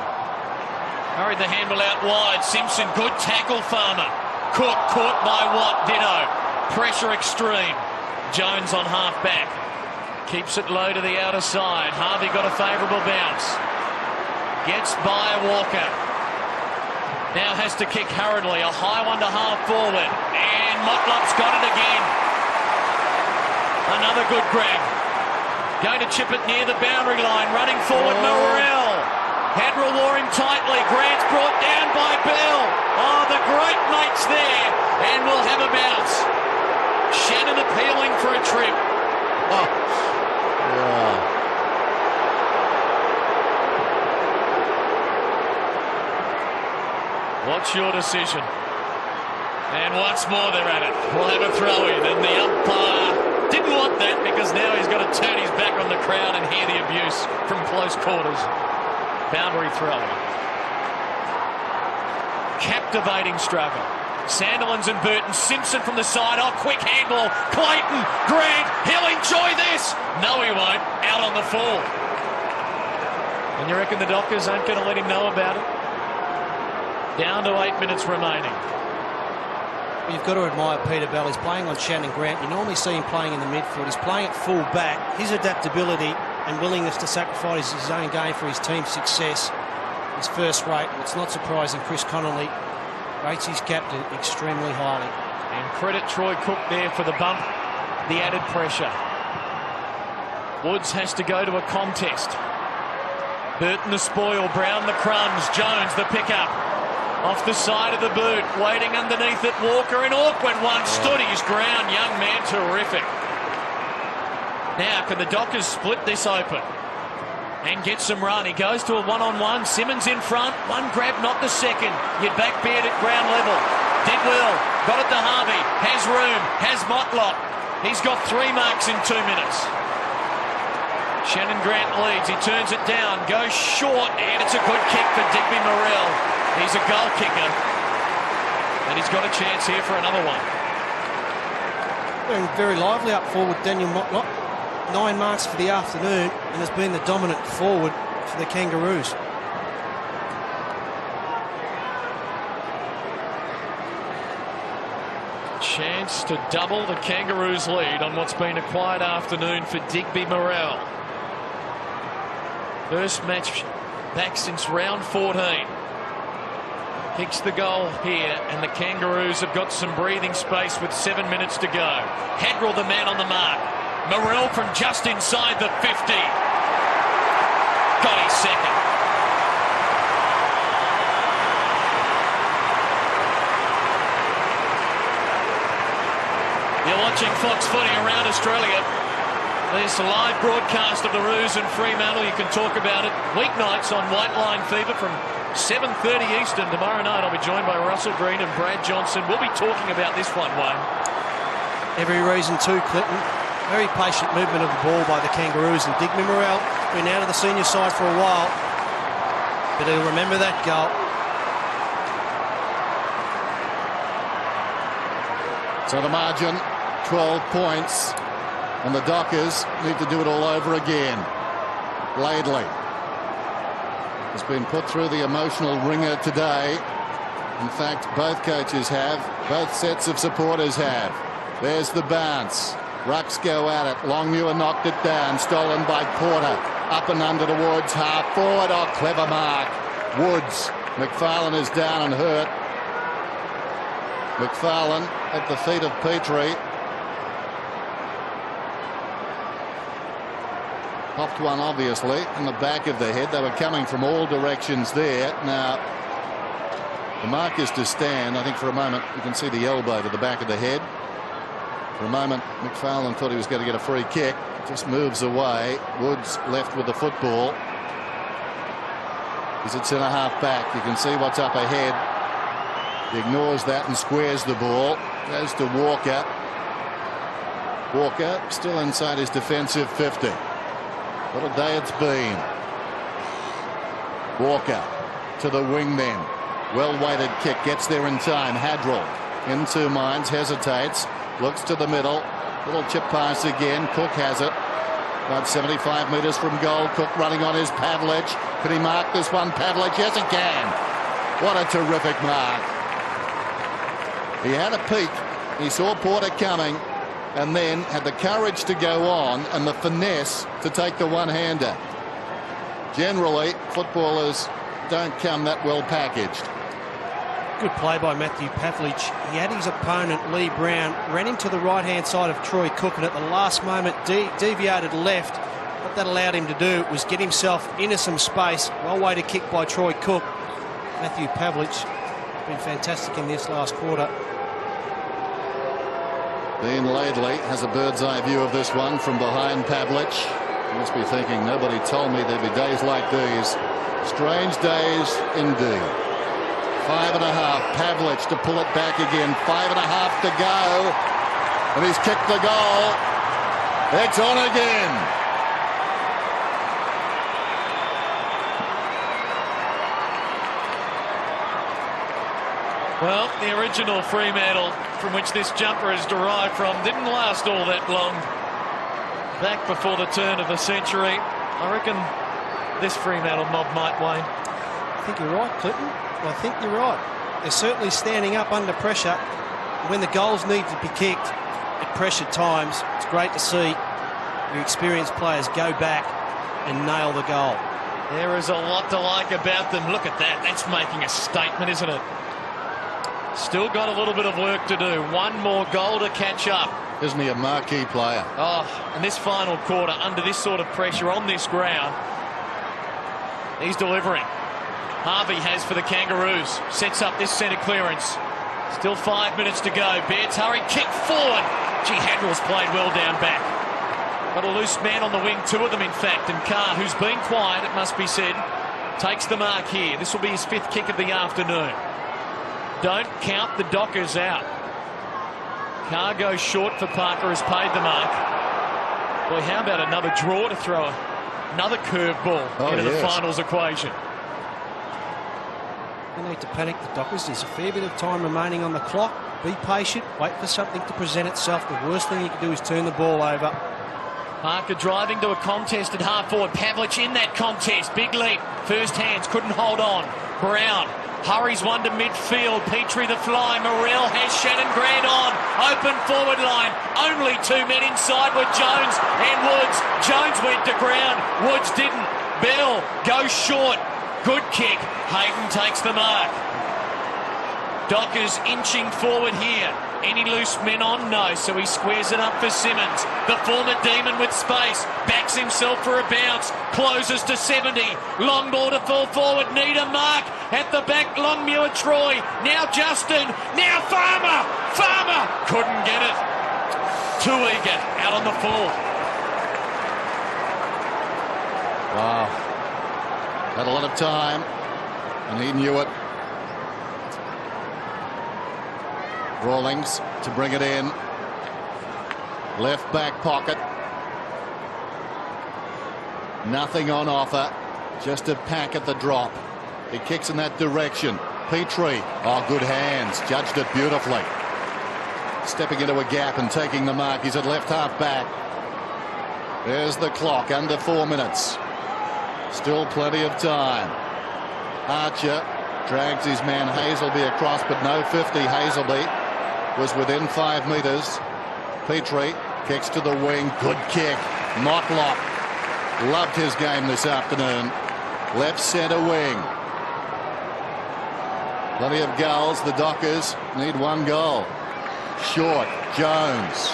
hurried the handle out wide. Simpson, good tackle, Farmer. Cook caught by Watt. Ditto. Pressure extreme. Jones on half back. Keeps it low to the outer side. Harvey got a favourable bounce. Gets by Walker. Now has to kick hurriedly. A high one to half forward. And Motlop's got it again. Another good grab. Going to chip it near the boundary line. Running forward, Morrell. Hadrell wore him tightly. Grant's brought down by Bell. Oh, the great mates there. And we'll have a bounce. Shannon appealing for a trip. Oh. Yeah. What's your decision? And once more they're at it. We'll have a throw in. And the umpire didn't want that because now he's got to turn his back on the crowd and hear the abuse from close quarters. Boundary throw. Captivating struggle. Sandilands and Burton. Simpson from the side. Oh, quick handball. Clayton. Grant. He'll enjoy this. No, he won't. Out on the fall. And you reckon the Dockers aren't going to let him know about it? Down to 8 minutes remaining. Well, you've got to admire Peter Bell. He's playing on Shannon Grant. You normally see him playing in the midfield. He's playing at full back. His adaptability and willingness to sacrifice his own game for his team's success is first rate. It's not surprising Chris Connolly rates his captain extremely highly. And credit Troy Cook there for the bump, the added pressure. Woods has to go to a contest. Burton the spoil, Brown the crumbs, Jones the pickup. Off the side of the boot, waiting underneath it, Walker, and awkward one, stood his ground. Young man, terrific. Now, can the Dockers split this open and get some run? He goes to a one-on-one. Simmons in front. One grab, not the second. You'd back Beard at ground level. Did well. Got it to Harvey. Has room. Has Motlop. He's got 3 marks in 2 minutes. Shannon Grant leads. He turns it down. Goes short. And it's a good kick for Digby Morrell. He's a goal kicker. And he's got a chance here for another one. Been very lively up forward, Daniel Motlop. 9 marks for the afternoon and has been the dominant forward for the Kangaroos. Chance to double the Kangaroos' lead on what's been a quiet afternoon for Digby Morrell. First match back since round 14. Kicks the goal here, and the Kangaroos have got some breathing space with 7 minutes to go. Hadrell, the man on the mark. Morrell from just inside the 50. Got his second. You're watching Fox Footy around Australia. There's a live broadcast of the Roos and Fremantle. You can talk about it weeknights on White Line Fever from 7:30 Eastern. Tomorrow night I'll be joined by Russell Green and Brad Johnson. We'll be talking about this one, Wayne. Every reason to, Clinton. Very patient movement of the ball by the Kangaroos, and Digby Morrell been out of the senior side for a while, but he'll remember that goal. So the margin, 12 points, and the Dockers need to do it all over again. Laidley has been put through the emotional ringer today. In fact, both coaches have, both sets of supporters have. There's the bounce. Rucks go at it. Longmuir knocked it down. Stolen by Porter. Up and under towards half forward. Oh, clever mark. Woods. McFarlane is down and hurt. McFarlane at the feet of Petrie. Popped one, obviously, in the back of the head. They were coming from all directions there. Now, the mark is to stand. I think for a moment you can see the elbow to the back of the head. For a moment, McFarlane thought he was going to get a free kick. Just moves away. Woods left with the football. He's at centre half back. You can see what's up ahead. He ignores that and squares the ball. Goes to Walker. Walker still inside his defensive 50. What a day it's been. Walker to the wing then. Well-weighted kick. Gets there in time. Hadrell in 2 minds. Hesitates. Looks to the middle. Little chip pass again. Cook has it. About 75 metres from goal. Cook running on his Pavlich. Can he mark this one? Pavlich, yes he can. What a terrific mark. He had a peek. He saw Porter coming and then had the courage to go on and the finesse to take the one-hander. Generally, footballers don't come that well packaged. Good play by Matthew Pavlich. He had his opponent, Lee Brown, ran him to the right-hand side of Troy Cook, and at the last moment deviated left. What that allowed him to do was get himself into some space. Well-weighted kick by Troy Cook. Matthew Pavlich been fantastic in this last quarter. Dean Laidley has a bird's-eye view of this one from behind Pavlich. He must be thinking, nobody told me there'd be days like these. Strange days indeed. 5.5. Pavlich to pull it back again. 5.5 to go. And he's kicked the goal. It's on again. Well, the original Fremantle from which this jumper is derived from didn't last all that long. Back before the turn of the century. I reckon this Fremantle mob might wane. I think you're right, Clinton. I think you're right. They're certainly standing up under pressure. When the goals need to be kicked at pressured times, it's great to see your experienced players go back and nail the goal. There is a lot to like about them. Look at that. That's making a statement, isn't it? Still got a little bit of work to do. One more goal to catch up. Isn't he a marquee player? Oh, and this final quarter, under this sort of pressure on this ground, he's delivering. Harvey has for the Kangaroos. Sets up this centre clearance. Still 5 minutes to go. Baird's hurry, kick forward. Gee, Hadwell's played well down back. Got a loose man on the wing, two of them in fact, and Carr, who's been quiet, it must be said, takes the mark here. This will be his 5th kick of the afternoon. Don't count the Dockers out. Carr goes short for Parker, has paid the mark. Boy, how about another draw to throw another curveball into the finals equation? You need to panic the Dockers. There's a fair bit of time remaining on the clock. Be patient, wait for something to present itself. The worst thing you can do is turn the ball over. Parker driving to a contest at half forward. Pavlich in that contest. Big leap. First hands, couldn't hold on. Brown hurries one to midfield. Petrie the fly. Morrell has Shannon Grant on. Open forward line. Only 2 men inside with Jones and Woods. Jones went to ground. Woods didn't. Bell goes short. Good kick. Hayden takes the mark. Dockers inching forward here. Any loose men on? No, so he squares it up for Simmons. The former Demon with space. Backs himself for a bounce. Closes to 70. Long ball to fall forward. Need a mark. At the back, Longmuir, Troy. Now Justin. Now Farmer. Farmer. Couldn't get it. Too eager. Out on the full. Wow. Had a lot of time, and he knew it. Rawlings to bring it in. Left back pocket. Nothing on offer. Just a pack at the drop. He kicks in that direction. Petrie. Oh, good hands. Judged it beautifully. Stepping into a gap and taking the mark. He's at left half back. There's the clock. Under 4 minutes. Still plenty of time. Archer drags his man Hazelby across, but no 50. Hazelby was within 5 metres. Petrie kicks to the wing. Good kick. Motlop loved his game this afternoon. Left centre wing. Plenty of goals. The Dockers need 1 goal. Short. Jones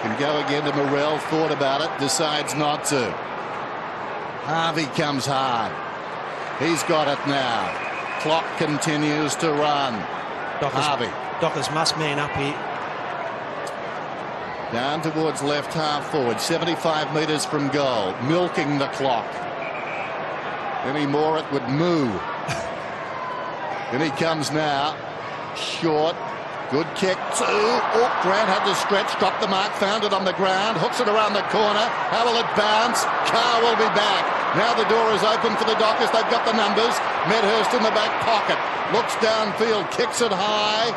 can go again to Morrell. Thought about it. Decides not to. Harvey comes hard. He's got it now. Clock continues to run. Harvey. Dockers must man up here. Down towards left half forward. 75 metres from goal. Milking the clock. Any more it would moo. And he comes now. Short. Good kick. Oh, Grant had to stretch. Dropped the mark. Found it on the ground. Hooks it around the corner. How will it bounce? Carr will be back. Now the door is open for the Dockers. They've got the numbers. Medhurst in the back pocket. Looks downfield. Kicks it high.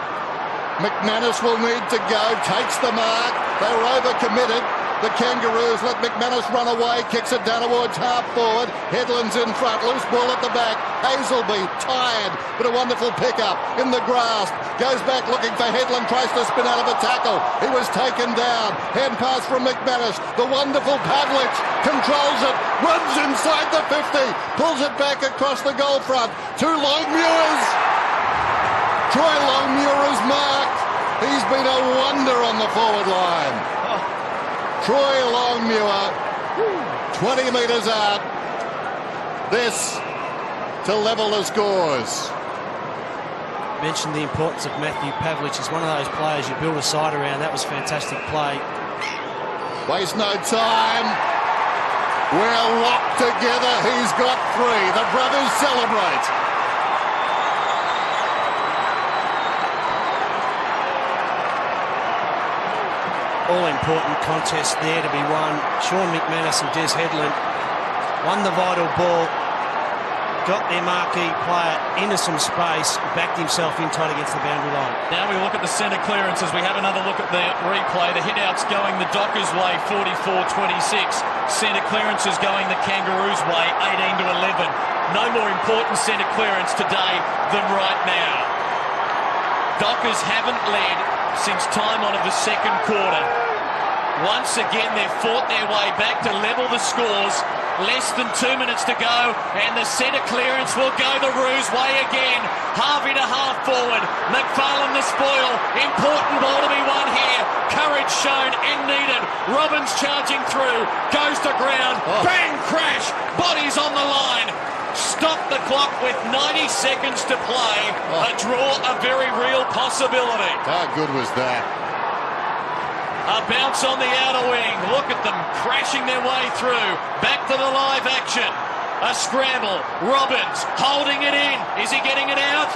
McManus will need to go. Takes the mark. They were overcommitted. The Kangaroos let McManus run away. Kicks it down towards half forward. Headland's in front. Loose ball at the back. Hazelby tired, but a wonderful pickup in the grasp. Goes back looking for Headland. Tries to spin out of a tackle. He was taken down. Hand pass from McManus. The wonderful Pavlich controls it. Runs inside the 50. Pulls it back across the goal front. 2 Longmuirs. Troy Longmuir is marked. He's been a wonder on the forward line. Troy Longmuir, 20 metres out. This to level the scores. Mentioned the importance of Matthew Pavlich. He's one of those players you build a side around. That was fantastic play. Waste no time. We're locked together. He's got 3. The brothers celebrate. All-important contest there to be won. Sean McManus and Des Headland won the vital ball, got their marquee player into some space, backed himself in tight against the boundary line. Now we look at the centre clearances. We have another look at the replay. The hit-outs going the Dockers' way, 44-26. Centre clearances going the Kangaroos' way, 18-11. No more important centre clearance today than right now. Dockers haven't led since time on of the second quarter. Once again, they've fought their way back to level the scores. Less than 2 minutes to go, and the centre clearance will go the Roos' way again. Harvey to half forward. McFarlane the spoil. Important ball to be won here. Courage shown and needed. Robbins charging through. Goes to ground. Bang! Crash. Bodies on the line. stop the clock with 90 seconds to play. A draw, a very real possibility. How good was that? A bounce on the outer wing. Look at them crashing their way through. Back to the live action. A scramble. Robbins holding it in. Is he getting it out?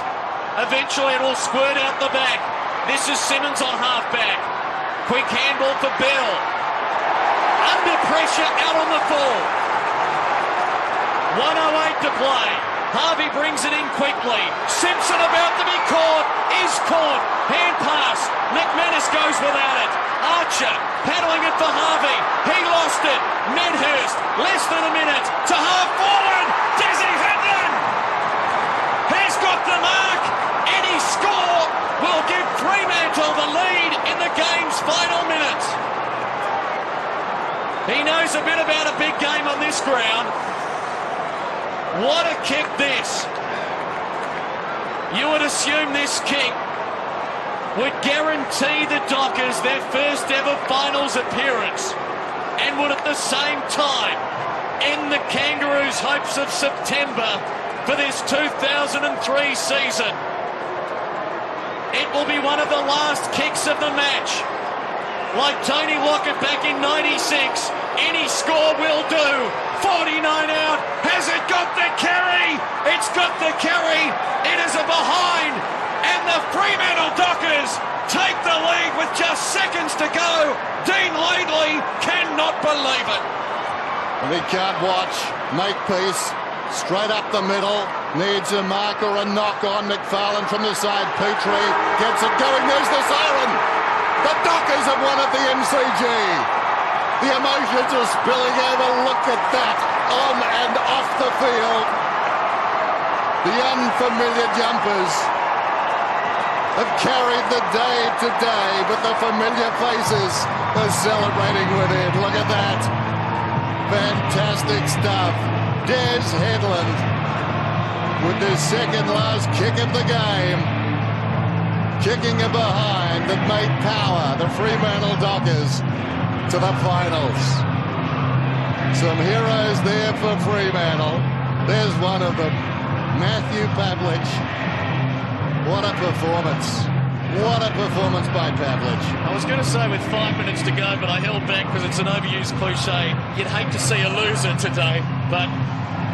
Eventually it will squirt out the back. This is Simmons on halfback. Quick handball for Bell. Under pressure, out on the full. 1:08 to play. Harvey brings it in quickly. Simpson about to be caught. Is caught. Hand pass. McManus goes without it. Archer paddling it for Harvey. He lost it. Medhurst, less than a minute to half forward. Desi Headland has got the mark. Any score will give Fremantle the lead in the game's final minutes. He knows a bit about a big game on this ground. What a kick this. You would assume this kick would guarantee the Dockers their first ever finals appearance and would at the same time end the Kangaroos' hopes of September for this 2003 season. It will be one of the last kicks of the match. Like Tony Lockett back in '96, any score will do. 49 out. Has it got the carry? It's got the carry. It is a behind. And the Fremantle Dockers take the lead with just seconds to go. Dean Laidley cannot believe it. And he can't watch. Makepeace straight up the middle. Needs a mark or a knock on. McFarlane from the side. Petrie gets it going. There's the siren. The Dockers have won at the MCG. The emotions are spilling over. Look at that. On and off the field. The unfamiliar jumpers have carried the day today, but the familiar faces are celebrating with it. Look at that. Fantastic stuff. Des Headland with the second last kick of the game. Kicking a behind that made power the Fremantle Dockers to the finals. Some heroes there for Fremantle. There's one of them, Matthew Pavlich. What a performance. What a performance by Pavlich. I was going to say with 5 minutes to go, but I held back because it's an overused cliche. You'd hate to see a loser today, but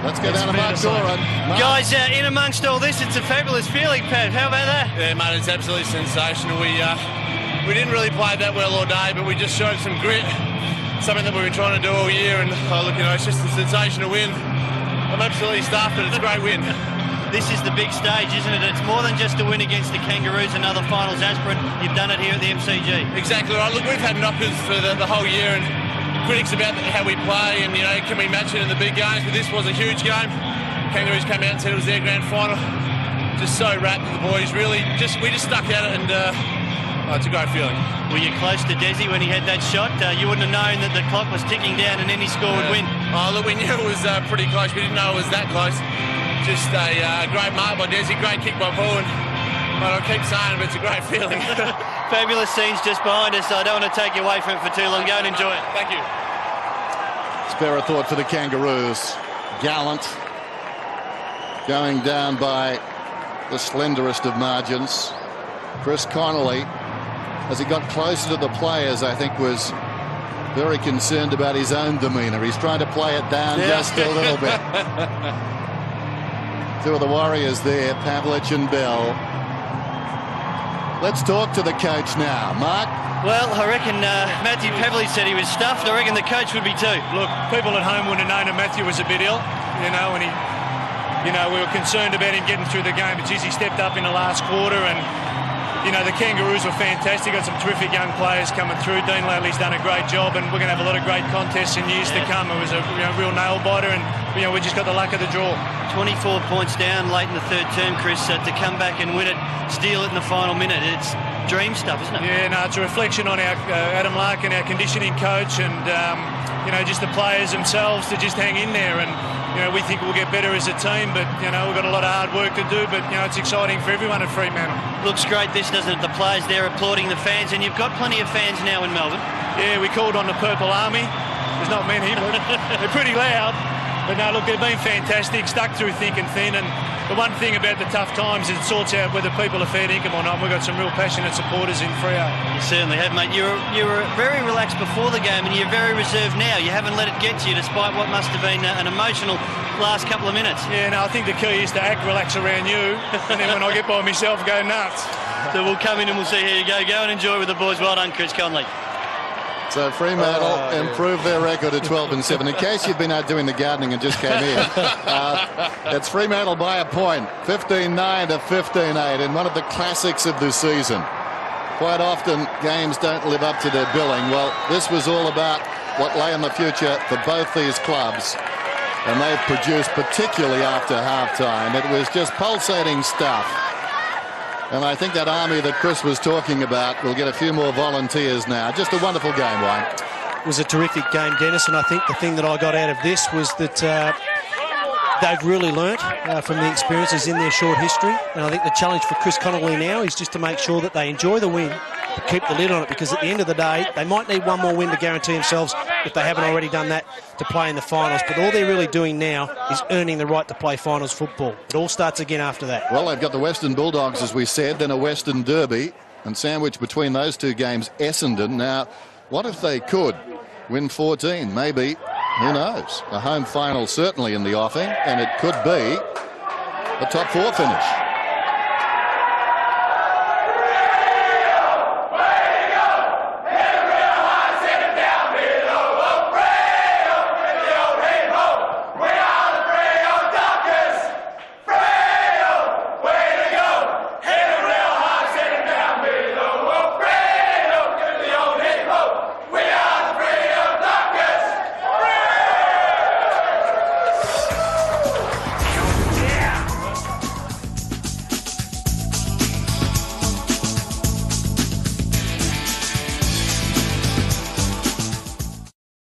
let's go down to Mark Doran. Guys, in amongst all this, it's a fabulous feeling, Pat. How about that? Yeah, mate, it's absolutely sensational. We didn't really play that well all day, but we just showed some grit, something that we've been trying to do all year. And look, it's just a sensational win. I'm absolutely stuffed, but it's a great win. This is the big stage, isn't it? It's more than just a win against the Kangaroos, another finals aspirant. You've done it here at the MCG. Exactly right. Look, we've had knockers for the whole year, and critics about how we play, and can we match it in the big games? But this was a huge game. Kangaroos came out and said it was their grand final. Just so wrapped with the boys. Really, we just stuck at it, and it's a great feeling. Were you close to Desi when he had that shot? You wouldn't have known that the clock was ticking down and any score would win. Oh, look, we knew it was pretty close. We didn't know it was that close. Just a great mark by Desi, great kick by Paul. But I'll keep saying it, but it's a great feeling. Fabulous scenes just behind us. I don't want to take you away from it for too long. Go and enjoy it. Thank you. Spare a thought for the Kangaroos. Gallant. Going down by the slenderest of margins. Chris Connolly, as he got closer to the players, I think was very concerned about his own demeanour. He's trying to play it down just a little bit. Two of the Warriors there, Pavlich and Bell. Let's talk to the coach now. Mark? Well, I reckon Matthew Pavlich said he was stuffed. I reckon the coach would be too. Look, people at home wouldn't have known that Matthew was a bit ill, and we were concerned about him getting through the game. But geez, he stepped up in the last quarter, and the Kangaroos were fantastic. Got some terrific young players coming through. Dean Laidley's done a great job, and we're going to have a lot of great contests in years to come. It was a real nail biter, and we just got the luck of the draw. 24 points down late in the third term, Chris, to come back and win it, steal it in the final minute. It's dream stuff, isn't it? Yeah, no, it's a reflection on our Adam Larkin, our conditioning coach, and just the players themselves to just hang in there. And we think we'll get better as a team, but we've got a lot of hard work to do. But it's exciting for everyone at Fremantle. Looks great, this, doesn't it? The players there applauding the fans, and you've got plenty of fans now in Melbourne. Yeah, we called on the Purple Army. There's not many, but they're pretty loud. But no, look, they've been fantastic, stuck through thick and thin, and the one thing about the tough times is it sorts out whether people are fair dinkum or not. We've got some real passionate supporters in Freo. You certainly have, mate. You were very relaxed before the game and you're very reserved now. You haven't let it get to you despite what must have been an emotional last couple of minutes. Yeah, no, I think the key is to act relaxed around you, and then when I get by myself, go nuts. So we'll come in and we'll see how you go. Go and enjoy with the boys. Well done, Chris Conley. So Fremantle improved their record to 12-7. In case you've been out doing the gardening and just came in, it's Fremantle by a point, 15-9 to 15-8 in one of the classics of the season. Quite often games don't live up to their billing. Well, this was all about what lay in the future for both these clubs, and they've produced, particularly after half-time. It was just pulsating stuff. And I think that army that Chris was talking about will get a few more volunteers now. Just a wonderful game, Wayne. It was a terrific game, Dennis, and I think the thing that I got out of this was that they've really learnt from the experiences in their short history. And I think the challenge for Chris Connolly now is just to make sure that they enjoy the win, but keep the lid on it, because at the end of the day, they might need one more win to guarantee themselves, if they haven't already done that, to play in the finals. But all they're really doing now is earning the right to play finals football. It all starts again after that. Well, they've got the Western Bulldogs, as we said, then a Western Derby, and sandwiched between those two games, Essendon. Now, what if they could win 14? Maybe. Who knows? A home final certainly in the offing, and it could be a top 4 finish.